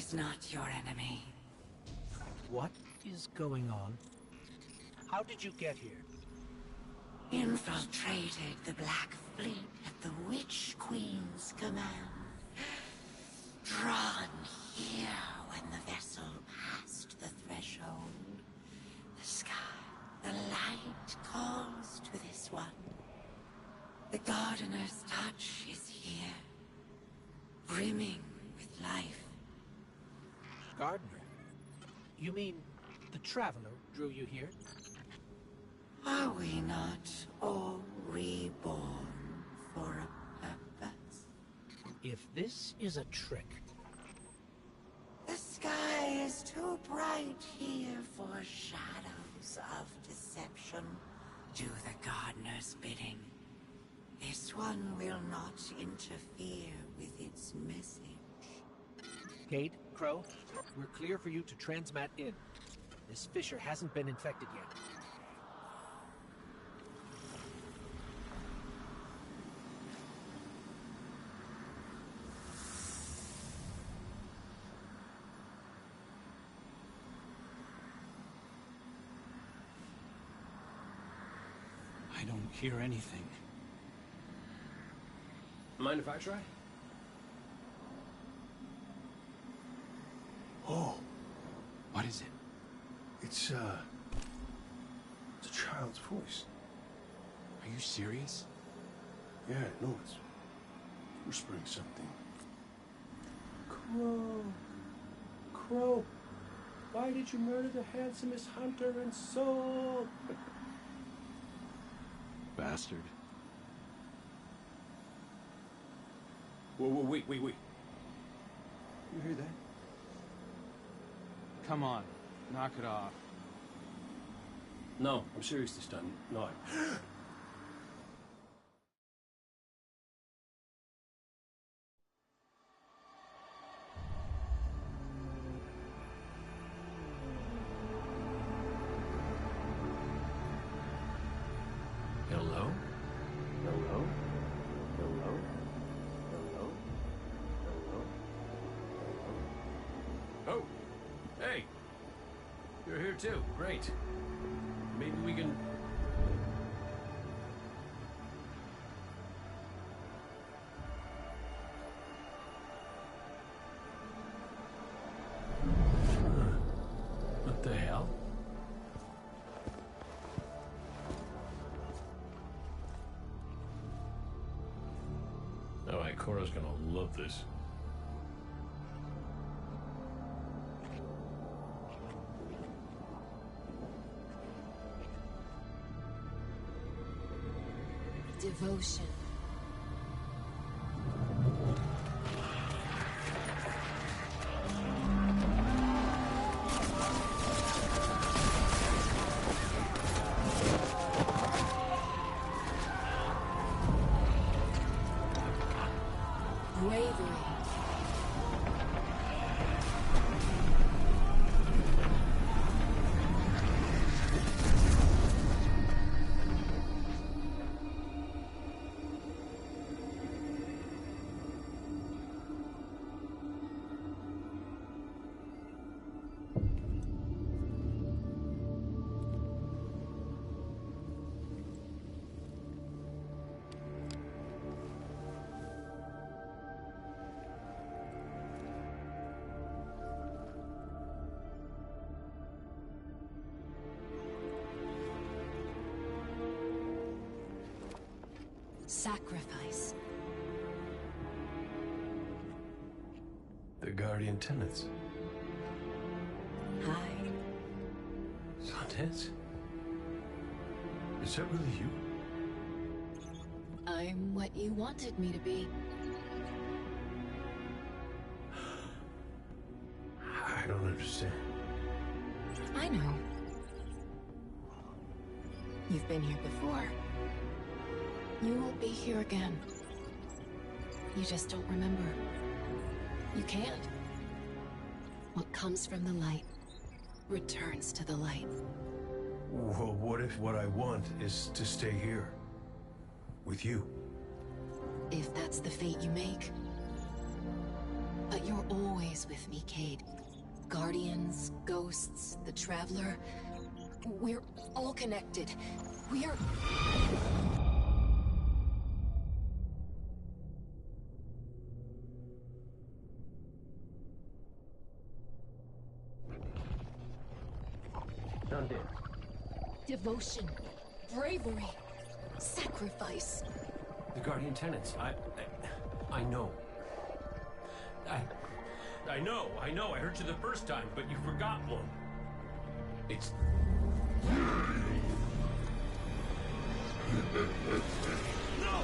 Speaker 23: is not your enemy.
Speaker 21: What is going on? How did you get here?
Speaker 23: Infiltrated the Black Fleet at the Witch Queen's command. Drawn here when the vessel passed the threshold. The sky, the light calls to this one. The gardener's touch is here, brimming with life.
Speaker 21: Gardener? You mean the Traveler drew you here?
Speaker 23: Are we not all reborn for a purpose?
Speaker 21: If this is a trick...
Speaker 23: The sky is too bright here for shadows of deception. Do the gardener's bidding. This one will not interfere with its message.
Speaker 21: Cade, Crow, we're clear for you to transmat in. This fissure hasn't been infected yet.
Speaker 2: I don't hear anything.
Speaker 4: Mind if I try?
Speaker 2: Oh. What is it? It's a child's voice.
Speaker 4: Are you serious?
Speaker 2: Yeah, no, it's whispering something.
Speaker 4: Crow. Crow. Why did you murder the handsomest hunter in Seoul?
Speaker 2: Bastard.
Speaker 4: Whoa, wait. You hear that?
Speaker 2: Come on, knock it off.
Speaker 4: No, I'm serious this time. No,
Speaker 2: Hello?
Speaker 4: Hello? Oh, hey, you're here too. Great. Maybe we can... What the hell?
Speaker 2: Alright, Cora's gonna love this.
Speaker 5: Devotion. Bravery. Sacrifice.
Speaker 4: The Guardian tenants.
Speaker 5: Hi.
Speaker 4: Sundance? Is that really you?
Speaker 5: I'm what you wanted me to be.
Speaker 4: I don't understand.
Speaker 5: I know. You've been here before. You will be here again. You just don't remember. You can't. What comes from the light returns to the light.
Speaker 4: Well, what if what I want is to stay here? With you?
Speaker 5: If that's the fate you make. But you're always with me, Cade. Guardians, ghosts, the Traveler. We're all connected. We're...
Speaker 4: Done deal.
Speaker 5: Devotion, bravery, sacrifice.
Speaker 4: The Guardian tenants. I know. I know. I heard you the first time, but you forgot one. It's... No!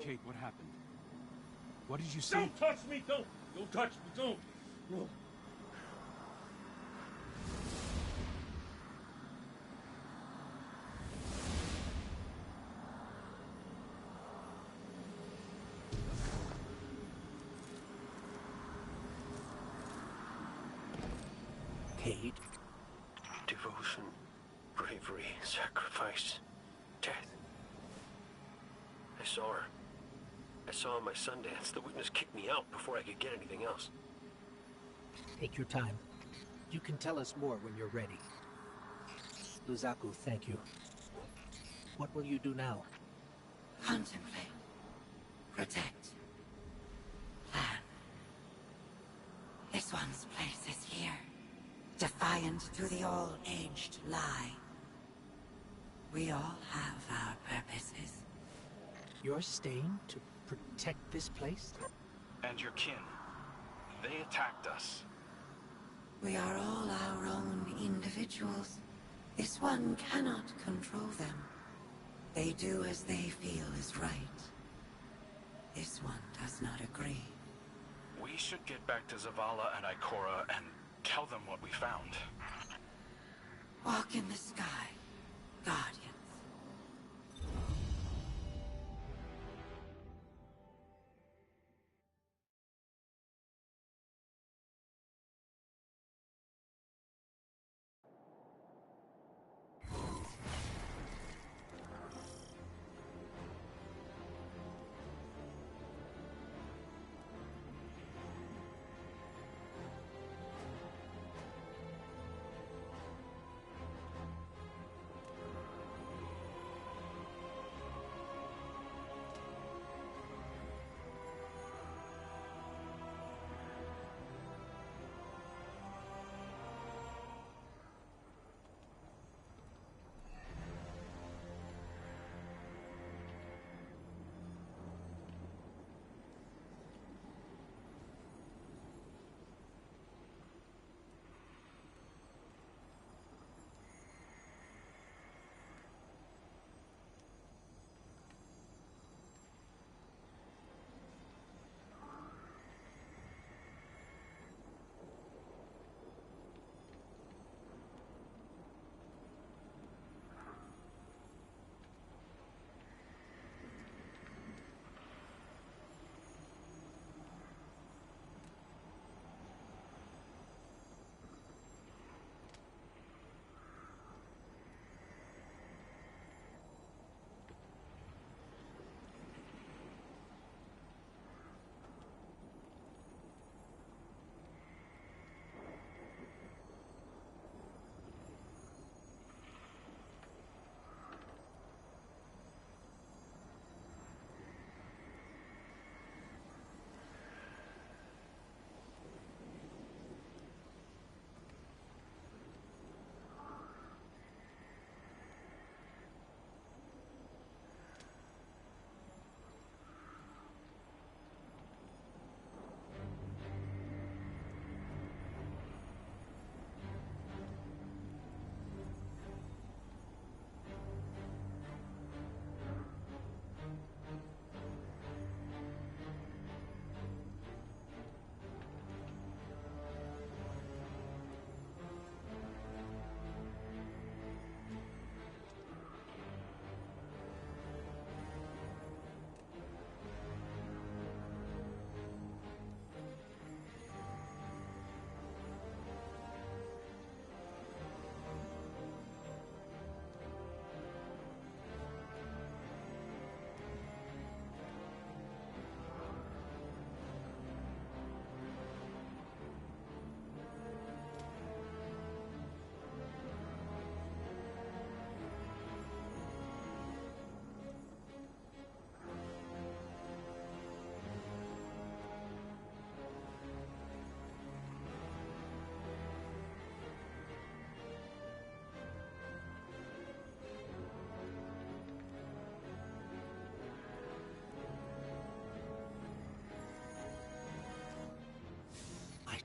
Speaker 2: Kate, what happened? What did you see?
Speaker 4: Don't touch me! Don't touch me! Don't! No.
Speaker 21: Cade?
Speaker 4: Devotion, bravery, sacrifice, death. I saw her. I saw in my Sundance. The witness kicked me out before I could get anything else.
Speaker 21: Take your time. You can tell us more when you're ready. Luzaku, thank you. What will you do now?
Speaker 23: Contemplate. Protect. Plan. This one's place is here. Defiant to the all-aged lie. We all have our purposes.
Speaker 21: You're staying to protect this place?
Speaker 22: And your kin. They attacked us.
Speaker 23: We are all our own individuals. This one cannot control them. They do as they feel is right. This one does not agree.
Speaker 22: We should get back to Zavala and Ikora and tell them what we found.
Speaker 23: Walk in the sky, Guardians.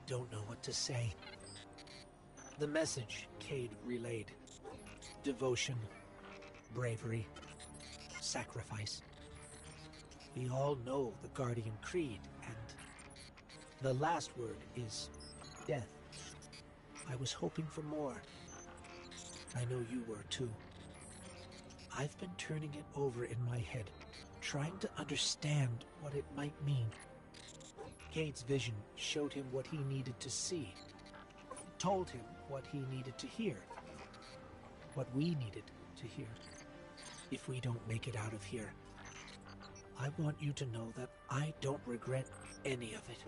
Speaker 21: don't know what to say. The message Cade relayed. Devotion, bravery, sacrifice. We all know the Guardian Creed, and the last word is death. I was hoping for more. I know you were too. I've been turning it over in my head, trying to understand what it might mean. Cade's vision showed him what he needed to see, told him what he needed to hear, what we needed to hear. If we don't make it out of here, I want you to know that I don't regret any of it.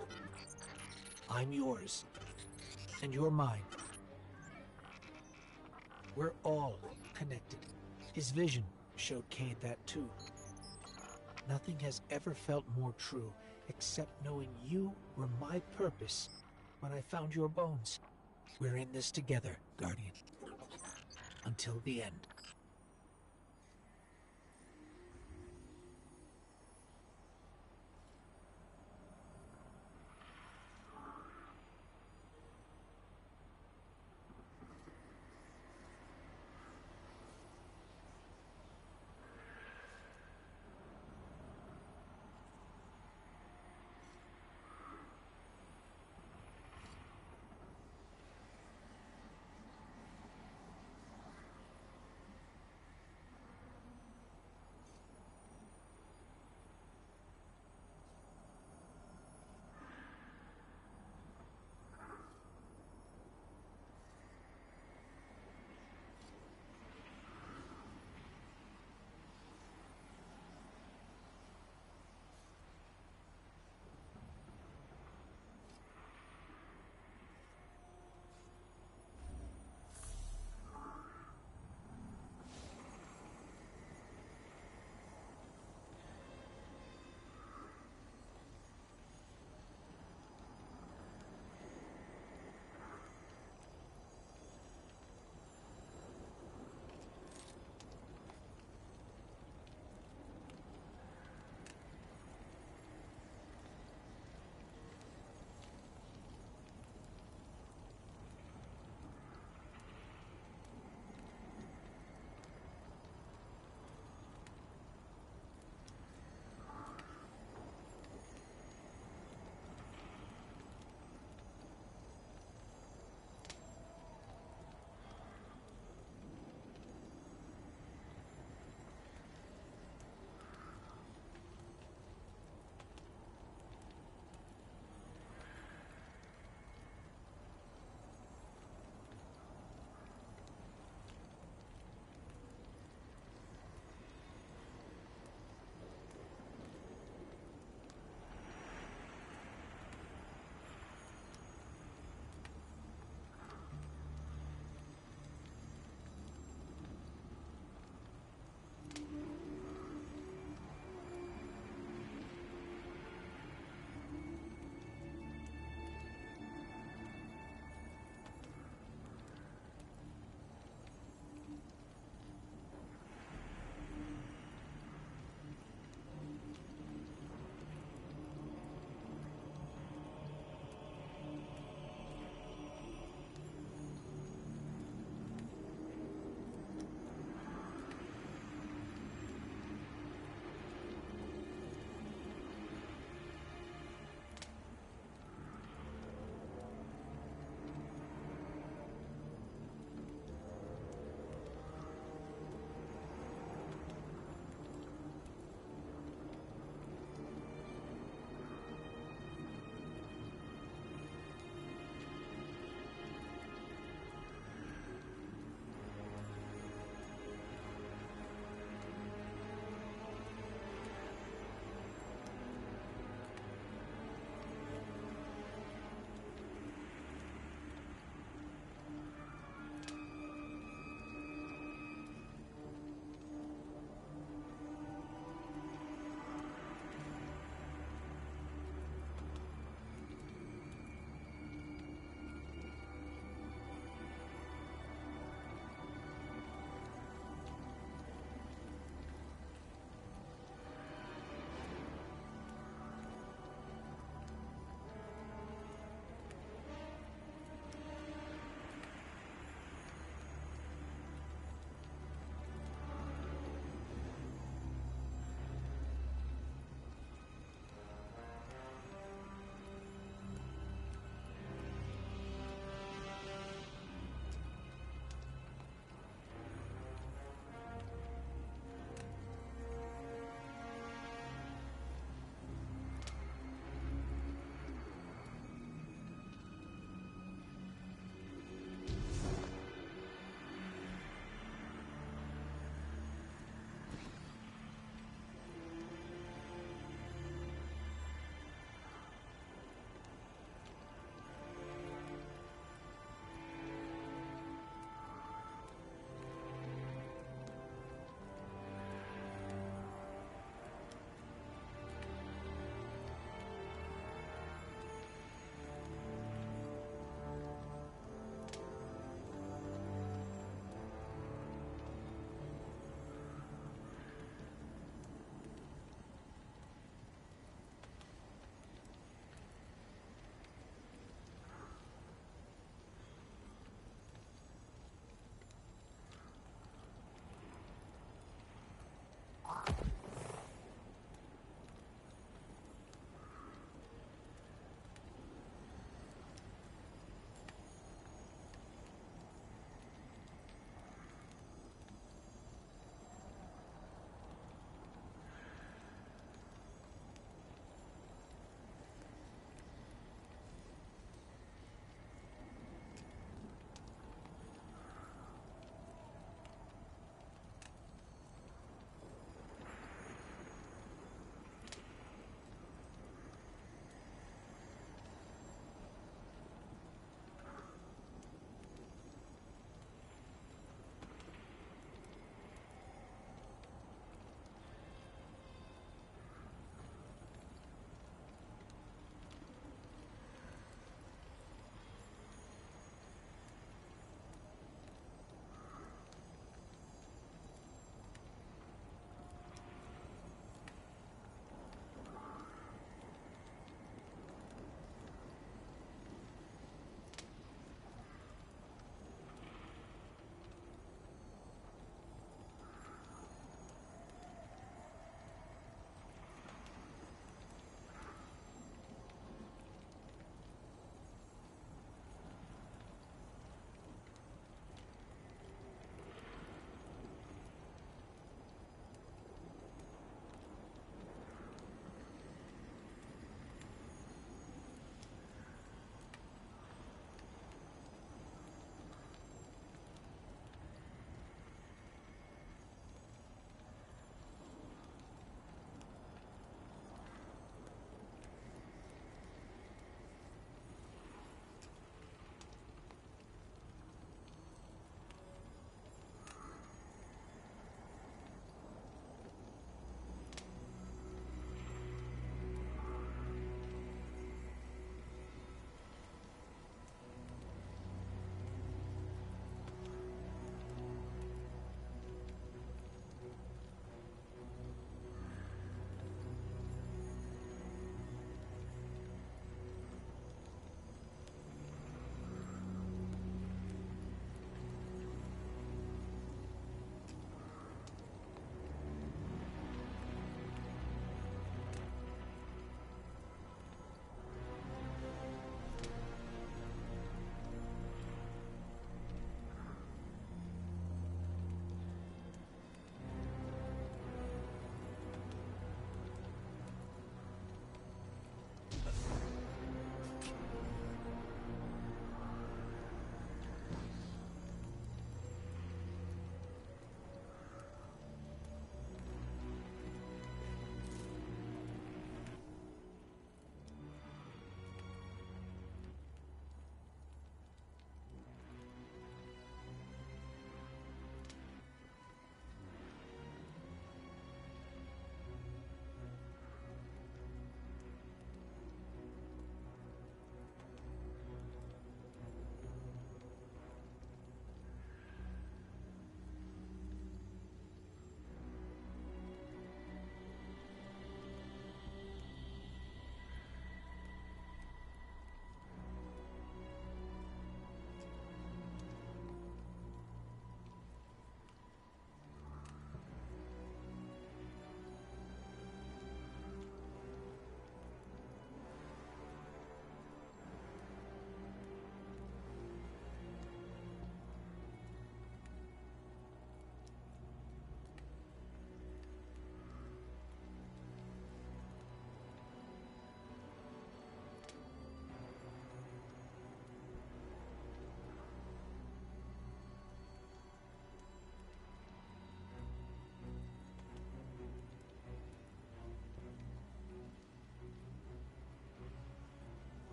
Speaker 21: I'm yours, and you're mine. We're all connected. His vision showed Cade that too. Nothing has ever felt more true, except knowing you were my purpose when I found your bones. We're in this together, Guardian. Until the end.